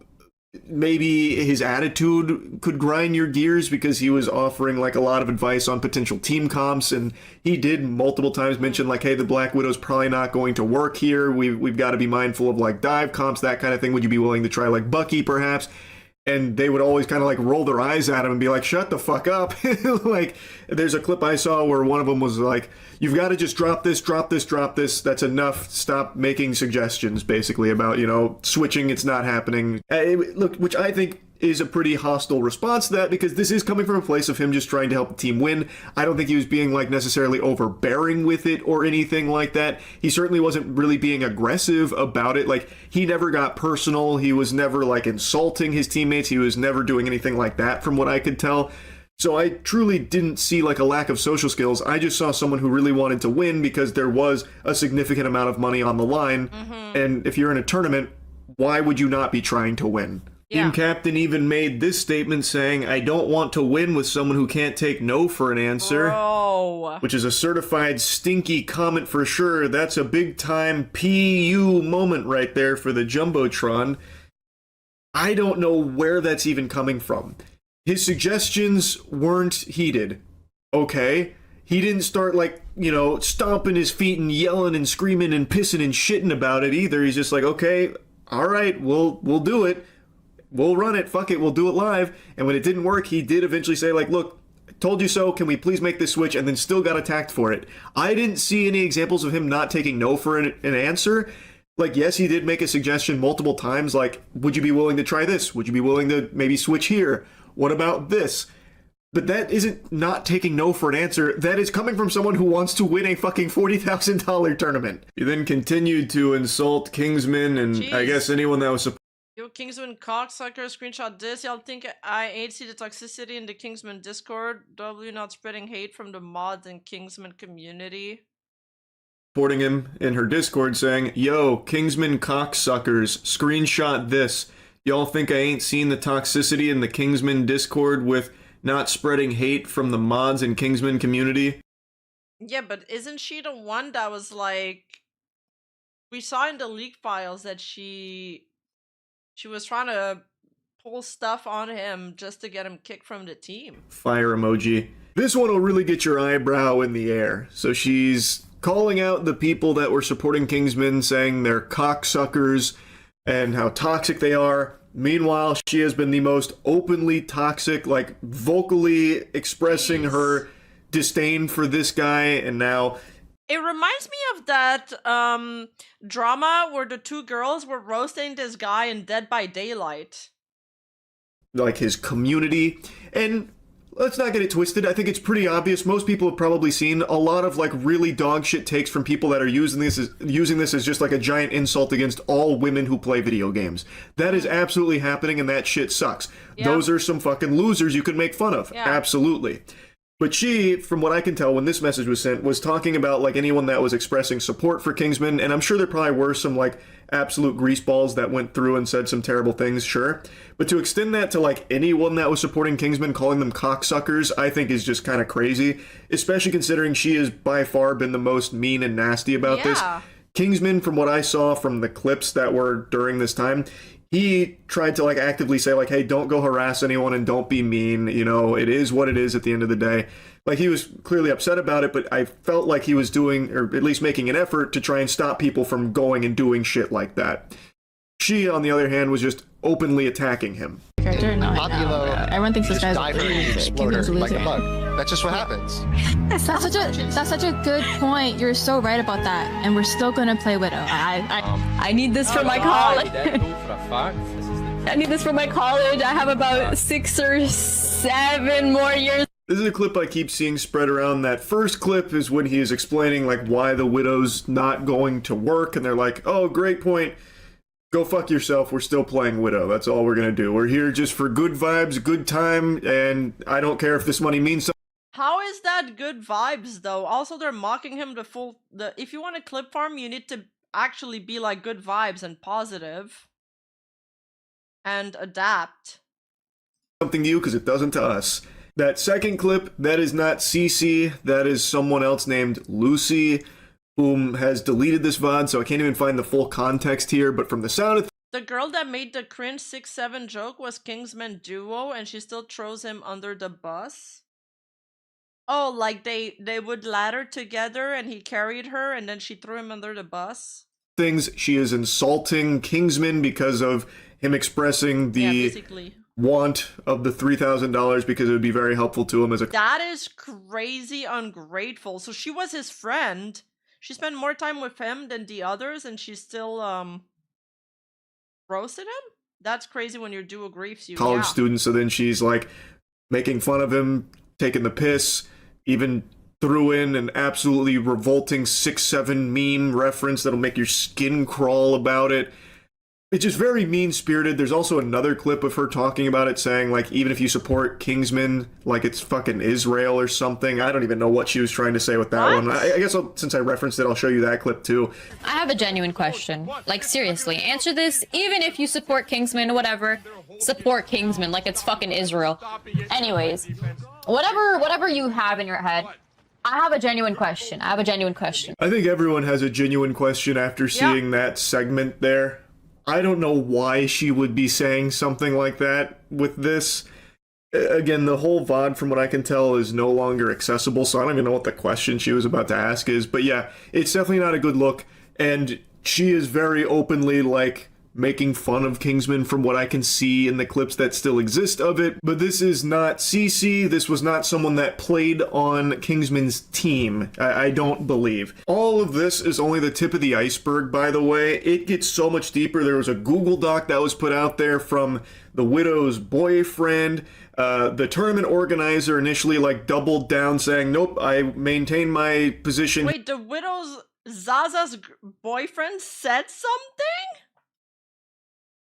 maybe his attitude could grind your gears because he was offering like a lot of advice on potential team comps, and he did multiple times mention like, hey, the Black Widow's probably not going to work here. We've got to be mindful of like dive comps, that kind of thing. Would you be willing to try like Bucky perhaps? And they would always kind of like roll their eyes at him and be like, shut the fuck up. Like, there's a clip I saw where one of them was like, you've got to just drop this, drop this, drop this. That's enough. Stop making suggestions, basically, about, you know, switching. It's not happening. Look, which I think is a pretty hostile response to that, because this is coming from a place of him just trying to help the team win. I don't think he was being like necessarily overbearing with it or anything like that. He certainly wasn't really being aggressive about it. Like, he never got personal. He was never like insulting his teammates. He was never doing anything like that from what I could tell. So I truly didn't see like a lack of social skills. I just saw someone who really wanted to win because there was a significant amount of money on the line. And if you're in a tournament, why would you not be trying to win? Team captain even made this statement saying, I don't want to win with someone who can't take no for an answer. Bro. Which is a certified stinky comment for sure. That's a big time PU moment right there for the Jumbotron. I don't know where that's even coming from. His suggestions weren't heeded. Okay. He didn't start like, you know, stomping his feet and yelling and screaming and pissing and shitting about it either. He's just like, okay, all right, we'll do it. We'll run it, fuck it, we'll do it live. And when it didn't work, he did eventually say like, look, told you so, can we please make this switch? And then still got attacked for it. I didn't see any examples of him not taking no for an answer. Like, yes, he did make a suggestion multiple times, like, would you be willing to try this? Would you be willing to maybe switch here? What about this? But that isn't not taking no for an answer. That is coming from someone who wants to win a fucking $40,000 tournament. He then continued to insult Kingsman and I guess anyone that was Yo, Kingsman cocksucker, screenshot this. Y'all think I ain't see the toxicity in the Kingsman Discord? W not spreading hate from the mods and Kingsman community. supporting him in her Discord saying, yo, Kingsman cocksuckers, screenshot this. Y'all think I ain't seen the toxicity in the Kingsman Discord with not spreading hate from the mods and Kingsman community? Yeah, but isn't she the one that was like... We saw in the leak files that she was trying to pull stuff on him just to get him kicked from the team. Fire emoji. This one will really get your eyebrow in the air. So she's calling out the people that were supporting Kingsman, saying they're cocksuckers and how toxic they are. Meanwhile, she has been the most openly toxic, like vocally expressing her disdain for this guy, and now it reminds me of that drama where the two girls were roasting this guy in Dead by Daylight. like his community. And let's not get it twisted. I think it's pretty obvious. Most people have probably seen a lot of like really dog shit takes from people that are using this as just like a giant insult against all women who play video games. That is absolutely happening, and that shit sucks. Yeah. Those are some fucking losers you can make fun of. Yeah. Absolutely. But she, from what I can tell when this message was sent, was talking about like anyone that was expressing support for Kingsman, and I'm sure there probably were some like absolute greaseballs that went through and said some terrible things, sure. But to extend that to like anyone that was supporting Kingsman, calling them cocksuckers, I think is just kind of crazy, especially considering she has by far been the most mean and nasty about this. Kingsman, from what I saw from the clips that were during this time, he tried to like actively say like, hey, don't go harass anyone and don't be mean. You know, it is what it is at the end of the day. Like, he was clearly upset about it, but I felt like he was doing, or at least making an effort to try and stop people from going and doing shit like that. She, on the other hand, was just openly attacking him. Everyone thinks this guy's a loser. Like a bug. That's just what happens. That's such a good point. You're so right about that, and we're still gonna play Widow. I need this for my college. I need this for my college. I have about 6 or 7 more years. This is a clip I keep seeing spread around. That first clip is when he is explaining like why the Widow's not going to work, and they're like, oh, great point. Go fuck yourself, we're still playing Widow. That's all we're gonna do. We're here just for good vibes, good time, and I don't care if this money means something. How is that good vibes though? Also, they're mocking him if you want a clip farm, you need to actually be like good vibes and positive and adapt. Something to you, because it doesn't to us. That second clip, that is not Cece, that is someone else named Lucy, whom has deleted this VOD, so I can't even find the full context here, but from the sound of The girl that made the cringe 6-7 joke was Kingsman Duo, and she still throws him under the bus. Oh, like they would ladder together and he carried her and then she threw him under the bus? things, she is insulting Kingsman because of him expressing the want of the $3,000 because it would be very helpful to him as a... That is crazy ungrateful. So she was his friend. She spent more time with him than the others, and she still roasted him? That's crazy when your duo griefs you. college student, so then she's like making fun of him, taking the piss, even threw in an absolutely revolting 6-7 meme reference that'll make your skin crawl about it. It's just very mean-spirited. There's also another clip of her talking about it, saying, like, even if you support Kingsman, like it's fucking Israel or something. I don't even know what she was trying to say with that one. I guess since I referenced it, I'll show you that clip too. I have a genuine question. Like, seriously, answer this. Even if you support Kingsman or whatever, support Kingsman like it's fucking Israel. Anyways, whatever you have in your head, I have a genuine question. I think everyone has a genuine question after seeing that segment there. I don't know why she would be saying something like that with this. Again, the whole VOD, from what I can tell, is no longer accessible, so I don't even know what the question she was about to ask is. But yeah, it's definitely not a good look, and she is very openly, like, making fun of Kingsman from what I can see in the clips that still exist of it. But this is not CC. This was not someone that played on Kingsman's team. I don't believe. All of this is only the tip of the iceberg, by the way. It gets so much deeper. There was a Google Doc that was put out there from the Widow's boyfriend. The tournament organizer initially like doubled down, saying, nope, I maintain my position. Wait, the Widow's Zaza's boyfriend said something?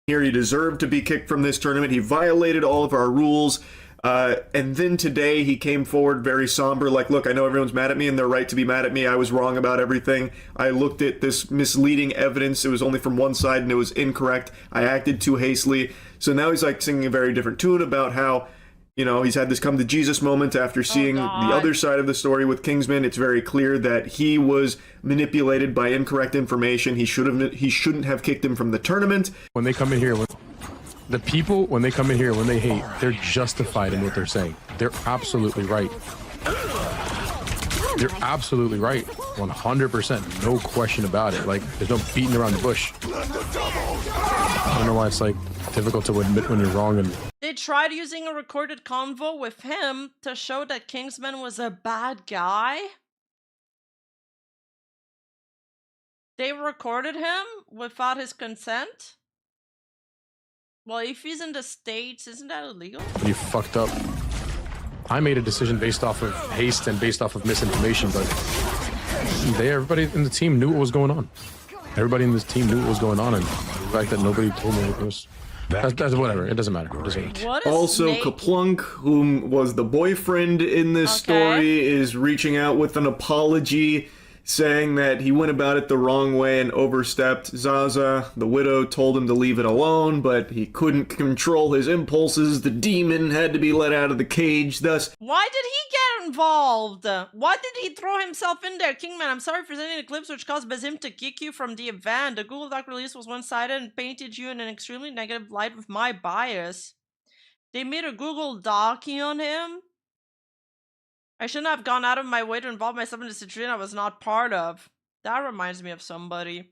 Here, he deserved to be kicked from this tournament. He violated all of our rules. And then today he came forward very somber, like, look, I know everyone's mad at me and they're right to be mad at me. I was wrong about everything. I looked at this misleading evidence. It was only from one side and it was incorrect. I acted too hastily. So now he's like singing a very different tune about how, you know, he's had this come to Jesus moment after seeing the other side of the story with Kingsman. It's very clear that he was manipulated by incorrect information. He shouldn't have kicked him from the tournament. When they come in here, The people, when they come in here, when they hate, they're justified in what they're saying. They're absolutely right. They're absolutely right. 100%. No question about it. Like, there's no beating around the bush. I don't know why it's, like, difficult to admit when you're wrong. And They tried using a recorded convo with him to show that Kingsman was a bad guy. They recorded him without his consent? Well, if he's in the States, isn't that illegal? you fucked up. I made a decision based off of haste and based off of misinformation, but everybody in the team knew what was going on. Everybody in this team knew what was going on, and the fact that nobody told me it was... That's whatever. It doesn't matter. It doesn't matter. Also, Kaplunk, whom was the boyfriend in this story, is reaching out with an apology, saying that he went about it the wrong way and overstepped. Zaza, the widow, told him to leave it alone, but he couldn't control his impulses. The demon had to be let out of the cage, thus... Why did he get involved? Why did he throw himself in there? Kingman, I'm sorry for sending the clips which caused Bazim to kick you from the event. The Google Doc release was one-sided and painted you in an extremely negative light with my bias. They made a Google Doc on him? I shouldn't have gone out of my way to involve myself in a situation I was not part of. That reminds me of somebody.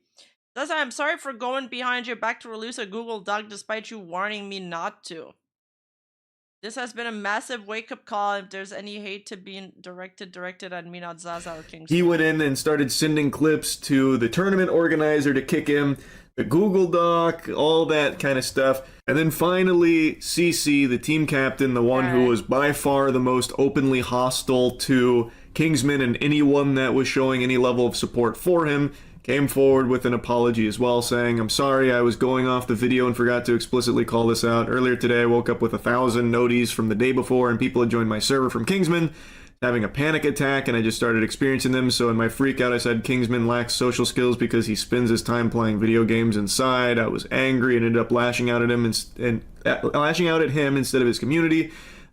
Thus, I'm sorry for going behind your back to release a Google Doc despite you warning me not to. This has been a massive wake-up call. If there's any hate to be directed at me, not Zaza or Kingsman. He went in and started sending clips to the tournament organizer to kick him, the Google Doc, all that kind of stuff. And then finally, CC, the team captain, the one who was by far the most openly hostile to Kingsman and anyone that was showing any level of support for him, came forward with an apology as well, saying, "I'm sorry, I was going off the video and forgot to explicitly call this out. Earlier today, I woke up with 1,000 noties from the day before, and people had joined my server from Kingsman, having a panic attack, and I just started experiencing them. So in my freak out, I said Kingsman lacks social skills because he spends his time playing video games inside. I was angry and ended up lashing out at him instead of his community.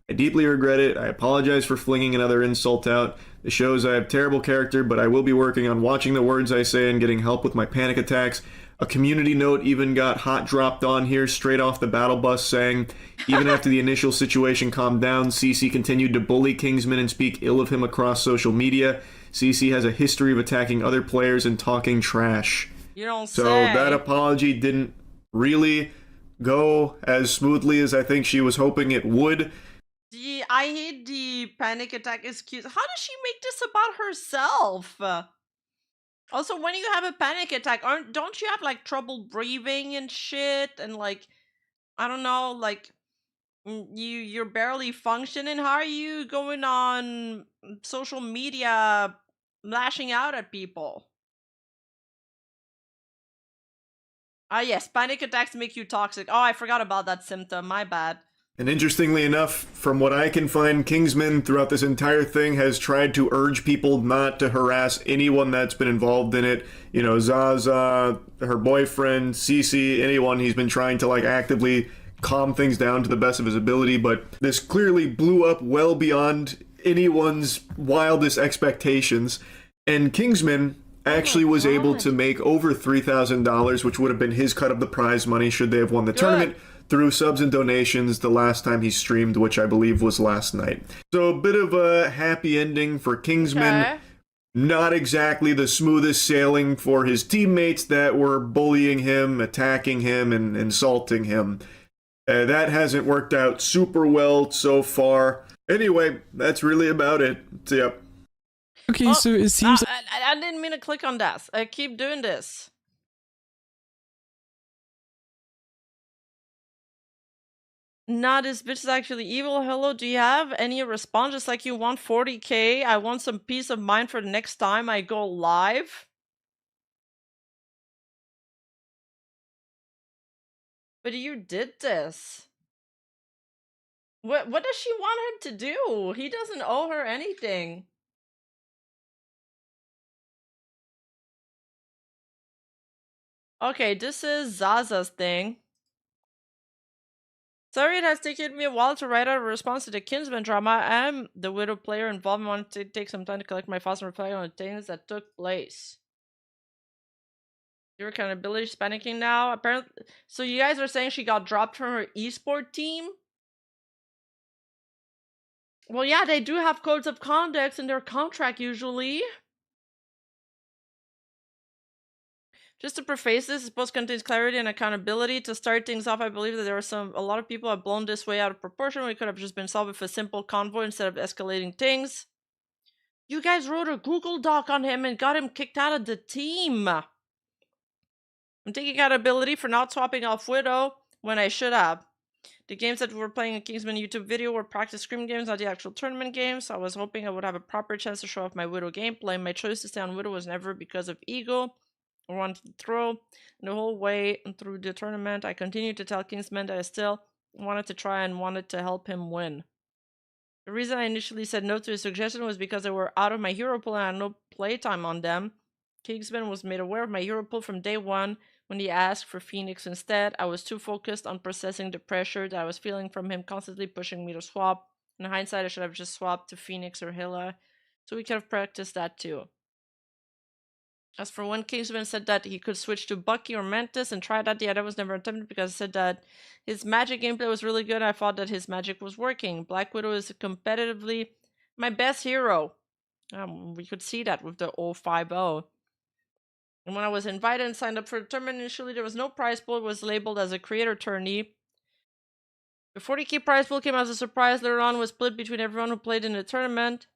I deeply regret it. I apologize for flinging another insult out. It shows I have terrible character, but I will be working on watching the words I say and getting help with my panic attacks." A community note even got hot dropped on here straight off the battle bus saying, even after the initial situation calmed down, CC continued to bully Kingsman and speak ill of him across social media. CC has a history of attacking other players and talking trash. You don't so say. That apology didn't really go as smoothly as I think she was hoping it would. I hate the panic attack excuse. How does she make this about herself? Also, when you have a panic attack, don't you have like trouble breathing and shit, and like, I don't know, like you're barely functioning? How are you going on social media lashing out at people? Ah yes, panic attacks make you toxic. Oh, I forgot about that symptom. My bad. And interestingly enough, from what I can find, Kingsman throughout this entire thing has tried to urge people not to harass anyone that's been involved in it. You know, Zaza, her boyfriend, Cece, anyone. He's been trying to like actively calm things down to the best of his ability, but this clearly blew up well beyond anyone's wildest expectations. And Kingsman actually was able to make over $3,000, which would have been his cut of the prize money should they have won the tournament, through subs and donations the last time he streamed, which I believe was last night. So a bit of a happy ending for Kingsman. Okay. Not exactly the smoothest sailing for his teammates that were bullying him, attacking him, and insulting him. That hasn't worked out super well so far. Anyway, that's really about it. So, yep. Okay, so it seems... I didn't mean to click on that. I keep doing this. Nah, this bitch is actually evil. Hello, do you have any response? Just like you want 40k, I want some peace of mind for the next time I go live. But you did this. What does she want him to do? He doesn't owe her anything. Okay, this is Zaza's thing. Sorry, it has taken me a while to write out a response to the Kingsman drama. I am the widow player involved and wanted to take some time to collect my thoughts and reflect on the things that took place. Your accountability, she's panicking now. Apparently, so you guys are saying she got dropped from her esport team? Well, yeah, they do have codes of conduct in their contract usually. Just to preface this post contains clarity and accountability. To start things off, I believe that there are a lot of people have blown this way out of proportion. We could have just been solved with a simple convoy instead of escalating things. You guys wrote a Google Doc on him and got him kicked out of the team. I'm taking accountability for not swapping off Widow when I should have. The games that we were playing in Kingsman YouTube video were practice scrim games, not the actual tournament games. I was hoping I would have a proper chance to show off my Widow gameplay. My choice to stay on Widow was never because of ego or wanted to throw. And the whole way through the tournament, I continued to tell Kingsman that I still wanted to try and wanted to help him win. The reason I initially said no to his suggestion was because they were out of my hero pool and I had no playtime on them. Kingsman was made aware of my hero pool from day one when he asked for Phoenix instead. I was too focused on processing the pressure that I was feeling from him constantly pushing me to swap. In hindsight, I should have just swapped to Phoenix or Hilla, so we could have practiced that too. As for when Kingsman said that he could switch to Bucky or Mantis and try that, the idea was never attempted because I said that his magic gameplay was really good. I thought that his magic was working. Black Widow is competitively my best hero. We could see that with the 050. And when I was invited and signed up for the tournament, initially there was no prize pool. It was labeled as a creator tourney. The 40k prize pool came as a surprise. Later on was split between everyone who played in the tournament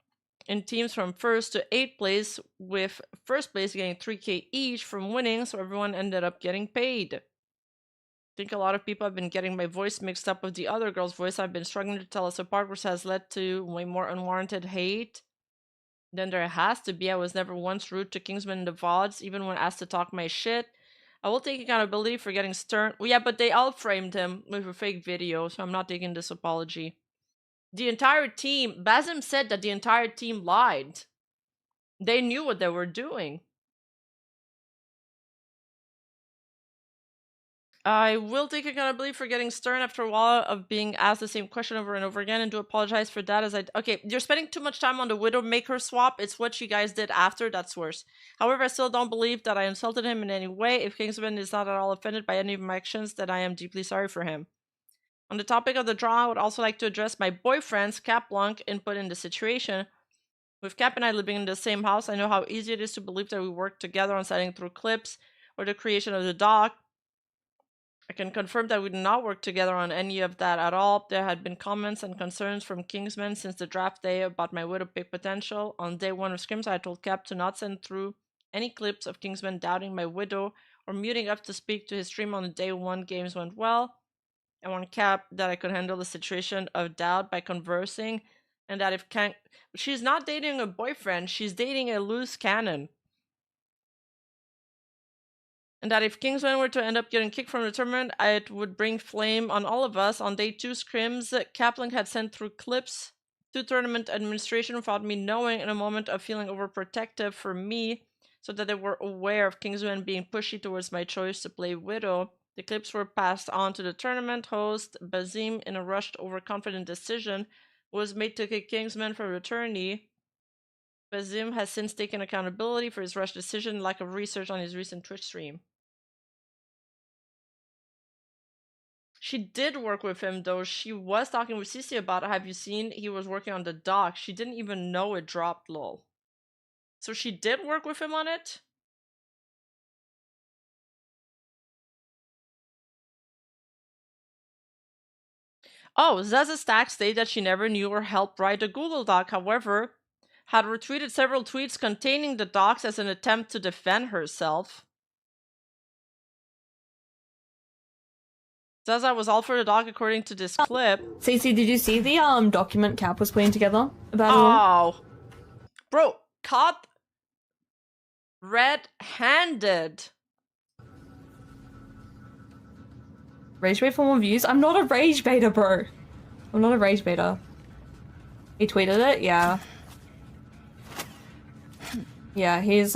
in teams from 1st to 8th place, with 1st place getting 3k each from winning, so everyone ended up getting paid. I think a lot of people have been getting my voice mixed up with the other girl's voice. I've been struggling to tell us apart, which has led to way more unwarranted hate than there has to be. I was never once rude to Kingsman in the VODs, even when asked to talk my shit. I will take accountability for getting stern. Well, yeah, but they all framed him with a fake video, so I'm not taking this apology. The entire team, Basim said that the entire team lied. They knew what they were doing. I will take accountability for getting stern after a while of being asked the same question over and over again, and do apologize for that as okay, you're spending too much time on the Widowmaker swap. It's what you guys did after, that's worse. However, I still don't believe that I insulted him in any way. If Kingsman is not at all offended by any of my actions, then I am deeply sorry for him. On the topic of the draw, I would also like to address my boyfriend's Cap-Blanc input in the situation. With Cap and I living in the same house, I know how easy it is to believe that we worked together on setting through clips or the creation of the doc. I can confirm that we did not work together on any of that at all. There had been comments and concerns from Kingsman since the draft day about my Widow pick potential. On day one of scrims, I told Cap to not send through any clips of Kingsman doubting my Widow or muting up to speak to his stream on the day one games went well. I want Cap that I could handle the situation of doubt by conversing, and that if she's not dating a boyfriend, she's dating a loose cannon. And that if Kingsman were to end up getting kicked from the tournament, it would bring flame on all of us. On day 2 scrims, Kaplan had sent through clips to tournament administration without me knowing, in a moment of feeling overprotective for me, so that they were aware of Kingsman being pushy towards my choice to play Widow. The clips were passed on to the tournament host. Basim, in a rushed, overconfident decision, was made to kick Kingsman from the tourney. Basim has since taken accountability for his rushed decision and lack of research on his recent Twitch stream. She did work with him, though. She was talking with Cici about, have you seen, he was working on the doc. She didn't even know it dropped, lol. So she did work with him on it? Oh, Zaza Stack stated that she never knew or helped write the Google Doc, however, had retweeted several tweets containing the docs as an attempt to defend herself. Zaza was all for the doc according to this clip. Cece, did you see the document Cap was putting together about Oh. Bro, caught red-handed. Rage bait for more views? I'm not a rage baiter, bro. I'm not a rage baiter. He tweeted it? Yeah. Yeah, he's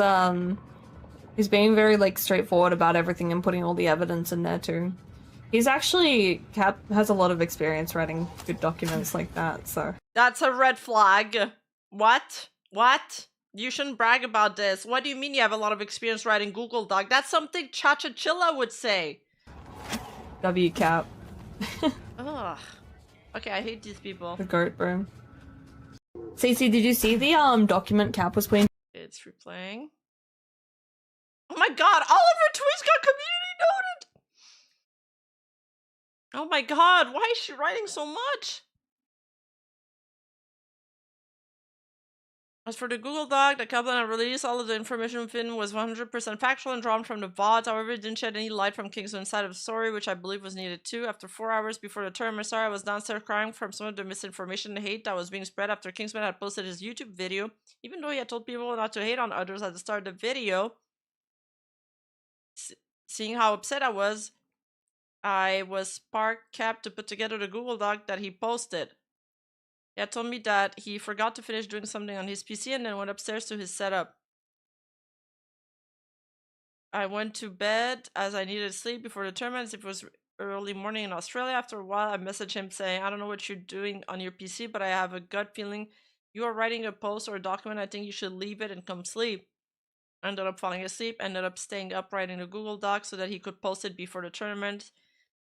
being very, like, straightforward about everything and putting all the evidence in there, too. He's actually, Cap has a lot of experience writing good documents like that, so. That's a red flag. What? What? You shouldn't brag about this. What do you mean you have a lot of experience writing Google Doc? That's something Chachachilla would say. W cap. Ugh. Okay, I hate these people. The goat, bro. Cece, did you see the document Cap was playing? It's replaying. Oh my god, all of her tweets got community noted! Oh my god, why is she writing so much? As for the Google Doc, the couple that released all of the information within was 100% factual and drawn from the VODs. However, it didn't shed any light from Kingsman's side of the story, which I believe was needed too. After 4 hours before the tournament started, I was downstairs crying from some of the misinformation and hate that was being spread after Kingsman had posted his YouTube video. Even though he had told people not to hate on others at the start of the video, seeing how upset I was spark Cap to put together the Google Doc that he posted. He had told me that he forgot to finish doing something on his PC and then went upstairs to his setup. I went to bed as I needed sleep before the tournament, as if it was early morning in Australia. After a while, I messaged him saying, I don't know what you're doing on your PC, but I have a gut feeling you are writing a post or a document. I think you should leave it and come sleep. I ended up falling asleep, ended up staying up writing a Google Doc so that he could post it before the tournament.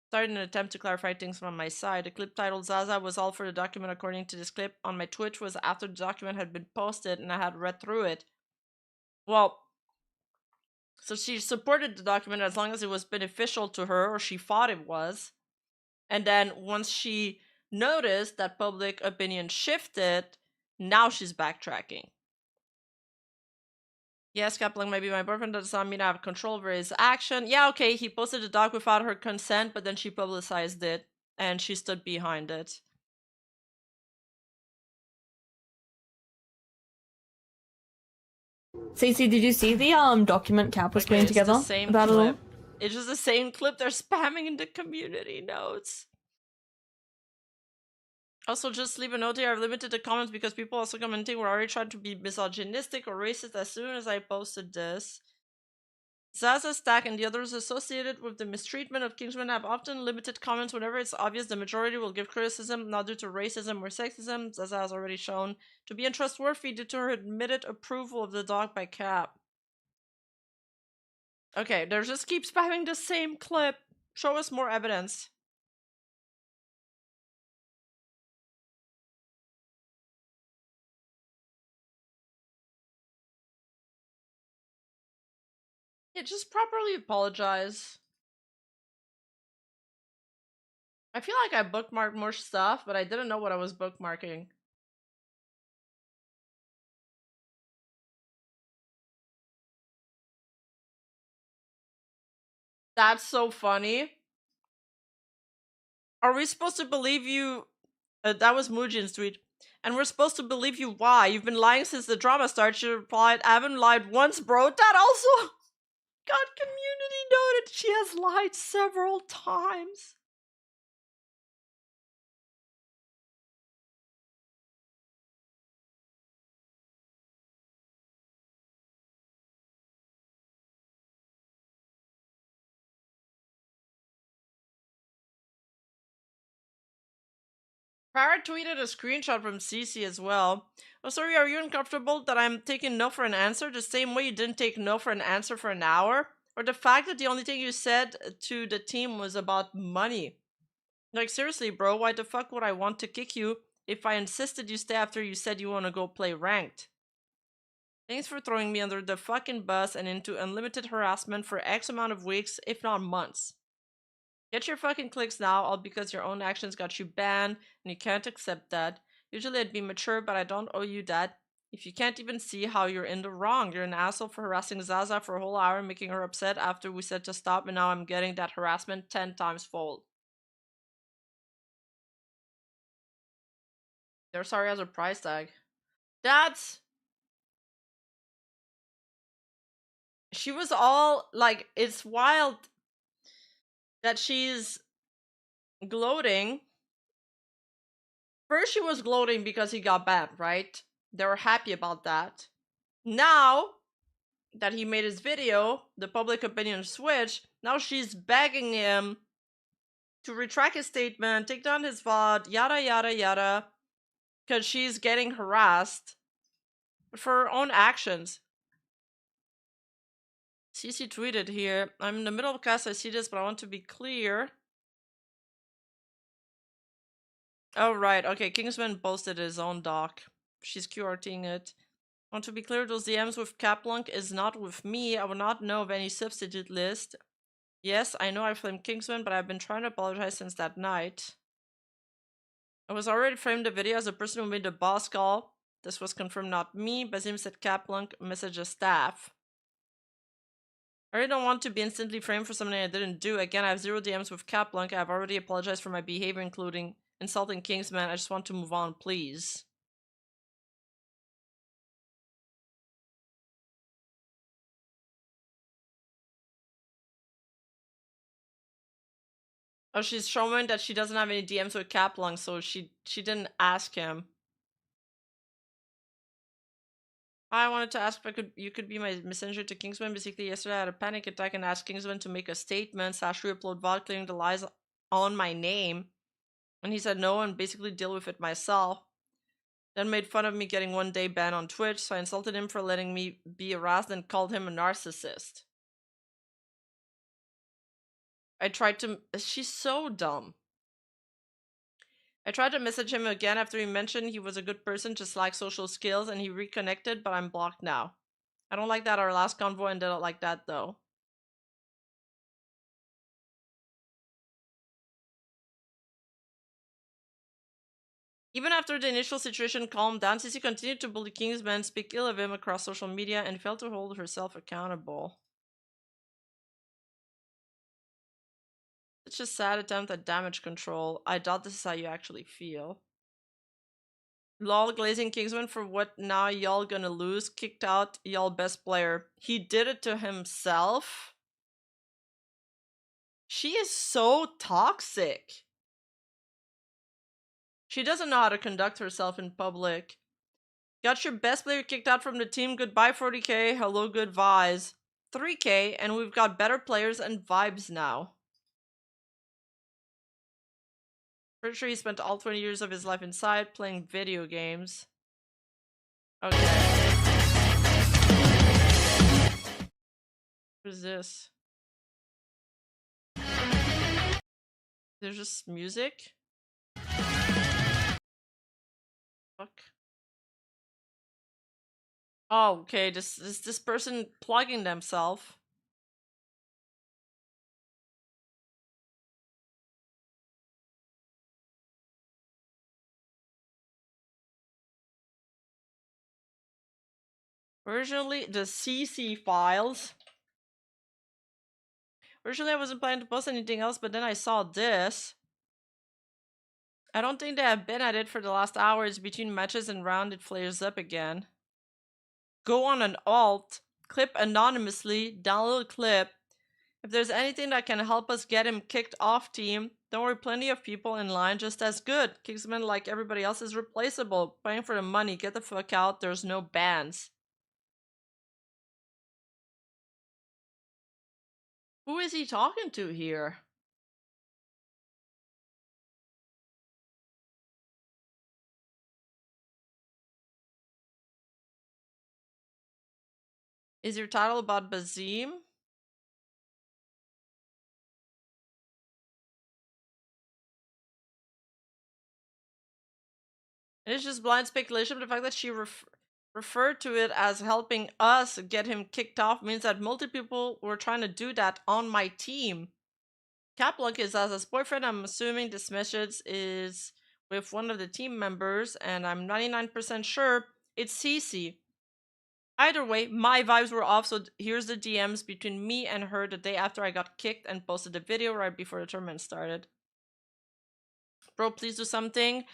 Started an attempt to clarify things from my side. The clip titled Zaza was all for the document according to this clip on my Twitch was after the document had been posted and I had read through it. Well, so she supported the document as long as it was beneficial to her, or she thought it was. And then once she noticed that public opinion shifted, now she's backtracking. Yes, Kaplan might be my boyfriend. That does not mean I have control over his action. Yeah, okay, he posted the doc without her consent, but then she publicized it, and she stood behind it. Cece, did you see the document Cap was playing together? It's the same clip. It's just the same clip they're spamming in the community notes. Also, just leave a note here. I've limited the comments because people also commenting were already trying to be misogynistic or racist as soon as I posted this. Zaza, Stack, and the others associated with the mistreatment of Kingsman have often limited comments whenever it's obvious the majority will give criticism, not due to racism or sexism, Zaza has already shown, to be untrustworthy due to her admitted approval of the dog by Cap. Okay, they just keep spamming the same clip. Show us more evidence. Yeah, just properly apologize. I feel like I bookmarked more stuff, but I didn't know what I was bookmarking. That's so funny. Are we supposed to believe you? That was Mujin's tweet. And we're supposed to believe you why? You've been lying since the drama started. She replied, I haven't lied once, bro. That also got community noted. She has lied several times. Parrot tweeted a screenshot from CC as well. Oh, sorry, are you uncomfortable that I'm taking no for an answer the same way you didn't take no for an answer for an hour? Or the fact that the only thing you said to the team was about money? Like, seriously, bro, why the fuck would I want to kick you if I insisted you stay after you said you want to go play ranked? Thanks for throwing me under the fucking bus and into unlimited harassment for X amount of weeks, if not months. Get your fucking clicks now, all because your own actions got you banned, and you can't accept that. Usually I'd be mature, but I don't owe you that. If you can't even see how you're in the wrong, you're an asshole for harassing Zaza for a whole hour, making her upset after we said to stop, and now I'm getting that harassment 10 times fold. They're sorry as a price tag. That's... She was all, like, it's wild that she's gloating. First she was gloating because he got banned, right? They were happy about that. Now that he made his video, the public opinion switched. Now she's begging him to retract his statement, take down his VOD, yada yada yada, because she's getting harassed but for her own actions. CC tweeted here, I'm in the middle of class, I see this, but I want to be clear. Oh, right. Okay, Kingsman posted his own doc. She's QRTing it. I want to be clear, those DMs with Caplunk is not with me. I will not know of any substitute list. Yes, I know I framed Kingsman, but I've been trying to apologize since that night. I was already framed the video as a person who made the boss call. This was confirmed not me. Bazim said Caplunk messages staff. I really don't want to be instantly framed for something I didn't do. Again, I have 0 DMs with Caplunk. I've already apologized for my behavior, including insulting Kingsman. I just want to move on, please. Oh, she's showing that she doesn't have any DMs with Caplunk, so she didn't ask him. I wanted to ask if you could be my messenger to Kingsman. Basically, yesterday I had a panic attack and asked Kingsman to make a statement / re-upload VOD clearing the lies on my name. And he said no and basically deal with it myself. Then made fun of me getting 1 day ban on Twitch, so I insulted him for letting me be harassed and called him a narcissist. I tried to... She's so dumb. I tried to message him again after he mentioned he was a good person, just lacked social skills, and he reconnected, but I'm blocked now. I don't like that our last convo ended up like that, though. Even after the initial situation calmed down, Sissy continued to bully Kingsman, speak ill of him across social media, and failed to hold herself accountable. Such a sad attempt at damage control. I doubt this is how you actually feel. Lol, glazing Kingsman for what now y'all gonna lose? Kicked out y'all best player. He did it to himself? She is so toxic. She doesn't know how to conduct herself in public. Got your best player kicked out from the team. Goodbye 40k. Hello good vibes. 3k and we've got better players and vibes now. Pretty sure he spent all 20 years of his life inside playing video games. Okay. What is this? There's just music? Fuck. Oh, okay. This person plugging themselves. Originally, the CC files. Originally, I wasn't planning to post anything else, but then I saw this. I don't think they have been at it for the last hours. Between matches and round, it flares up again. Go on an alt, clip anonymously, download a clip. If there's anything that can help us get him kicked off team, don't worry, plenty of people in line just as good. Kingsman, like everybody else, is replaceable. Paying for the money, get the fuck out, there's no bans. Who is he talking to here? Is your title about Bazim? And it's just blind speculation, but the fact that she referred to it as helping us get him kicked off means that multiple people were trying to do that on my team. Caplunk is as his boyfriend. I'm assuming this message is with one of the team members, and I'm 99% sure it's Cece. Either way, my vibes were off, so here's the DMs between me and her the day after I got kicked and posted the video right before the tournament started. Bro, please do something.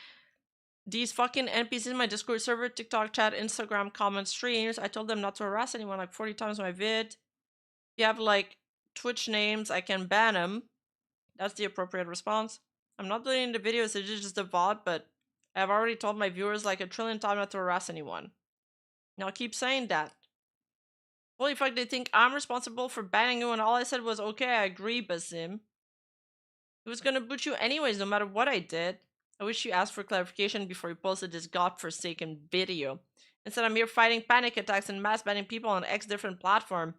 These fucking NPCs in my Discord server, TikTok chat, Instagram comment streams, I told them not to harass anyone like 40 times in my vid. If you have like Twitch names, I can ban them. That's the appropriate response. I'm not deleting the videos, it's just a VOD, but I've already told my viewers like a trillion times not to harass anyone. Now I keep saying that. Holy fuck, they think I'm responsible for banning you, and all I said was, okay, I agree, Bazim. He was gonna boot you anyways, no matter what I did. I wish you asked for clarification before you posted this godforsaken video. Instead, I'm here fighting panic attacks and mass banning people on X different platform.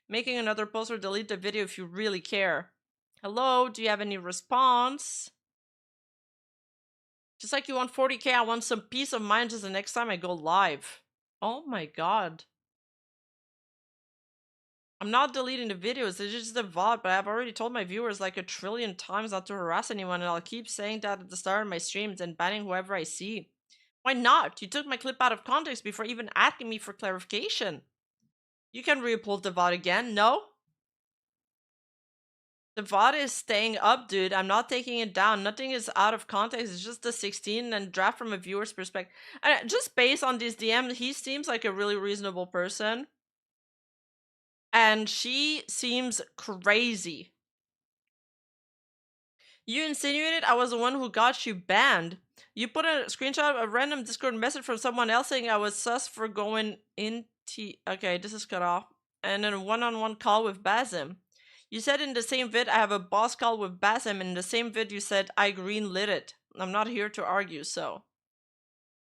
Making another post or delete the video if you really care. Hello, do you have any response? Just like you want 40k, I want some peace of mind just the next time I go live. Oh my god. I'm not deleting the videos, it's just a VOD, but I've already told my viewers like a trillion times not to harass anyone, and I'll keep saying that at the start of my streams and banning whoever I see. Why not? You took my clip out of context before even asking me for clarification. You can re-upload the VOD again, no? The VOD is staying up, dude. I'm not taking it down. Nothing is out of context. It's just the 16 and draft from a viewer's perspective. And just based on this DM, he seems like a really reasonable person. And she seems crazy. You insinuated I was the one who got you banned. You put a screenshot of a random Discord message from someone else saying I was sus for going in okay, this is cut off. And then a one-on-one call with Basim. You said in the same vid I have a boss call with Basim, and in the same vid you said I green-lit it. I'm not here to argue, so.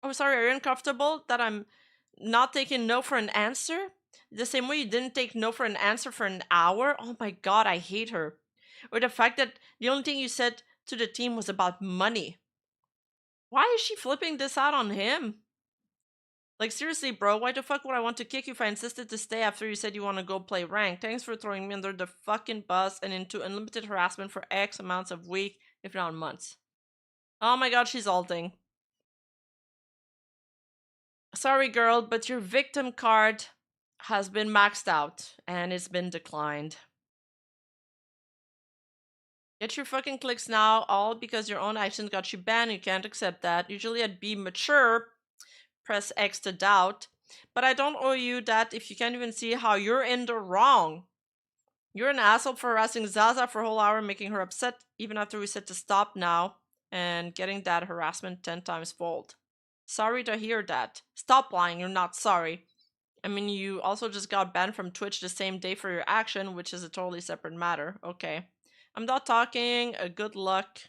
Oh, sorry, are you uncomfortable that I'm not taking no for an answer? The same way you didn't take no for an answer for an hour? Oh my god, I hate her. Or the fact that the only thing you said to the team was about money. Why is she flipping this out on him? Like, seriously, bro, why the fuck would I want to kick you if I insisted to stay after you said you want to go play rank? Thanks for throwing me under the fucking bus and into unlimited harassment for X amounts of weeks, if not months. Oh my god, she's ulting. Sorry, girl, but your victim card has been maxed out and it's been declined. Get your fucking clicks now, all because your own actions got you banned. You can't accept that. Usually I'd be mature, press X to doubt, but I don't owe you that if you can't even see how you're in the wrong. You're an asshole for harassing Zaza for a whole hour, making her upset even after we said to stop now, and getting that harassment 10 times fold. Sorry to hear that. Stop lying, you're not sorry. I mean, you also just got banned from Twitch the same day for your action, which is a totally separate matter. Okay. I'm not talking. Good luck.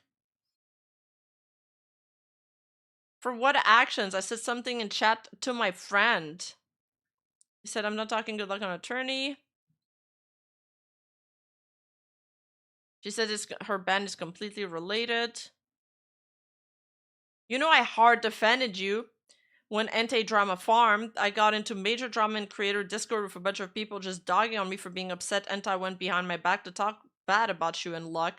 For what actions? I said something in chat to my friend. He said, I'm not talking. Good luck on attorney. She said her ban is completely related. You know, I hard defended you when Entei Drama farmed. I got into major drama in creator Discord with a bunch of people just dogging on me for being upset. Entei went behind my back to talk bad about you and luck.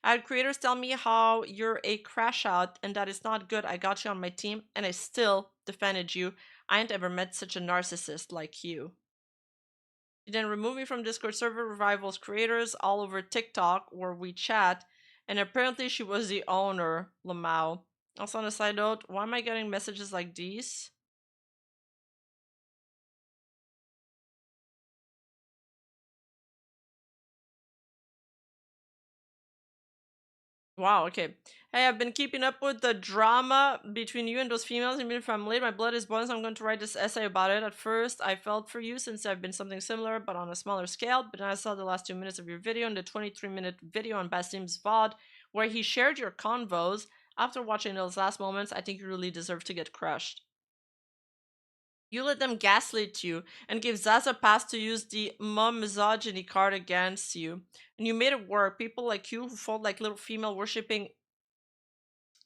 I had creators tell me how you're a crash out and that it's not good. I got you on my team and I still defended you. I ain't ever met such a narcissist like you. You then removed me from Discord server revivals creators all over TikTok or WeChat, and apparently she was the owner, Lamau. Also on a side note, why am I getting messages like these? Wow, okay. Hey, I've been keeping up with the drama between you and those females. Even if I'm late, my blood is boiling, so I'm going to write this essay about it. At first, I felt for you since I've been something similar, but on a smaller scale. But then I saw the last 2 minutes of your video and the 23-minute video on Basim's VOD, where he shared your convos. After watching those last moments, I think you really deserve to get crushed. You let them gaslight you and give Zaza pass to use the mom misogyny card against you. And you made it work. People like you who fought like little female worshipping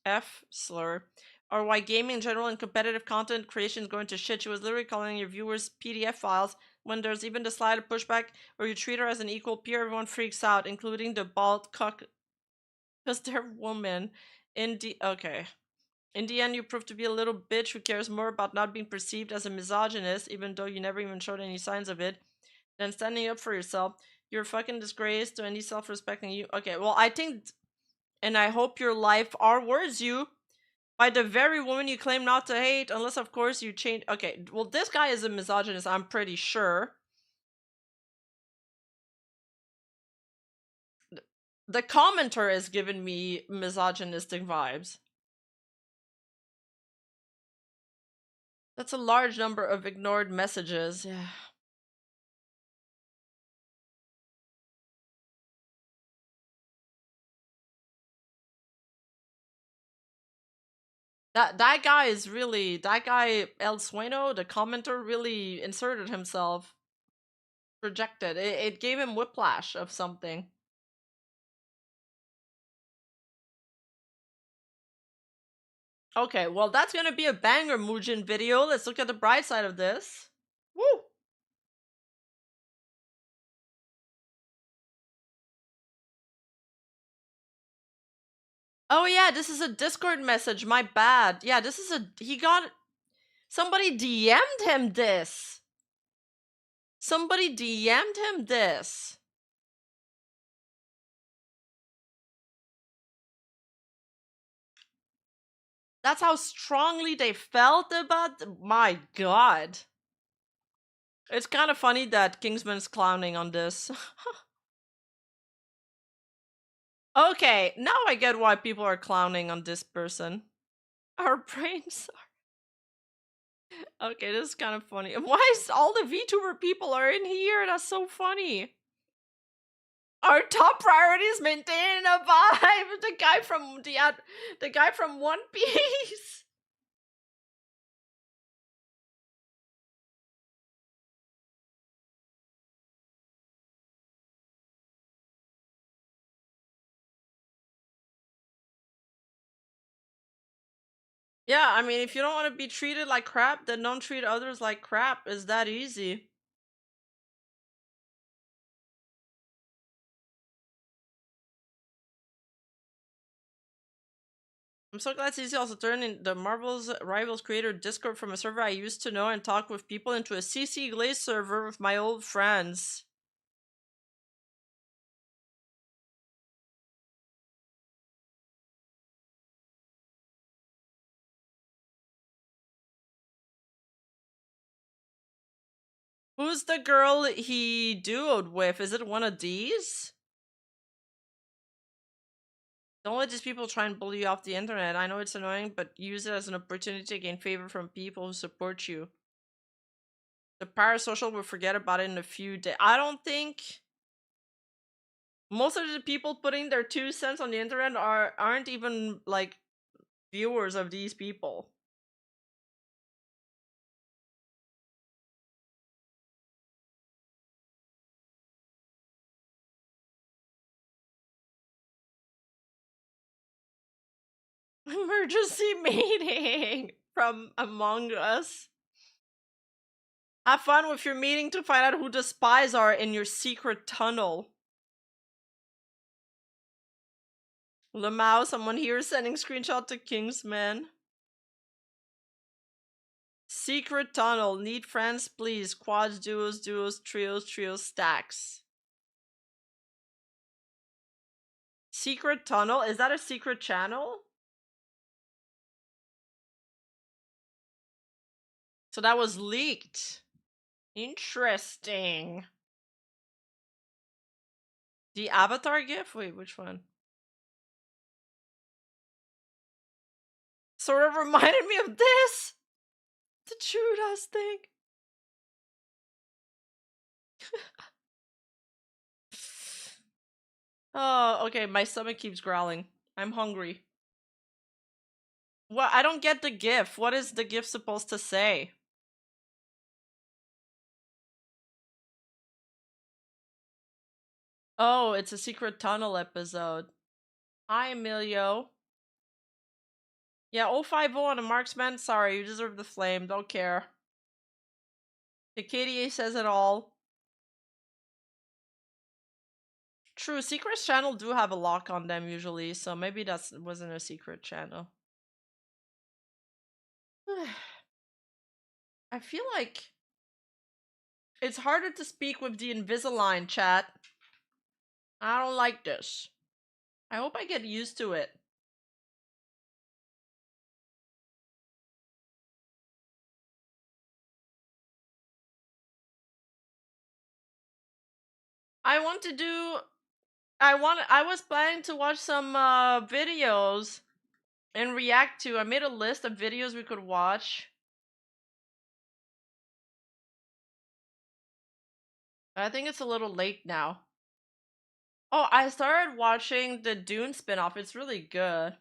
F slur, or why gaming in general and competitive content creation is going to shit. She was literally calling your viewers PDF files when there's even the slight pushback where you treat her as an equal peer. Everyone freaks out, including the bald cuck, because they're women. In the end, you prove to be a little bitch who cares more about not being perceived as a misogynist, even though you never even showed any signs of it, than standing up for yourself. You're a fucking disgrace to any self-respecting you. Okay, well, I think, and I hope your life rewards you by the very woman you claim not to hate, unless, of course, you change. Okay, well, this guy is a misogynist, I'm pretty sure. The commenter is giving me misogynistic vibes. That's a large number of ignored messages. Yeah. That guy is really, that guy El Sueno, the commenter, really inserted himself. Projected. It gave him whiplash of something. Okay, well that's gonna be a banger Mujin video. Let's look at the bright side of this. Woo! Oh yeah, this is a Discord message, my bad. Yeah, this is he got, somebody DM'd him this. Somebody DM'd him this. That's how strongly they felt about, my god. It's kind of funny that Kingsman's clowning on this. Okay, now I get why people are clowning on this person. Our brains are... Okay, this is kind of funny. Why is all the VTuber people are in here? That's so funny. Our top priority is maintaining a vibe. The guy from One Piece. Yeah, I mean, if you don't want to be treated like crap, then don't treat others like crap. It's that easy. I'm so glad CC also turned in the Marvel's Rivals creator Discord from a server I used to know and talk with people into a CC Glaze server with my old friends. Who's the girl he duoed with? Is it one of these? Don't let these people try and bully you off the internet. I know it's annoying, but use it as an opportunity to gain favor from people who support you. The parasocial will forget about it in a few days. I don't think... Most of the people putting their 2 cents on the internet aren't even, like, viewers of these people. Emergency meeting from Among Us. Have fun with your meeting to find out who the spies are in your secret tunnel. Lamau, someone here is sending screenshot to Kingsman. Secret tunnel. Need friends, please. Quads, duos, trios, stacks. Secret tunnel? Is that a secret channel? So that was leaked. Interesting. The avatar gif? Wait, which one? Sort of reminded me of this. The Judas thing. Oh, okay, my stomach keeps growling. I'm hungry. Well, I don't get the gif. What is the gif supposed to say? Oh, it's a secret tunnel episode. Hi, Emilio. Yeah, 050 on a marksman. Sorry, you deserve the flame. Don't care. The KDA says it all. True, secret channel do have a lock on them usually, so maybe that wasn't a secret channel. I feel like it's harder to speak with the Invisalign, chat. I don't like this. I hope I get used to it. I was planning to watch some videos and react to. I made a list of videos we could watch. I think it's a little late now. Oh, I started watching the Dune spinoff. It's really good.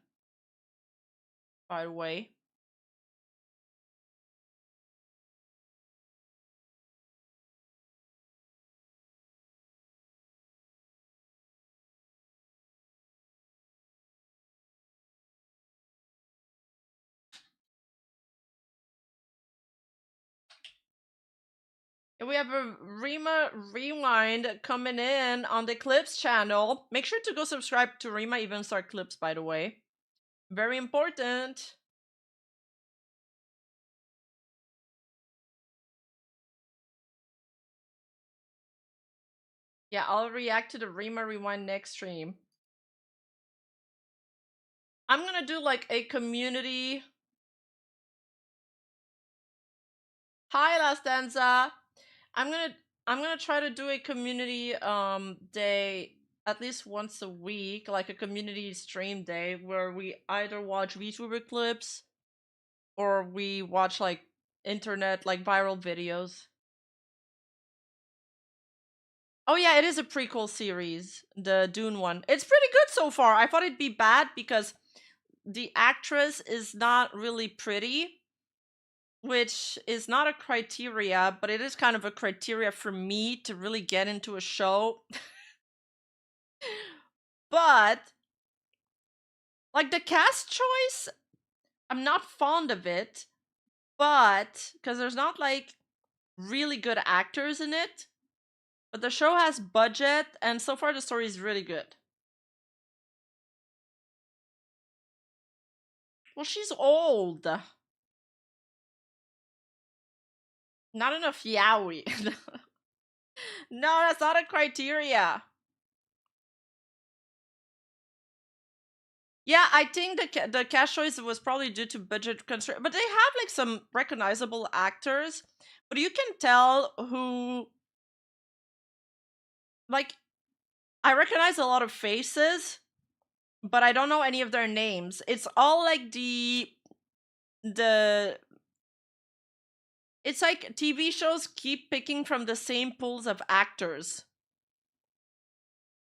By the way. We have a Rima Rewind coming in on the Clips channel. Make sure to go subscribe to Rima Even Start Clips, by the way. Very important. Yeah, I'll react to the Rima Rewind next stream. I'm gonna do like a community. Hi, La Stanza. I'm gonna try to do a community day at least once a week, like a community stream day where we either watch VTuber clips or we watch like internet like viral videos. Oh yeah, it is a prequel series, the Dune one. It's pretty good so far. I thought it'd be bad because the actress is not really pretty, which is not a criteria, but it is kind of a criteria for me to really get into a show. But like the cast choice, I'm not fond of it, but because there's not like really good actors in it, but the show has budget and so far the story is really good. Well, she's old. Not enough yaoi. No, that's not a criteria. Yeah, I think the cast choice was probably due to budget constraint, but they have like some recognizable actors, but you can tell who. Like, I recognize a lot of faces, but I don't know any of their names. It's all like the. It's like TV shows keep picking from the same pools of actors.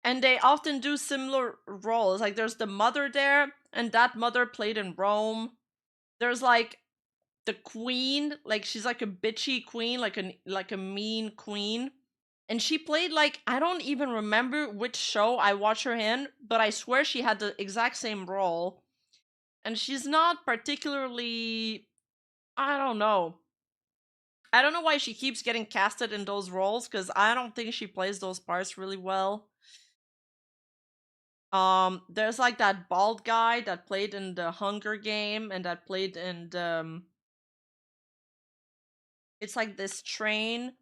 And they often do similar roles. Like there's the mother there, and that mother played in Rome. There's like the queen, like she's like a bitchy queen, like a mean queen. And she played like, I don't even remember which show I watched her in, but I swear she had the exact same role. And she's not particularly, I don't know. I don't know why she keeps getting casted in those roles, because I don't think she plays those parts really well. There's like that bald guy that played in the Hunger Game and that played in the it's like this train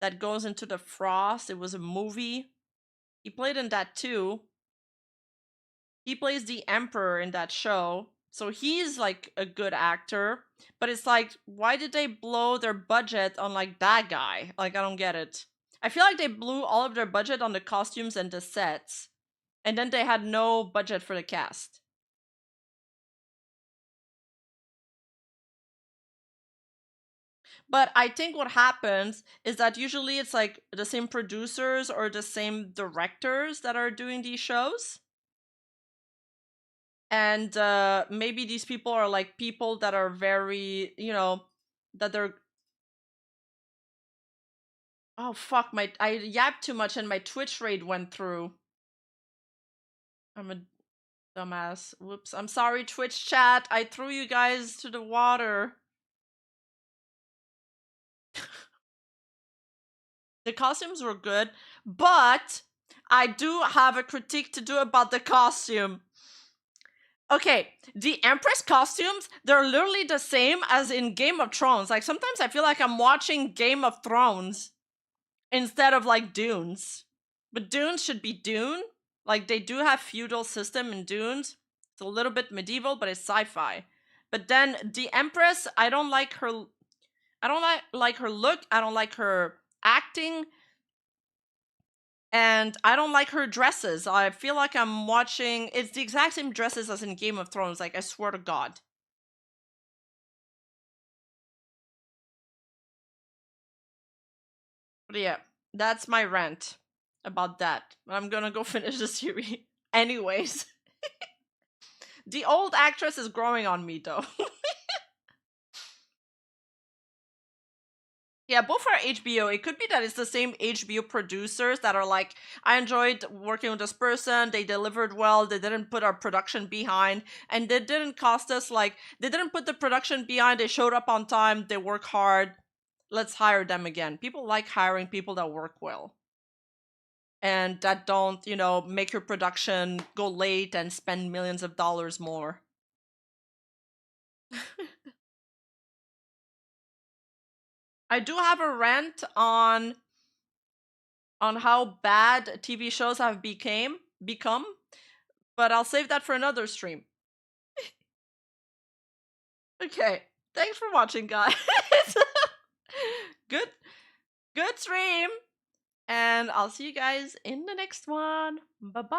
that goes into the frost. It was a movie. He played in that too. He plays the Emperor in that show. So he's like a good actor, but it's like, why did they blow their budget on like that guy? Like, I don't get it. I feel like they blew all of their budget on the costumes and the sets, and then they had no budget for the cast. But I think what happens is that usually it's like the same producers or the same directors that are doing these shows. And maybe these people are like people that are very, you know, that they're. Oh fuck, I yapped too much and my Twitch raid went through. I'm a dumbass. Whoops. I'm sorry, Twitch chat. I threw you guys to the water. The costumes were good, but I do have a critique to do about the costume. Okay, the Empress costumes, they're literally the same as in Game of Thrones. Like, sometimes I feel like I'm watching Game of Thrones instead of, like, Dunes. But Dunes should be Dune. Like, they do have feudal system in Dunes. It's a little bit medieval, but it's sci-fi. But then the Empress, I don't like her... I don't like her look. I don't like her acting. And I don't like her dresses. I feel like I'm watching... It's the exact same dresses as in Game of Thrones. Like, I swear to God. But yeah, that's my rant about that. I'm gonna go finish the series. Anyways. The old actress is growing on me, though. Yeah, both are HBO. It could be that it's the same HBO producers that are like, I enjoyed working with this person, they delivered well, they didn't put our production behind, and they didn't cost us, like, they didn't put the production behind, they showed up on time, they work hard. let's hire them again. People like hiring people that work well. And that don't, you know, make your production go late and spend millions of dollars more. I do have a rant on how bad TV shows have become, but I'll save that for another stream. Okay, thanks for watching, guys. Good stream, and I'll see you guys in the next one. Bye-bye.